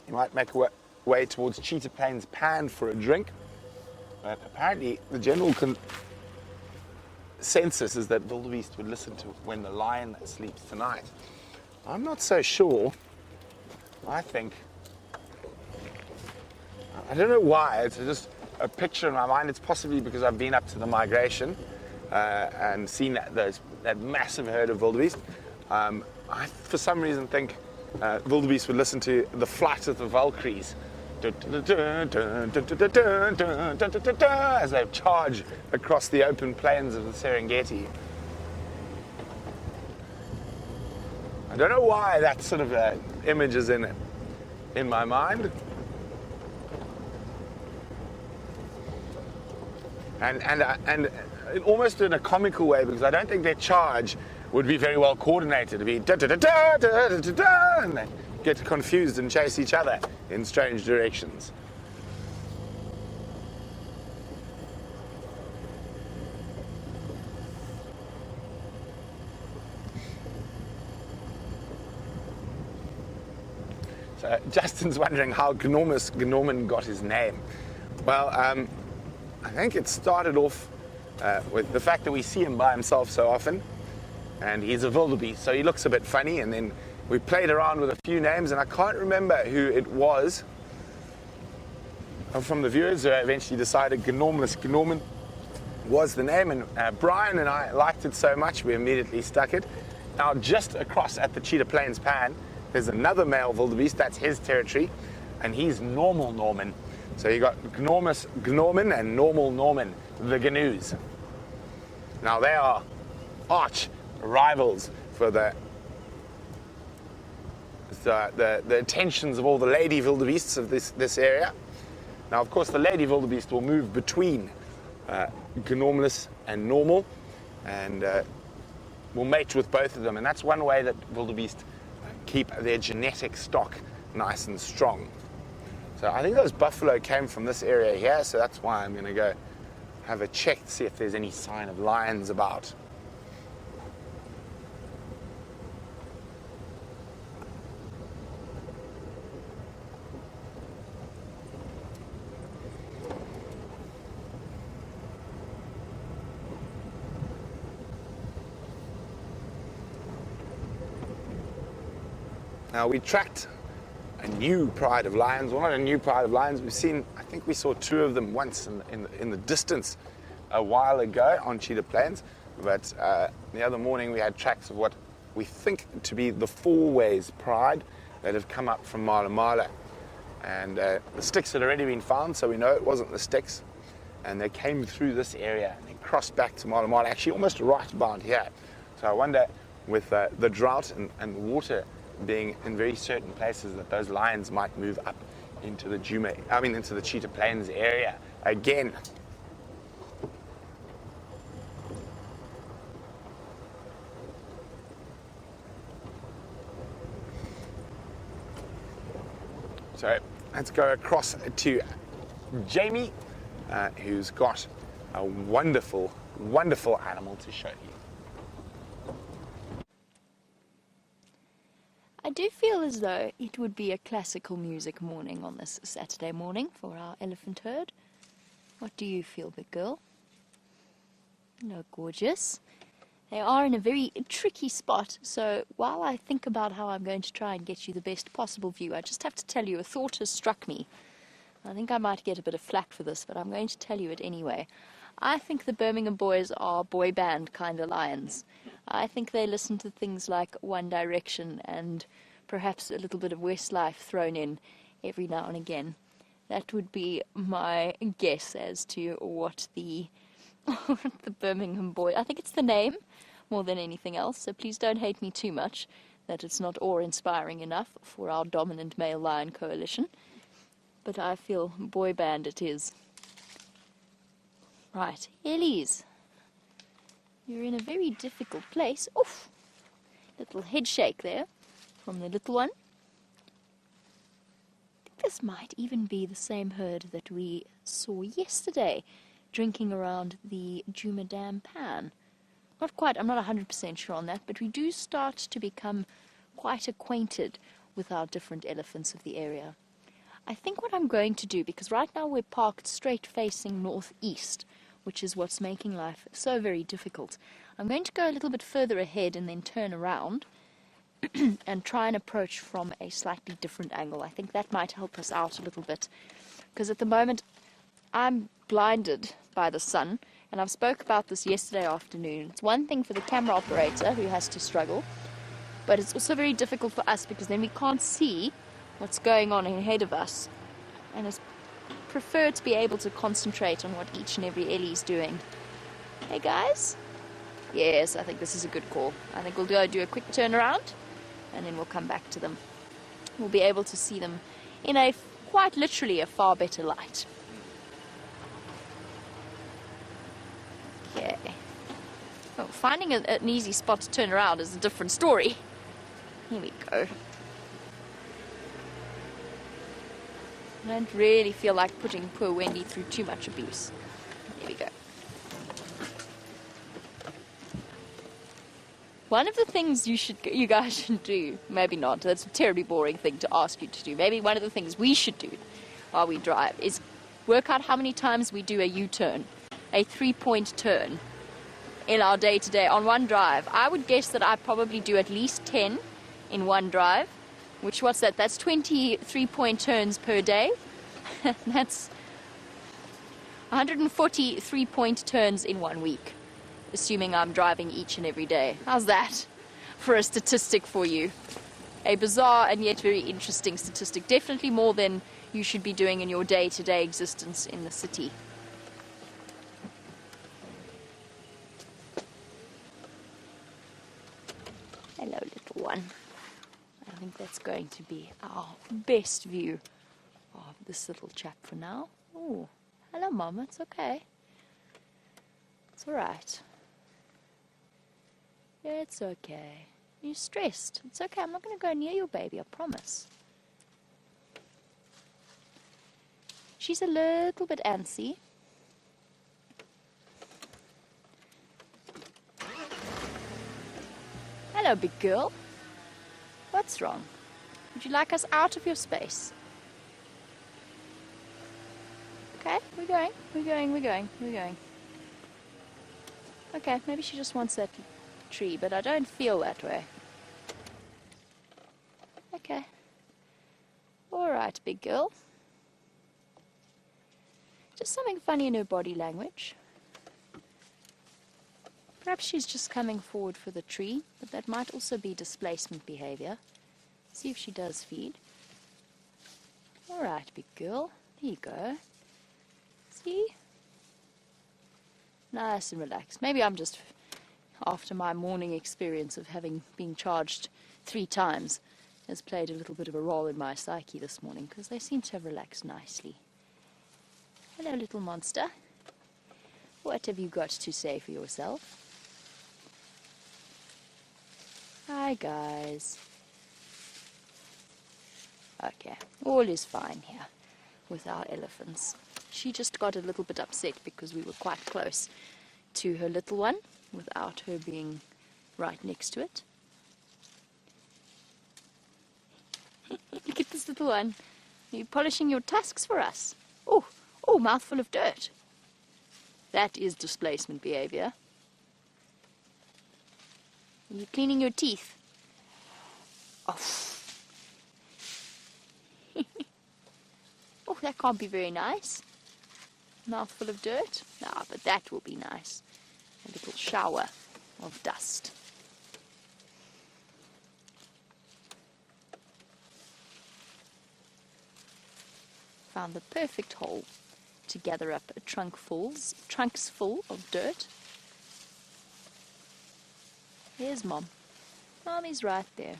you might make a way towards Cheetah Plains Pan for a drink. But apparently the general consensus is that wildebeest would listen to when the lion sleeps tonight. I'm not so sure. I don't know why, it's just a picture in my mind. It's possibly because I've been up to the migration and seen that massive herd of wildebeest. I, for some reason, think wildebeest would listen to the flight of the Valkyries as they charge across the open plains of the Serengeti. I don't know why that sort of image is in my mind. And almost in a comical way, because I don't think their charge would be very well coordinated. It'd be da-da-da-da-da-da-da-da, and they get confused and chase each other in strange directions. So Justin's wondering how Gnorman got his name. Well, I think it started off with the fact that we see him by himself so often, and he's a wildebeest, so he looks a bit funny, and then we played around with a few names, and I can't remember who it was from the viewers who eventually decided Gnorman was the name, and Brian and I liked it so much we immediately stuck it. Now just across at the Cheetah Plains Pan there's another male wildebeest, that's his territory, and he's Normal Norman. So you got Gnorman and Normal Norman, the Gnus. Now they are arch rivals for the attentions of all the lady wildebeests of this area. Now, of course, the lady wildebeest will move between Gnormless and Normal, and will mate with both of them. And that's one way that wildebeest keep their genetic stock nice and strong. So I think those buffalo came from this area here, so that's why I'm going to go have a check to see if there's any sign of lions about. Now we tracked a new pride of lions, well not a new pride of lions, I think we saw two of them once in the distance a while ago on Cheetah Plains, but the other morning we had tracks of what we think to be the four-ways pride that have come up from Mala Mala. And the sticks had already been found, so we know it wasn't the sticks, and they came through this area and they crossed back to Mala Mala, actually almost right about here. So I wonder, with the drought and water being in very certain places, that those lions might move up into the Cheetah Plains area again. So let's go across to Jamie, who's got a wonderful, wonderful animal to show you. I do feel as though it would be a classical music morning on this Saturday morning for our elephant herd. What do you feel, big girl? No, gorgeous. They are in a very tricky spot, so while I think about how I'm going to try and get you the best possible view, I just have to tell you a thought has struck me. I think I might get a bit of flack for this, but I'm going to tell you it anyway. I think the Birmingham boys are boy band kind of lions. I think they listen to things like One Direction and perhaps a little bit of Westlife thrown in every now and again. That would be my guess as to what the the Birmingham boy... I think it's the name more than anything else, so please don't hate me too much that it's not awe-inspiring enough for our dominant male lion coalition. But I feel boy band it is. Right, Ellies. You're in a very difficult place. Oof! Little head shake there from the little one. I think this might even be the same herd that we saw yesterday, drinking around the Juma Dam pan. Not quite, I'm not 100% sure on that, but we do start to become quite acquainted with our different elephants of the area. I think what I'm going to do, because right now we're parked straight facing northeast, which is what's making life so very difficult, I'm going to go a little bit further ahead and then turn around and try and approach from a slightly different angle. I think that might help us out a little bit, because at the moment I'm blinded by the sun, and I've spoke about this yesterday afternoon. It's one thing for the camera operator who has to struggle, but it's also very difficult for us because then we can't see what's going on ahead of us, and it's preferred to be able to concentrate on what each and every Ellie's doing. Hey guys? Yes, I think this is a good call. I think we'll go do a quick turnaround and then we'll come back to them. We'll be able to see them in a quite literally a far better light. Okay. Oh, finding an easy spot to turn around is a different story. Here we go. I don't really feel like putting poor Wendy through too much abuse. There we go. One of the things you guys should do, maybe not, that's a terribly boring thing to ask you to do, maybe one of the things we should do while we drive is work out how many times we do a U-turn, a 3-point turn in our day-to-day on one drive. I would guess that I probably do at least 10 in one drive, which, what's that? That's 23-point turns per day. That's 140 3-point turns in 1 week, assuming I'm driving each and every day. How's that for a statistic for you? A bizarre and yet very interesting statistic. Definitely more than you should be doing in your day-to-day existence in the city. Hello, little one. I think that's going to be our best view of this little chap for now. Oh, hello, Mama. It's okay. It's all right. Yeah, it's okay. You're stressed. It's okay. I'm not going to go near your baby, I promise. She's a little bit antsy. Hello, big girl. What's wrong? Would you like us out of your space? Okay, we're going. Okay, maybe she just wants that tree, but I don't feel that way. Okay. Alright, big girl. Just something funny in her body language. Perhaps she's just coming forward for the tree, but that might also be displacement behavior. See if she does feed. Alright, big girl. There you go. See? Nice and relaxed. Maybe I'm just, after my morning experience of having been charged 3 times, has played a little bit of a role in my psyche this morning, because they seem to have relaxed nicely. Hello, little monster. What have you got to say for yourself? Hi, guys. Okay, all is fine here with our elephants. She just got a little bit upset because we were quite close to her little one without her being right next to it. Look at this little one. Are you polishing your tusks for us? Oh, oh, mouthful of dirt. That is displacement behavior. Are you cleaning your teeth? Oh. Oh, that can't be very nice. Mouthful of dirt. Ah, but that will be nice. A little shower of dust. Found the perfect hole to gather up trunks full of dirt. There's Mom. Mommy's right there.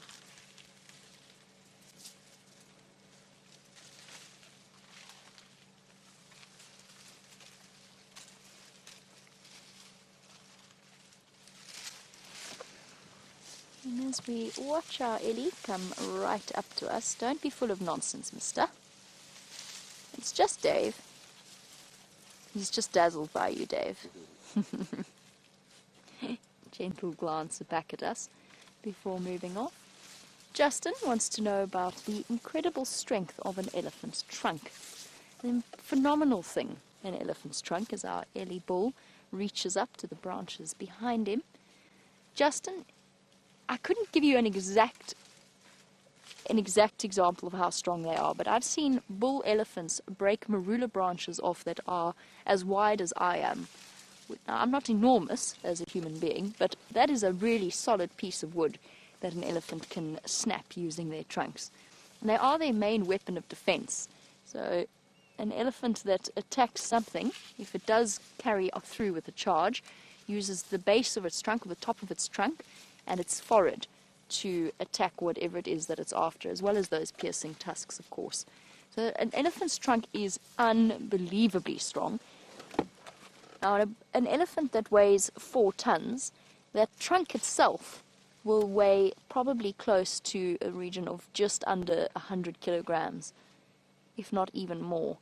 And as we watch our Ellie come right up to us, don't be full of nonsense, mister. It's just Dave. He's just dazzled by you, Dave. Gentle glance back at us before moving off. Justin wants to know about the incredible strength of an elephant's trunk. A phenomenal thing, an elephant's trunk, as our Ellie bull reaches up to the branches behind him. Justin, I couldn't give you an exact example of how strong they are, but I've seen bull elephants break marula branches off that are as wide as I am. Now, I'm not enormous as a human being, but that is a really solid piece of wood that an elephant can snap using their trunks. And they are their main weapon of defense. So an elephant that attacks something, if it does carry through with a charge, uses the base of its trunk, or the top of its trunk, and its forehead to attack whatever it is that it's after, as well as those piercing tusks, of course. So an elephant's trunk is unbelievably strong. Now, an elephant that weighs 4 tons, that trunk itself will weigh probably close to a region of just under 100 kilograms, if not even more.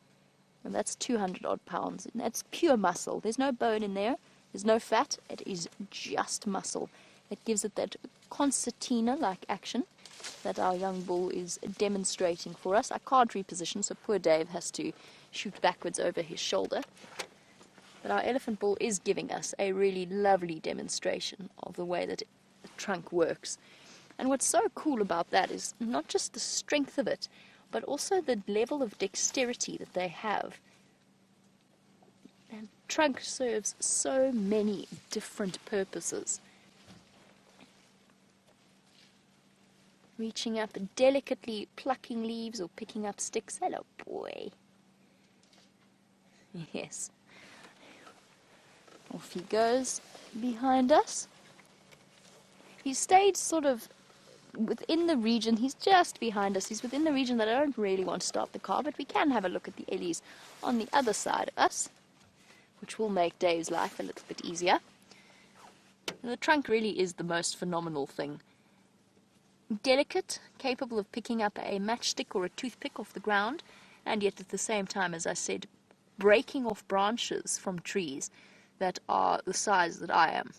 And that's 200 odd pounds. And that's pure muscle. There's no bone in there. There's no fat. It is just muscle. It gives it that concertina-like action that our young bull is demonstrating for us. I can't reposition, so poor Dave has to shoot backwards over his shoulder. But our elephant bull is giving us a really lovely demonstration of the way that the trunk works. And what's so cool about that is not just the strength of it, but also the level of dexterity that they have. And trunk serves so many different purposes. Reaching up and delicately plucking leaves or picking up sticks. Hello, boy. Yes. Off he goes behind us. He stayed sort of within the region. He's just behind us. He's within the region that I don't really want to start the car, but we can have a look at the Ellies on the other side of us, which will make Dave's life a little bit easier. The trunk really is the most phenomenal thing. Delicate, capable of picking up a matchstick or a toothpick off the ground, and yet at the same time, as I said, breaking off branches from trees that are the size that I am.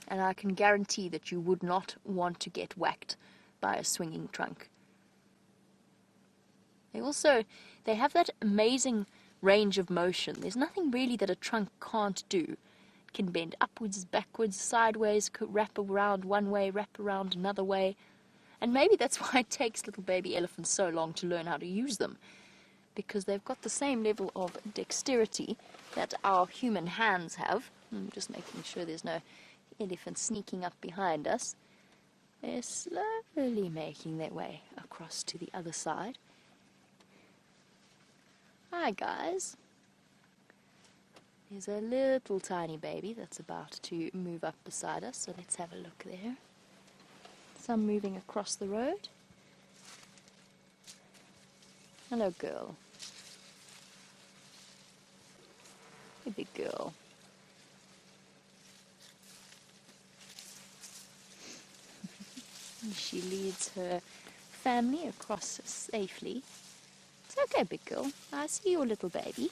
And I can guarantee that you would not want to get whacked by a swinging trunk. They have that amazing range of motion. There's nothing really that a trunk can't do. It can bend upwards, backwards, sideways, could wrap around one way, wrap around another way. And maybe that's why it takes little baby elephants so long to learn how to use them, because they've got the same level of dexterity that our human hands have. I'm just making sure there's no elephant sneaking up behind us. They're slowly making their way across to the other side. Hi, guys. There's a little tiny baby that's about to move up beside us, so let's have a look there. Some moving across the road. Hello, girl. Hey, big girl. She leads her family across safely. It's okay, big girl. I see your little baby.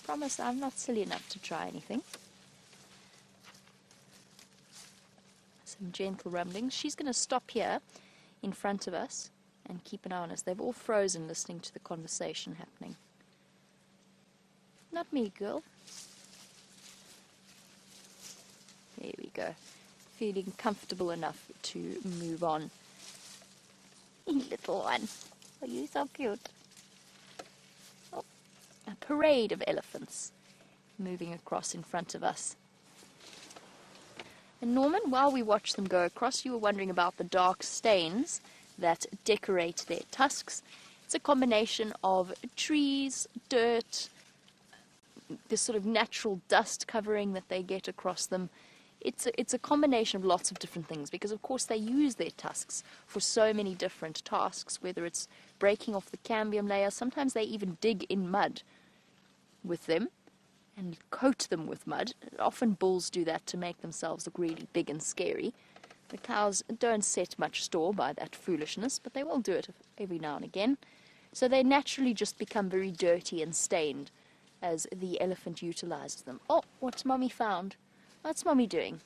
Promise I'm not silly enough to try anything. Some gentle rumblings. She's going to stop here in front of us and keep an eye on us. They've all frozen listening to the conversation happening. Not me, girl. There we go. Feeling comfortable enough to move on. Little one. Oh, you're so cute. Oh, a parade of elephants moving across in front of us. And Norman, while we watch them go across, you were wondering about the dark stains that decorate their tusks. It's a combination of trees, dirt, this sort of natural dust covering that they get across them. It's a combination of lots of different things because, of course, they use their tusks for so many different tasks, whether it's breaking off the cambium layer. Sometimes they even dig in mud with them and coat them with mud. Often bulls do that to make themselves look really big and scary. The cows don't set much store by that foolishness, but they will do it every now and again. So they naturally just become very dirty and stained as the elephant utilizes them. Oh, what's Mommy found? What's Mommy doing?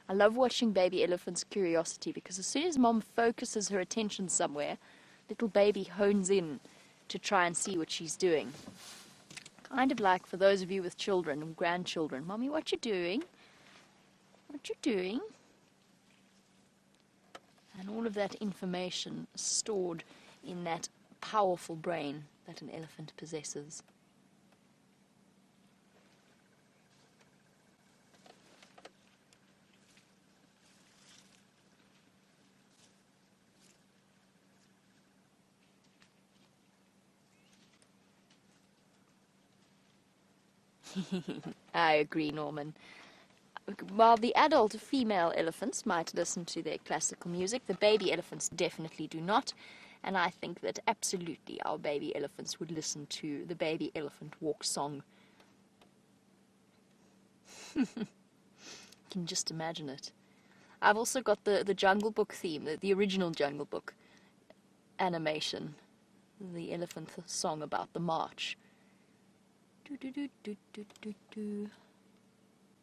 I love watching baby elephants' curiosity because as soon as Mom focuses her attention somewhere, little baby hones in to try and see what she's doing. Kind of like for those of you with children and grandchildren. Mommy, what you doing? What you doing? And all of that information stored in that powerful brain that an elephant possesses. I agree, Norman. While the adult female elephants might listen to their classical music, the baby elephants definitely do not. And I think that absolutely our baby elephants would listen to the baby elephant walk song. You can just imagine it. I've also got the Jungle Book theme, the original Jungle Book animation, the elephant song about the march. Do, do, do, do, do, do, do.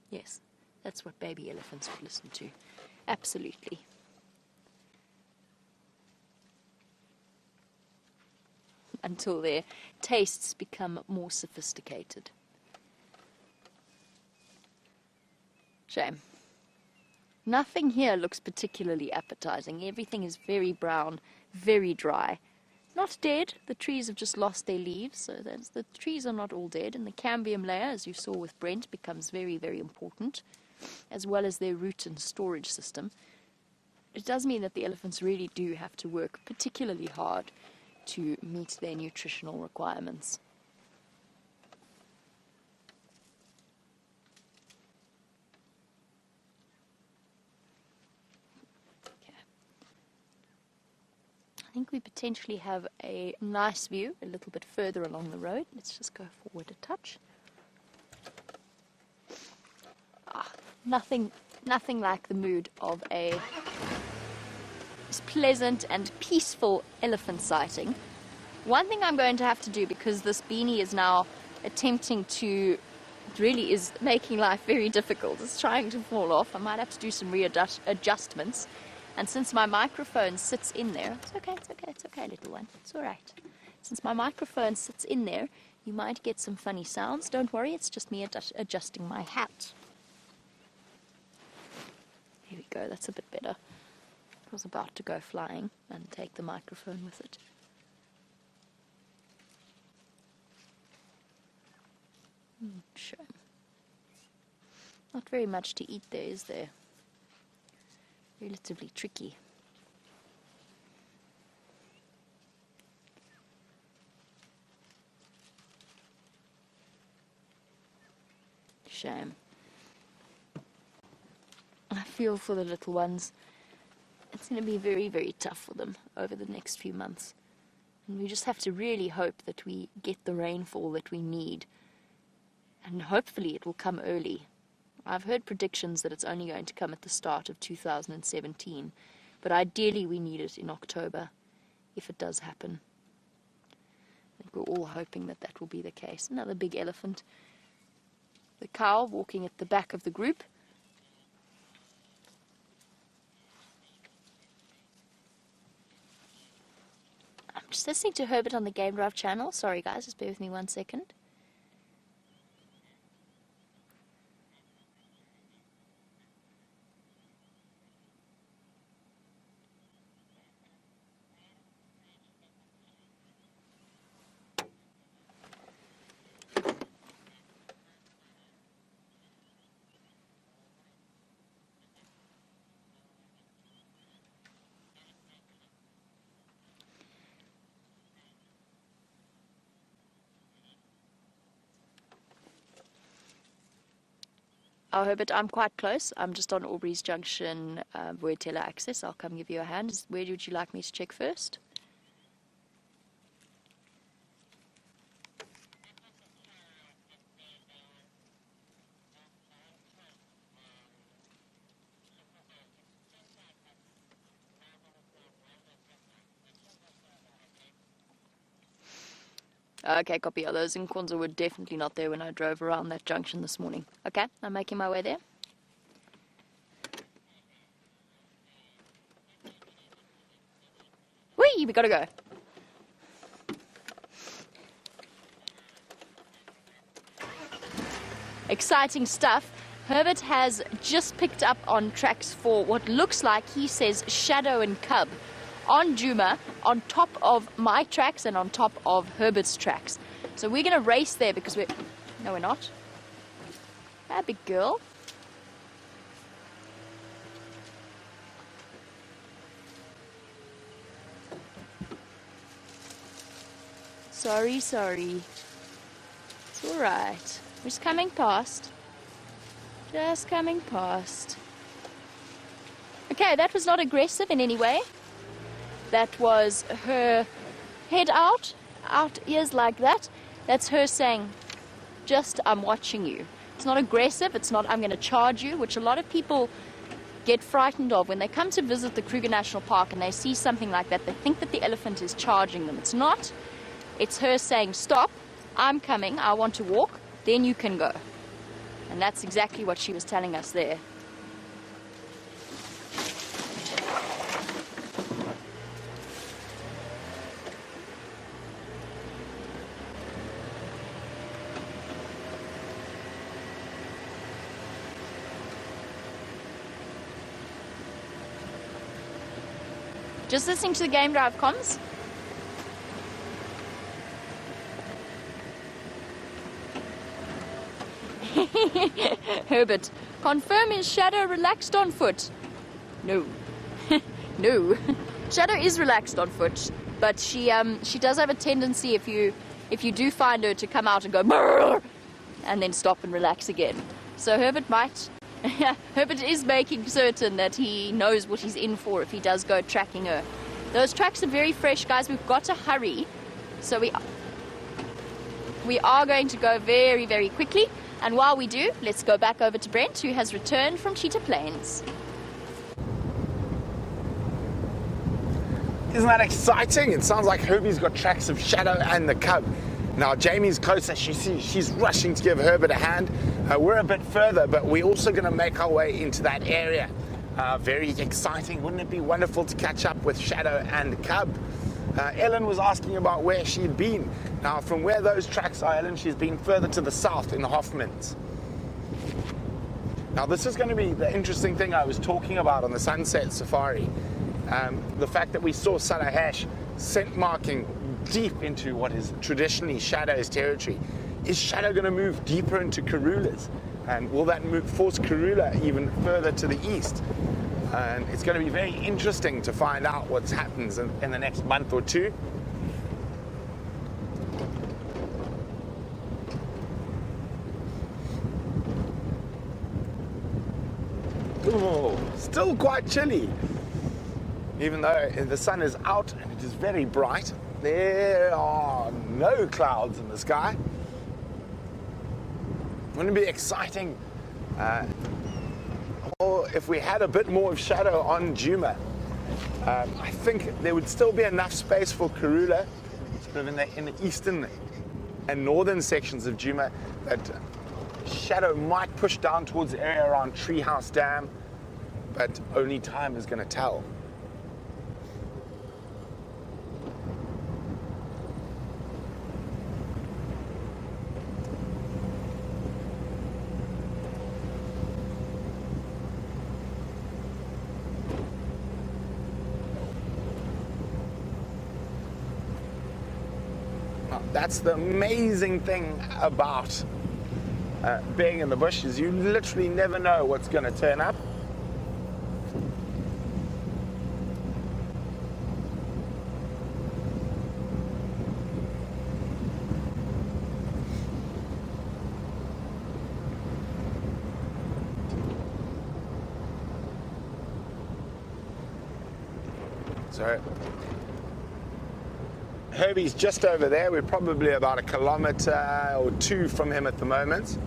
Yes, that's what baby elephants would listen to. Absolutely. Until their tastes become more sophisticated. Shame. Nothing here looks particularly appetizing. Everything is very brown, very dry. Not dead. The trees have just lost their leaves, so the trees are not all dead. And the cambium layer, as you saw with Brent, becomes very, very important, as well as their root and storage system. It does mean that the elephants really do have to work particularly hard to meet their nutritional requirements. I think we potentially have a nice view a little bit further along the road. Let's just go forward a touch. Nothing like the mood of a pleasant and peaceful elephant sighting. One thing I'm going to have to do, because this beanie is now attempting to, it really is making life very difficult. It's trying to fall off. I might have to do some readjustments. And since my microphone sits in there, it's okay, little one, it's all right. Since my microphone sits in there, you might get some funny sounds. Don't worry, it's just me adjusting my hat. Here we go, that's a bit better. I was about to go flying and take the microphone with it. Sure. Not very much to eat there, is there? Relatively tricky. Shame. I feel for the little ones. It's going to be very, very tough for them over the next few months. And we just have to really hope that we get the rainfall that we need. And hopefully it will come early. I've heard predictions that it's only going to come at the start of 2017, but ideally we need it in October, if it does happen. I think we're all hoping that that will be the case. Another big elephant. The cow walking at the back of the group. I'm just listening to Herbert on the Game Drive channel. Sorry guys, just bear with me 1 second. Oh, Herbert, I'm quite close. I'm just on Aubrey's Junction, Void Teller access. I'll come give you a hand. Where would you like me to check first? Okay, copy. Those Inquans were definitely not there when I drove around that junction this morning. Okay, I'm making my way there. Whee! We gotta go. Exciting stuff. Herbert has just picked up on tracks for what looks like, he says, Shadow and Cub. On Juma, on top of my tracks and on top of Herbert's tracks. So we're going to race there because we're... No, we're not. Ah, big girl. Sorry. It's alright. We're just coming past. Just coming past. Okay, that was not aggressive in any way. That was her head out ears like that. That's her saying, just, I'm watching you. It's not aggressive. It's not, I'm going to charge you, which a lot of people get frightened of. When they come to visit the Kruger National Park and they see something like that, they think that the elephant is charging them. It's not. It's her saying, stop, I'm coming, I want to walk, then you can go. And that's exactly what she was telling us there. Just listening to the Game Drive comms. Herbert, confirm is Shadow relaxed on foot? No. No. Shadow is relaxed on foot, but she does have a tendency, if you do find her, to come out and go brrr, and then stop and relax again. So Herbert might... Herbert is making certain that he knows what he's in for if he does go tracking her. Those tracks are very fresh, guys. We've got to hurry. So we are going to go very, very quickly. And while we do, let's go back over to Brent, who has returned from Cheetah Plains. Isn't that exciting? It sounds like Herbie's got tracks of Shadow and the Cub. Now Jamie's closer. She's rushing to give Herbert a hand. We're a bit further, but we're also going to make our way into that area. Very exciting. Wouldn't it be wonderful to catch up with Shadow and Cub? Ellen was asking about where she'd been. Now, from where those tracks are, Ellen, she's been further to the south in the Hoffmans. Now, this is going to be the interesting thing I was talking about on the Sunset Safari. The fact that we saw Salahash scent marking deep into what is traditionally Shadow's territory. Is Shadow going to move deeper into Karula's? And will that force Karula even further to the east? And it's going to be very interesting to find out what happens in the next month or two. Ooh, still quite chilly. Even though the sun is out and it is very bright, there are no clouds in the sky. Wouldn't it be exciting or if we had a bit more of shadow on Djuma, I think there would still be enough space for Karula, sort of in the eastern and northern sections of Djuma, that shadow might push down towards the area around Treehouse Dam, but only time is going to tell. That's the amazing thing about being in the bush, is you literally never know what's going to turn up. So Herbie's just over there. We're probably about 1 kilometre or 2 from him at the moment.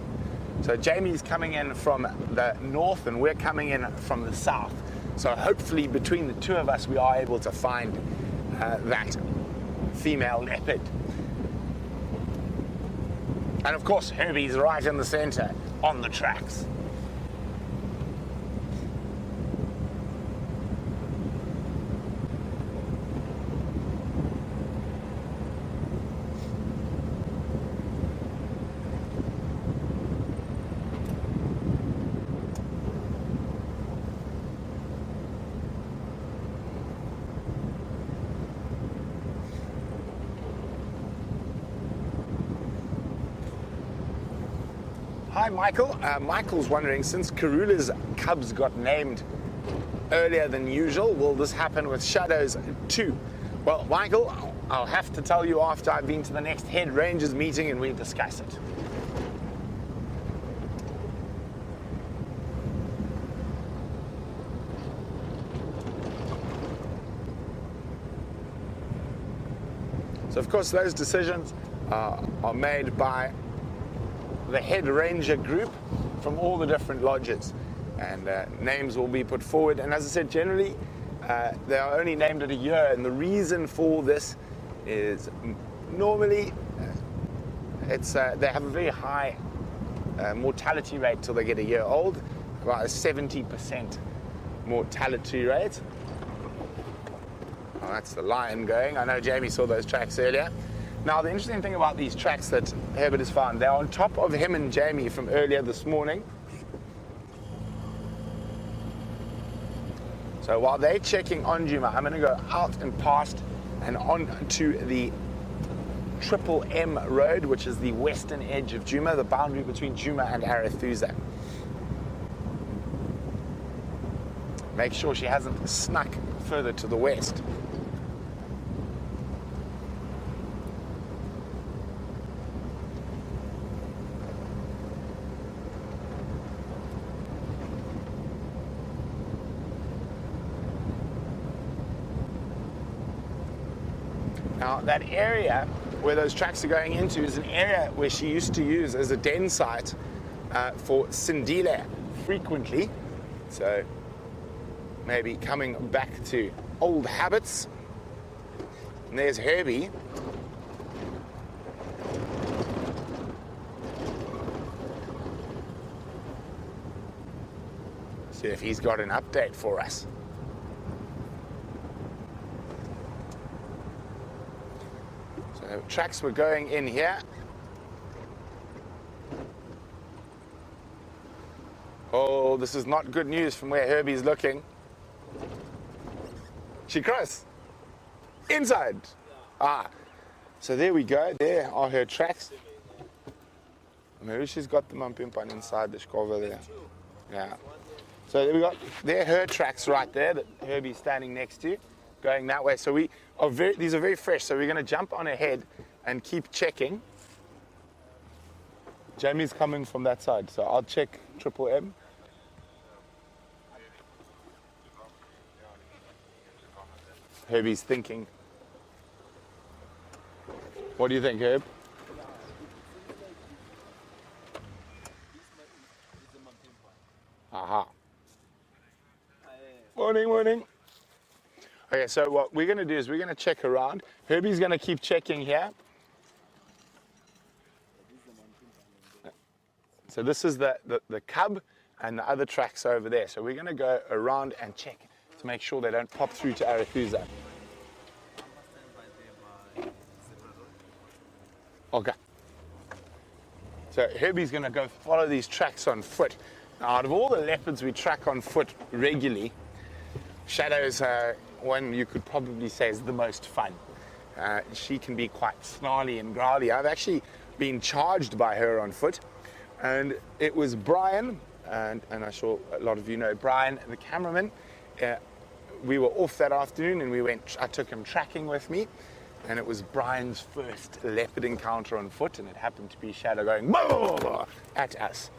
So Jamie's coming in from the north and we're coming in from the south. So hopefully between the two of us we are able to find that female leopard. And of course Herbie's right in the centre on the tracks. Hi, Michael. Michael's wondering, since Karula's cubs got named earlier than usual, will this happen with shadows too? Well, Michael, I'll have to tell you after I've been to the next head rangers meeting and we discuss it. So, of course, those decisions are made by the head ranger group from all the different lodges, and names will be put forward. And as I said, generally they are only named at a year, and the reason for this is normally it's they have a very high mortality rate till they get a year old, about a 70% mortality rate. Oh, that's the lion going. I know Jamie saw those tracks earlier. Now, the interesting thing about these tracks that Herbert has found, they're on top of him and Jamie from earlier this morning. So while they're checking on Djuma, I'm going to go out and past and on to the Triple M Road, which is the western edge of Djuma, the boundary between Djuma and Arathusa. Make sure she hasn't snuck further to the west. Now, that area where those tracks are going into is an area where she used to use as a den site for Sindile frequently. So maybe coming back to old habits. And there's Herbie. See if he's got an update for us. So tracks were going in here. Oh, this is not good news from where Herbie's looking. She crossed. Inside. Ah. So there we go. There are her tracks. Maybe she's got the Mampimpan inside the Shkova there. Yeah. So there we got, there are her tracks right there that Herbie's standing next to, going that way. So these are very fresh. So we're going to jump on ahead and keep checking. Jamie's coming from that side, so I'll check Triple M. Herbie's thinking. What do you think, Herb? Aha. Morning, morning. Okay, so what we're going to do is we're going to check around. Herbie's going to keep checking here. So this is the cub, and the other tracks over there. So we're going to go around and check to make sure they don't pop through to Arathusa. Okay. So Herbie's going to go follow these tracks on foot. Now, out of all the leopards we track on foot regularly, Shadow's one you could probably say is the most fun. She can be quite snarly and growly. I've actually been charged by her on foot. And it was Brian, and I'm sure a lot of you know Brian, the cameraman. We were off that afternoon and I took him tracking with me. And it was Brian's first leopard encounter on foot, and it happened to be Shadow going at us.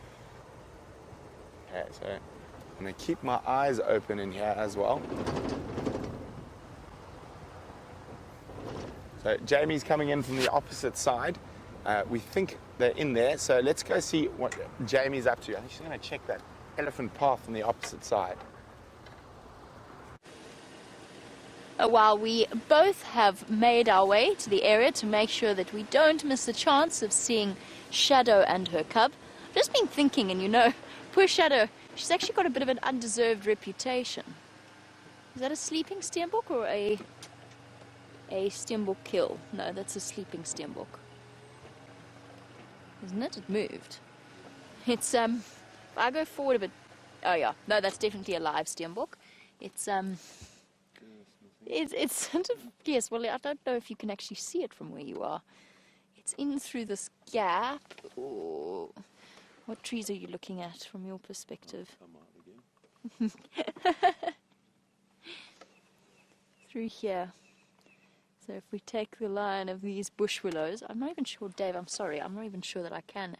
Okay, so I'm going to keep my eyes open in here as well. So Jamie's coming in from the opposite side. We think they're in there, so let's go see what Jamie's up to. I think she's going to check that elephant path on the opposite side. While we both have made our way to the area to make sure that we don't miss the chance of seeing Shadow and her cub, I've just been thinking, and you know, poor Shadow, she's actually got a bit of an undeserved reputation. Is that a sleeping steenbok or a steenbok kill? No, that's a sleeping steenbok. Isn't it? It moved. It's, if I go forward a bit, oh yeah, no, that's definitely a live steenbok. It's sort of, yes, well, I don't know if you can actually see it from where you are. It's in through this gap. Or what trees are you looking at from your perspective? Through here. So if we take the line of these bush willows, I'm not even sure, Dave, I'm sorry, I'm not even sure that I can.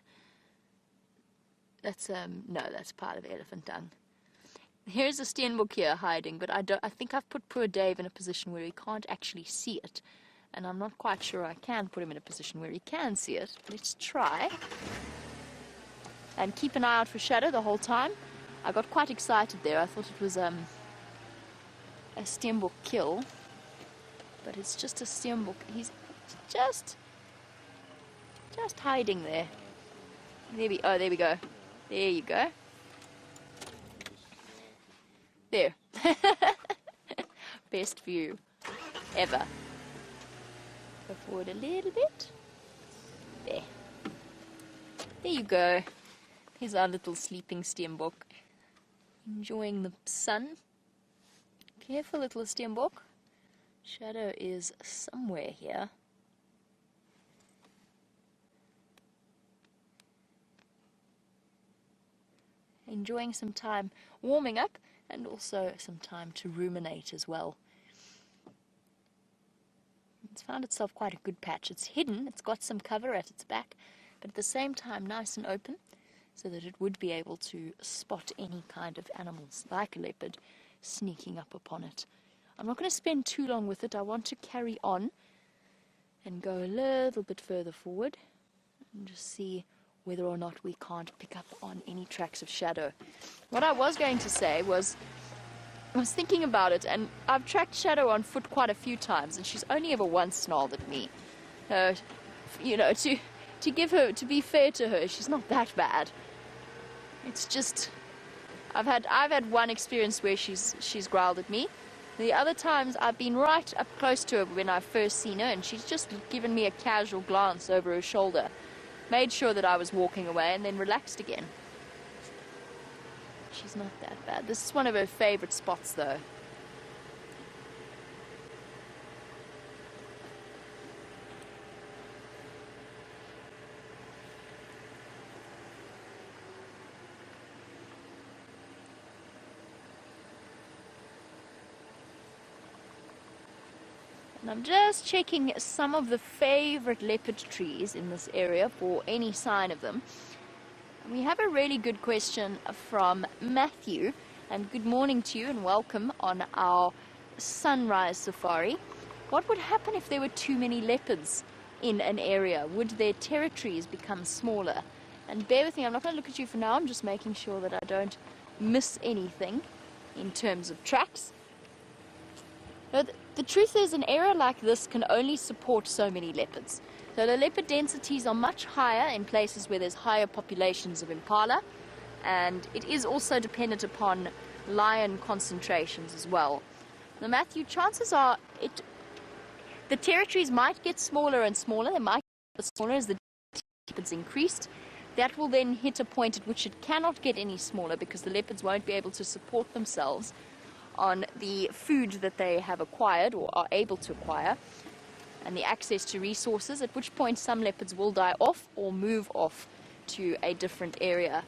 That's, no, that's part of elephant dung. Here's a steenbok here hiding, but I think I've put poor Dave in a position where he can't actually see it. And I'm not quite sure I can put him in a position where he can see it. Let's try. And keep an eye out for Shadow the whole time. I got quite excited there. I thought it was a steenbok kill. But it's just a steenbok. He's just hiding there. Oh, there we go. There you go. There. Best view ever. Go forward a little bit. There. There you go. Here's our little sleeping steenbok. Enjoying the sun. Careful, little steenbok. Shadow is somewhere here. Enjoying some time warming up and also some time to ruminate as well. It's found itself quite a good patch. It's hidden, it's got some cover at its back, but at the same time nice and open so that it would be able to spot any kind of animals like a leopard sneaking up upon it. I'm not going to spend too long with it. I want to carry on and go a little bit further forward and just see whether or not we can't pick up on any tracks of Shadow. What I was going to say was, I was thinking about it, and I've tracked Shadow on foot quite a few times, and she's only ever once snarled at me. You know, to be fair to her, she's not that bad. It's just, I've had one experience where she's growled at me. The other times I've been right up close to her when I've first seen her, and she's just given me a casual glance over her shoulder. Made sure that I was walking away and then relaxed again. She's not that bad. This is one of her favorite spots though. And I'm just checking some of the favorite leopard trees in this area for any sign of them. And we have a really good question from Matthew, and good morning to you and welcome on our sunrise safari. What would happen if there were too many leopards in an area? Would their territories become smaller? And bear with me, I'm not going to look at you for now, I'm just making sure that I don't miss anything in terms of tracks. No, the truth is, an area like this can only support so many leopards. So the leopard densities are much higher in places where there's higher populations of impala, and it is also dependent upon lion concentrations as well. Now, Matthew, chances are the territories might get smaller and smaller. They might get smaller as the leopards increased. That will then hit a point at which it cannot get any smaller because the leopards won't be able to support themselves on the food that they have acquired or are able to acquire and the access to resources, at which point some leopards will die off or move off to a different area.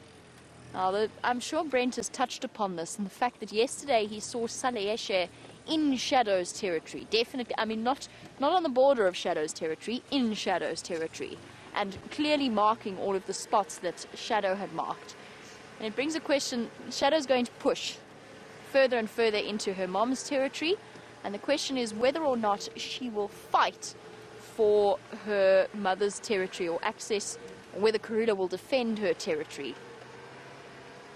Now, I'm sure Brent has touched upon this and the fact that yesterday he saw Saleyeshe in Shadow's territory. Definitely, I mean, not on the border of Shadow's territory, in Shadow's territory, and clearly marking all of the spots that Shadow had marked. And it brings a question: Shadow's going to push further and further into her mom's territory, and the question is whether or not she will fight for her mother's territory or access, or whether Karula will defend her territory.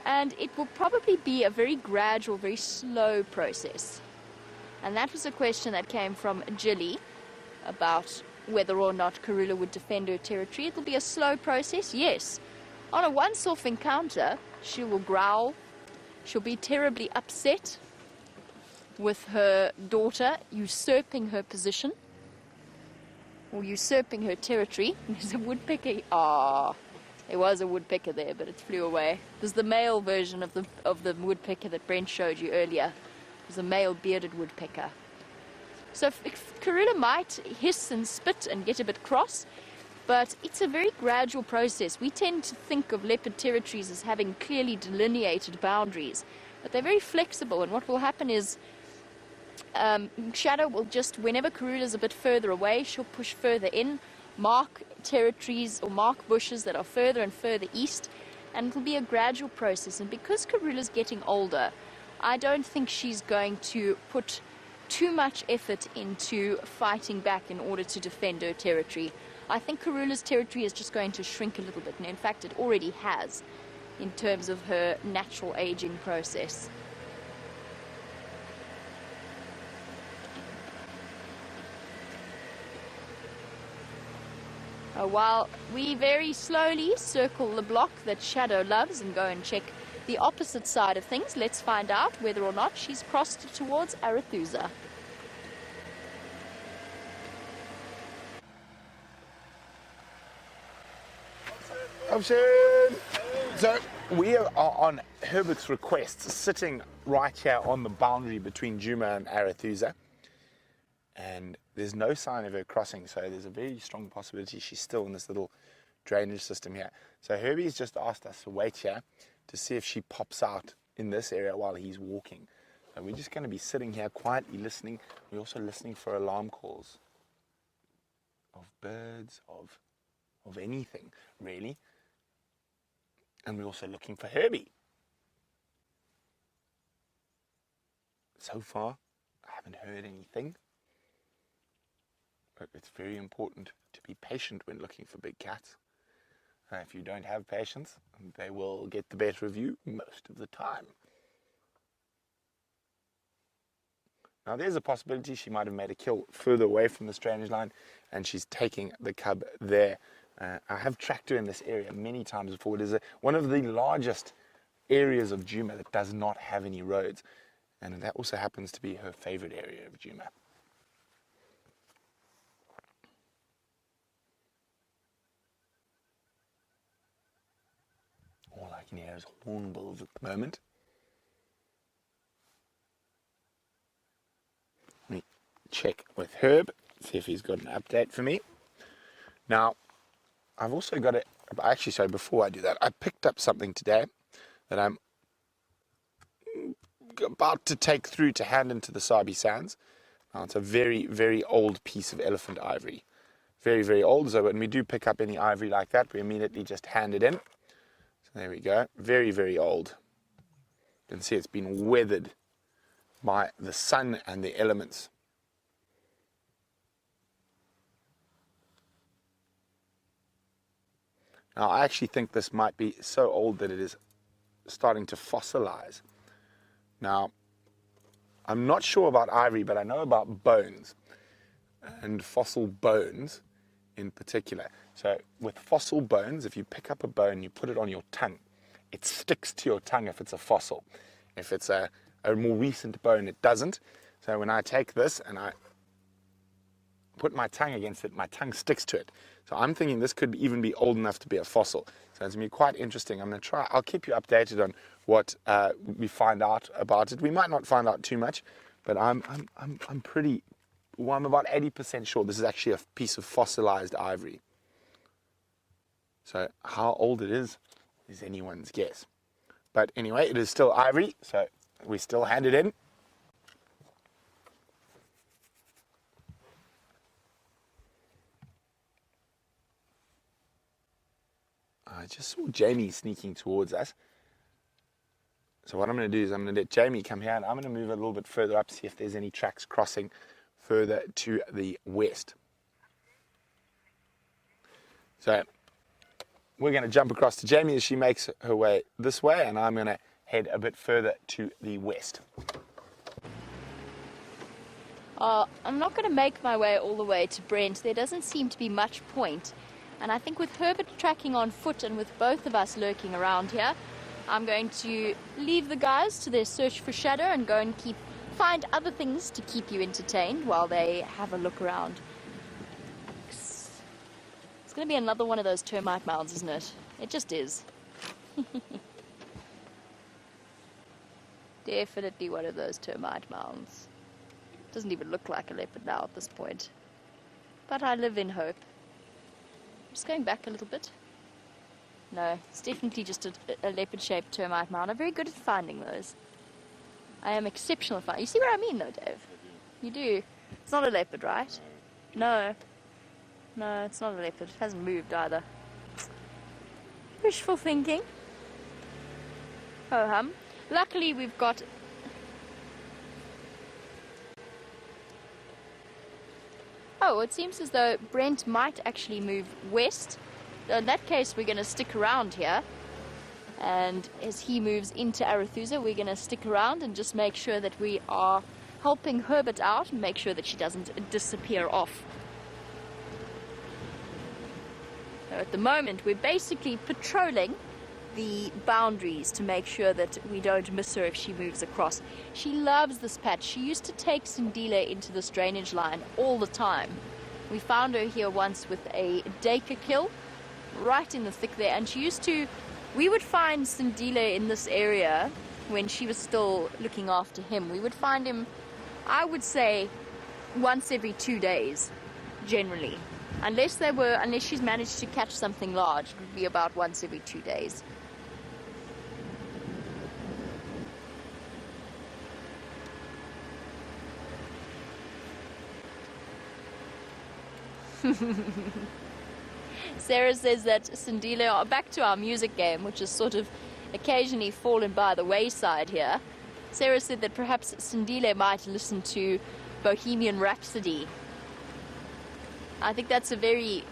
And it will probably be a very gradual, very slow process. And that was a question that came from Jilly about whether or not Karula would defend her territory. It will be a slow process, yes. On a once-off encounter, she will growl. She'll be terribly upset with her daughter usurping her position or usurping her territory. There's a woodpecker. There was a woodpecker there, but it flew away. There's the male version of the woodpecker that Brent showed you earlier. There's a male bearded woodpecker. So if Karula might hiss and spit and get a bit cross, but it's a very gradual process. We tend to think of leopard territories as having clearly delineated boundaries, but they're very flexible, and what will happen is Shadow will just, whenever Karula's a bit further away, she'll push further in, mark territories or mark bushes that are further and further east, and it'll be a gradual process. And because Karula's getting older, I don't think she's going to put too much effort into fighting back in order to defend her territory. I think Karula's territory is just going to shrink a little bit, and in fact it already has in terms of her natural aging process. While we very slowly circle the block that Shadow loves and go and check the opposite side of things, let's find out whether or not she's crossed towards Arathusa. So we are on Herbert's request, sitting right here on the boundary between Djuma and Arathusa, and there's no sign of her crossing, so there's a very strong possibility she's still in this little drainage system here. So Herbie's just asked us to wait here to see if she pops out in this area while he's walking. So we're just going to be sitting here quietly listening. We're also listening for alarm calls of birds, of anything really. And we're also looking for Herbie. So far, I haven't heard anything. But it's very important to be patient when looking for big cats. If you don't have patience, they will get the better of you most of the time. Now there's a possibility she might have made a kill further away from this drainage line, and she's taking the cub there. I have tracked her in this area many times before. It is one of the largest areas of Djuma that does not have any roads, and that also happens to be her favorite area of Djuma. All I can hear is hornbills at the moment. Let me check with Herb, see if he's got an update for me. Now, I've also got before I do that, I picked up something today that I'm about to take through to hand into the Sabi Sands. Now, it's a very, very old piece of elephant ivory. Very, very old, so when we do pick up any ivory like that, we immediately just hand it in. So there we go, very, very old. You can see it's been weathered by the sun and the elements. Now, I actually think this might be so old that it is starting to fossilize. Now, I'm not sure about ivory, but I know about bones, and fossil bones in particular. So with fossil bones, if you pick up a bone, you put it on your tongue, it sticks to your tongue if it's a fossil. If it's a more recent bone, it doesn't. So when I take this and I put my tongue against it, my tongue sticks to it. So I'm thinking this could even be old enough to be a fossil. So it's going to be quite interesting. I'm going to try. I'll keep you updated on what we find out about it. We might not find out too much, but I'm pretty. Well, I'm about 80% sure this is actually a piece of fossilized ivory. So how old it is anyone's guess. But anyway, it is still ivory, so we still hand it in. I just saw Jamie sneaking towards us. So what I'm going to do is I'm going to let Jamie come here, and I'm going to move a little bit further up, see if there's any tracks crossing further to the west. So we're going to jump across to Jamie as she makes her way this way, and I'm going to head a bit further to the west. I'm not going to make my way all the way to Brent. There doesn't seem to be much point. And I think with Herbert tracking on foot and with both of us lurking around here, I'm going to leave the guys to their search for Shadow and go and find other things to keep you entertained while they have a look around. It's going to be another one of those termite mounds, isn't it? It just is. Definitely one of those termite mounds. Doesn't even look like a leopard now at this point. But I live in hope. Just going back a little bit. No, it's definitely just a leopard-shaped termite mound. I'm very good at finding those. I am exceptional at finding. You see what I mean, though, Dave? You do. It's not a leopard, right? No. No, it's not a leopard. It hasn't moved either. Wishful thinking. Ho-hum. Luckily, we've got... Oh, it seems as though Brent might actually move west. In that case, we're going to stick around here. And as he moves into Arathusa, we're going to stick around and just make sure that we are helping Herbert out and make sure that she doesn't disappear off. So at the moment, we're basically patrolling the boundaries to make sure that we don't miss her if she moves across. She loves this patch. She used to take Sindile into this drainage line all the time. We found her here once with a Dacre kill right in the thick there, and we would find Sindile in this area when she was still looking after him. We would find him, I would say, once every 2 days, generally. Unless she's managed to catch something large, it would be about once every 2 days. Sarah says that Sindile, back to our music game, which has sort of occasionally fallen by the wayside here. Sarah said that perhaps Sindile might listen to Bohemian Rhapsody. I think that's a very,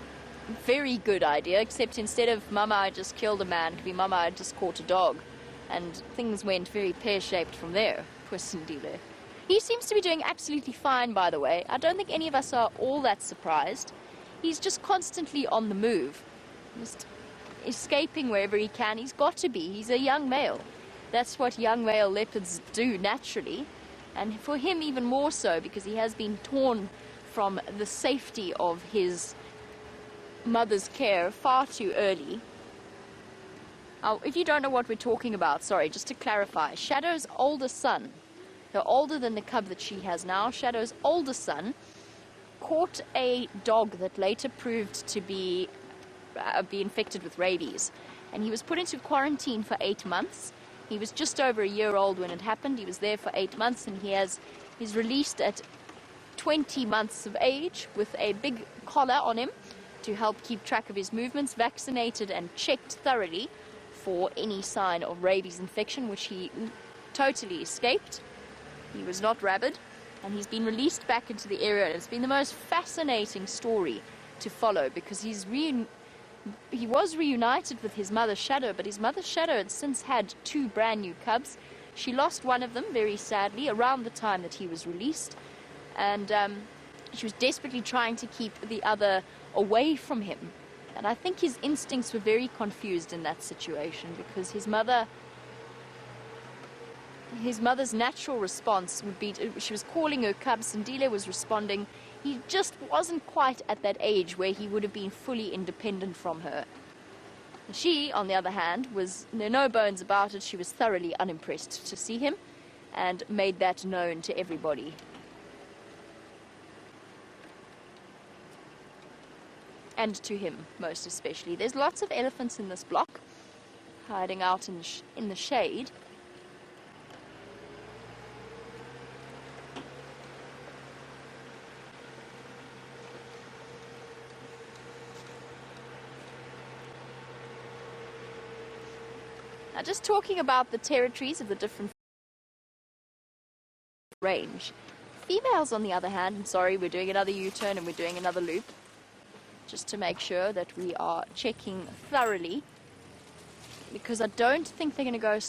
very good idea, except instead of Mama I just killed a man, it could be Mama I just caught a dog. And things went very pear-shaped from there for Sindile. He seems to be doing absolutely fine, by the way. I don't think any of us are all that surprised. He's just constantly on the move, just escaping wherever he can. He's got to be. He's a young male. That's what young male leopards do naturally. And for him even more so, because he has been torn from the safety of his mother's care far too early. Now, if you don't know what we're talking about, sorry, just to clarify, Shadow's older son, so older than the cub that she has now, Shadow's older son caught a dog that later proved to be infected with rabies, and he was put into quarantine for 8 months. He was just over a year old when it happened. He was there for 8 months, and he's released at 20 months of age with a big collar on him to help keep track of his movements, vaccinated and checked thoroughly for any sign of rabies infection, which he totally escaped. He was not rabid, and he's been released back into the area, and it's been the most fascinating story to follow, because he's He was reunited with his mother Shadow, but his mother Shadow had since had 2 brand new cubs. She lost one of them, very sadly, around the time that he was released, and she was desperately trying to keep the other away from him. And I think his instincts were very confused in that situation, because his mother's natural response would be, she was calling her cubs, and Dile was responding. He just wasn't quite at that age where he would have been fully independent from her. She, on the other hand, was no bones about it. She was thoroughly unimpressed to see him and made that known to everybody. And to him, most especially. There's lots of elephants in this block, hiding out in the shade. Now, just talking about the territories of the different range. Females, on the other hand, and sorry, we're doing another U-turn and we're doing another loop, just to make sure that we are checking thoroughly, because I don't think they're going to go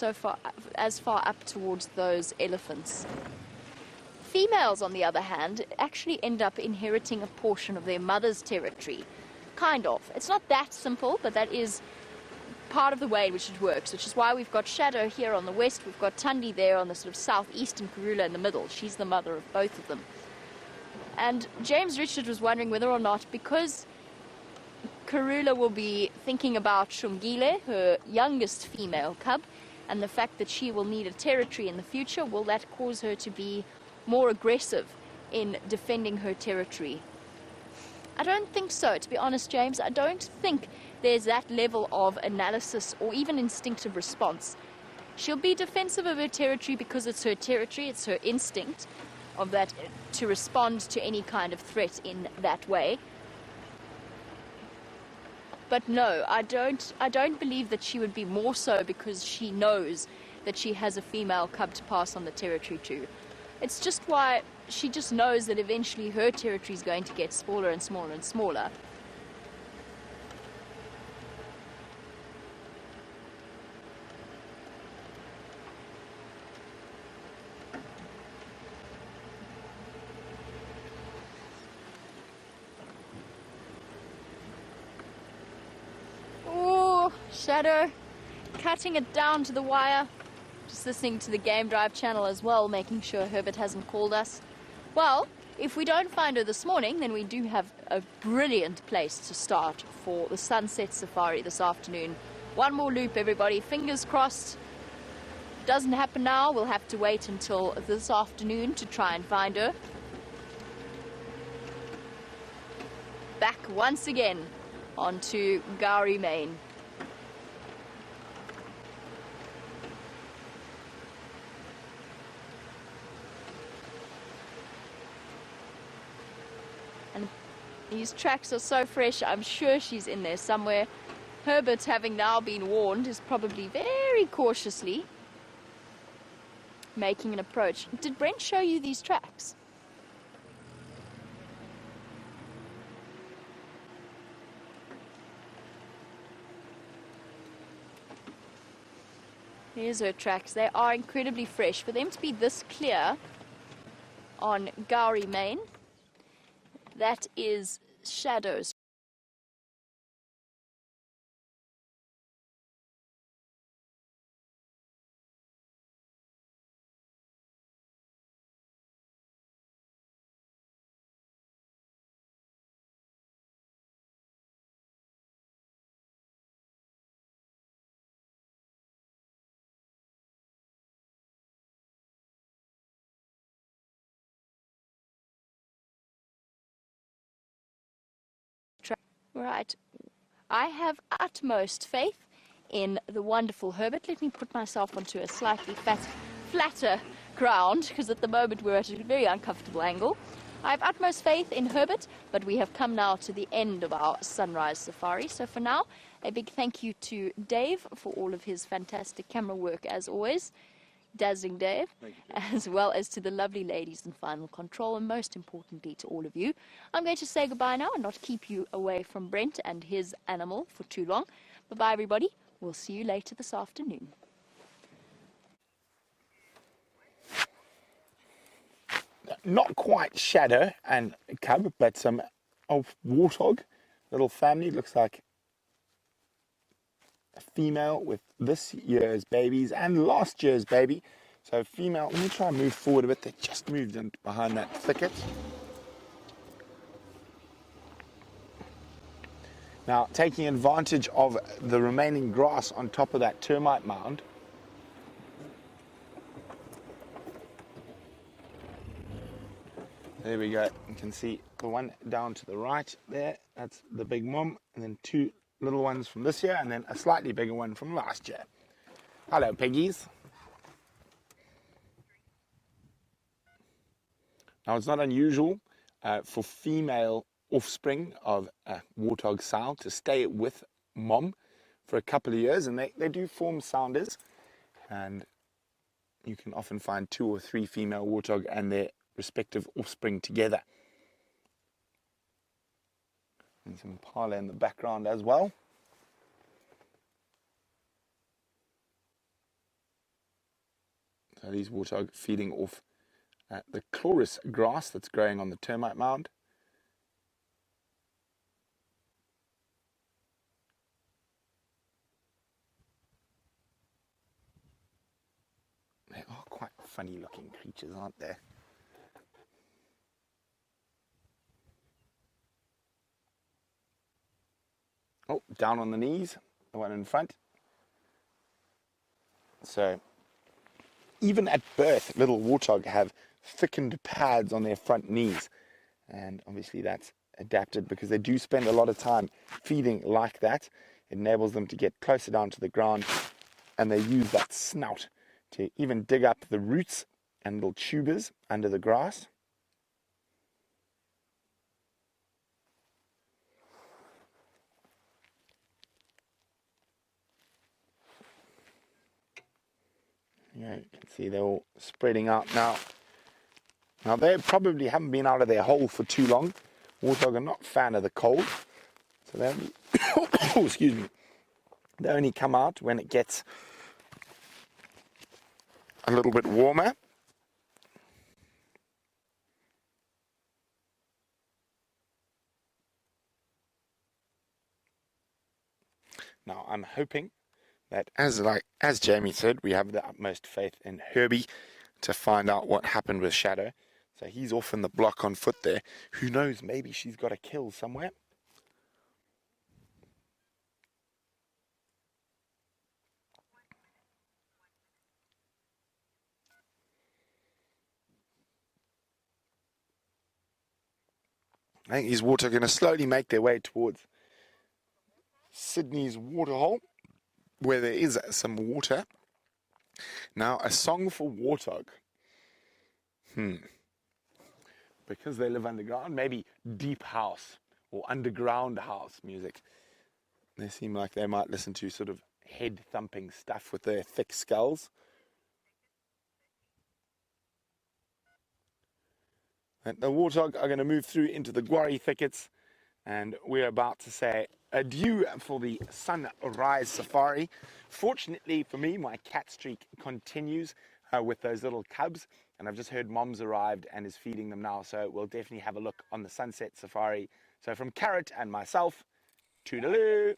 as far up towards those elephants. Females, on the other hand, actually end up inheriting a portion of their mother's territory. Kind of. It's not that simple, but that is part of the way in which it works, which is why we've got Shadow here on the west, we've got Tundi there on the sort of southeast, and Karula in the middle. She's the mother of both of them. And James Richard was wondering whether or not, because Karula will be thinking about Shungile, her youngest female cub, and the fact that she will need a territory in the future, will that cause her to be more aggressive in defending her territory? I don't think so, to be honest, James. I don't think there's that level of analysis or even instinctive response. She'll be defensive of her territory because it's her territory, it's her instinct of that to respond to any kind of threat in that way. But no, I don't believe that she would be more so because she knows that she has a female cub to pass on the territory to. It's just why she just knows that eventually her territory is going to get smaller and smaller and smaller. Oh, Shadow, cutting it down to the wire. Just listening to the Game Drive channel as well, making sure Herbert hasn't called us. Well, if we don't find her this morning, then we do have a brilliant place to start for the Sunset Safari this afternoon. One more loop, everybody. Fingers crossed. Doesn't happen now. We'll have to wait until this afternoon to try and find her. Back once again onto Gowrie Main. And these tracks are so fresh, I'm sure she's in there somewhere. Herbert, having now been warned, is probably very cautiously making an approach. Did Brent show you these tracks? Here's her tracks. They are incredibly fresh. For them to be this clear on Gowrie Main, that is Shadow's. Right. I have utmost faith in the wonderful Herbert. Let me put myself onto a slightly flatter ground, because at the moment we're at a very uncomfortable angle. I have utmost faith in Herbert, but we have come now to the end of our sunrise safari. So for now, a big thank you to Dave for all of his fantastic camera work as always. dazzling Dave, Thank you, Dave. as well as to the lovely ladies in Final Control, and most importantly to all of you. I'm going to say goodbye now and not keep you away from Brent and his animal for too long. Bye-bye, everybody. We'll see you later this afternoon. Not quite shadow and cub, but some warthog, little family. Looks like a female with this year's babies and last year's baby. So female, let me try and move forward a bit. They just moved in behind that thicket. Now, taking advantage of the remaining grass on top of that termite mound, there we go. You can see the one down to the right there. That's the big mom, and then two little ones from this year, and then a slightly bigger one from last year. Hello, piggies. Now, it's not unusual for female offspring of a warthog sow to stay with mom for a couple of years, and they do form sounders, and you can often find 2 or 3 female warthog and their respective offspring together. And some parlor in the background as well. So these warthog feeding off the chloris grass that's growing on the termite mound. They are quite funny looking creatures, aren't they? Oh, down on the knees, the one in front. So, even at birth, little warthog have thickened pads on their front knees. And obviously that's adapted because they do spend a lot of time feeding like that. It enables them to get closer down to the ground, and they use that snout to even dig up the roots and little tubers under the grass. Yeah, you can see they're all spreading out now. Now they probably haven't been out of their hole for too long. Warthog are not a fan of the cold, so they only excuse me. They only come out when it gets a little bit warmer. Now I'm hoping that, as Jamie said, we have the utmost faith in Herbie to find out what happened with Shadow. So he's off in the block on foot there. Who knows, maybe she's got a kill somewhere. I think these water are going to slowly make their way towards Sydney's waterhole, where there is some water. Now, a song for warthog. Because they live underground, maybe deep house or underground house music. They seem like they might listen to sort of head thumping stuff with their thick skulls. And the warthog are going to move through into the guarri thickets, and we're about to say adieu for the sunrise safari. Fortunately for me, my cat streak continues with those little cubs, and I've just heard Mom's arrived and is feeding them now, so we'll definitely have a look on the sunset safari. So from Carrot and myself, toodaloo!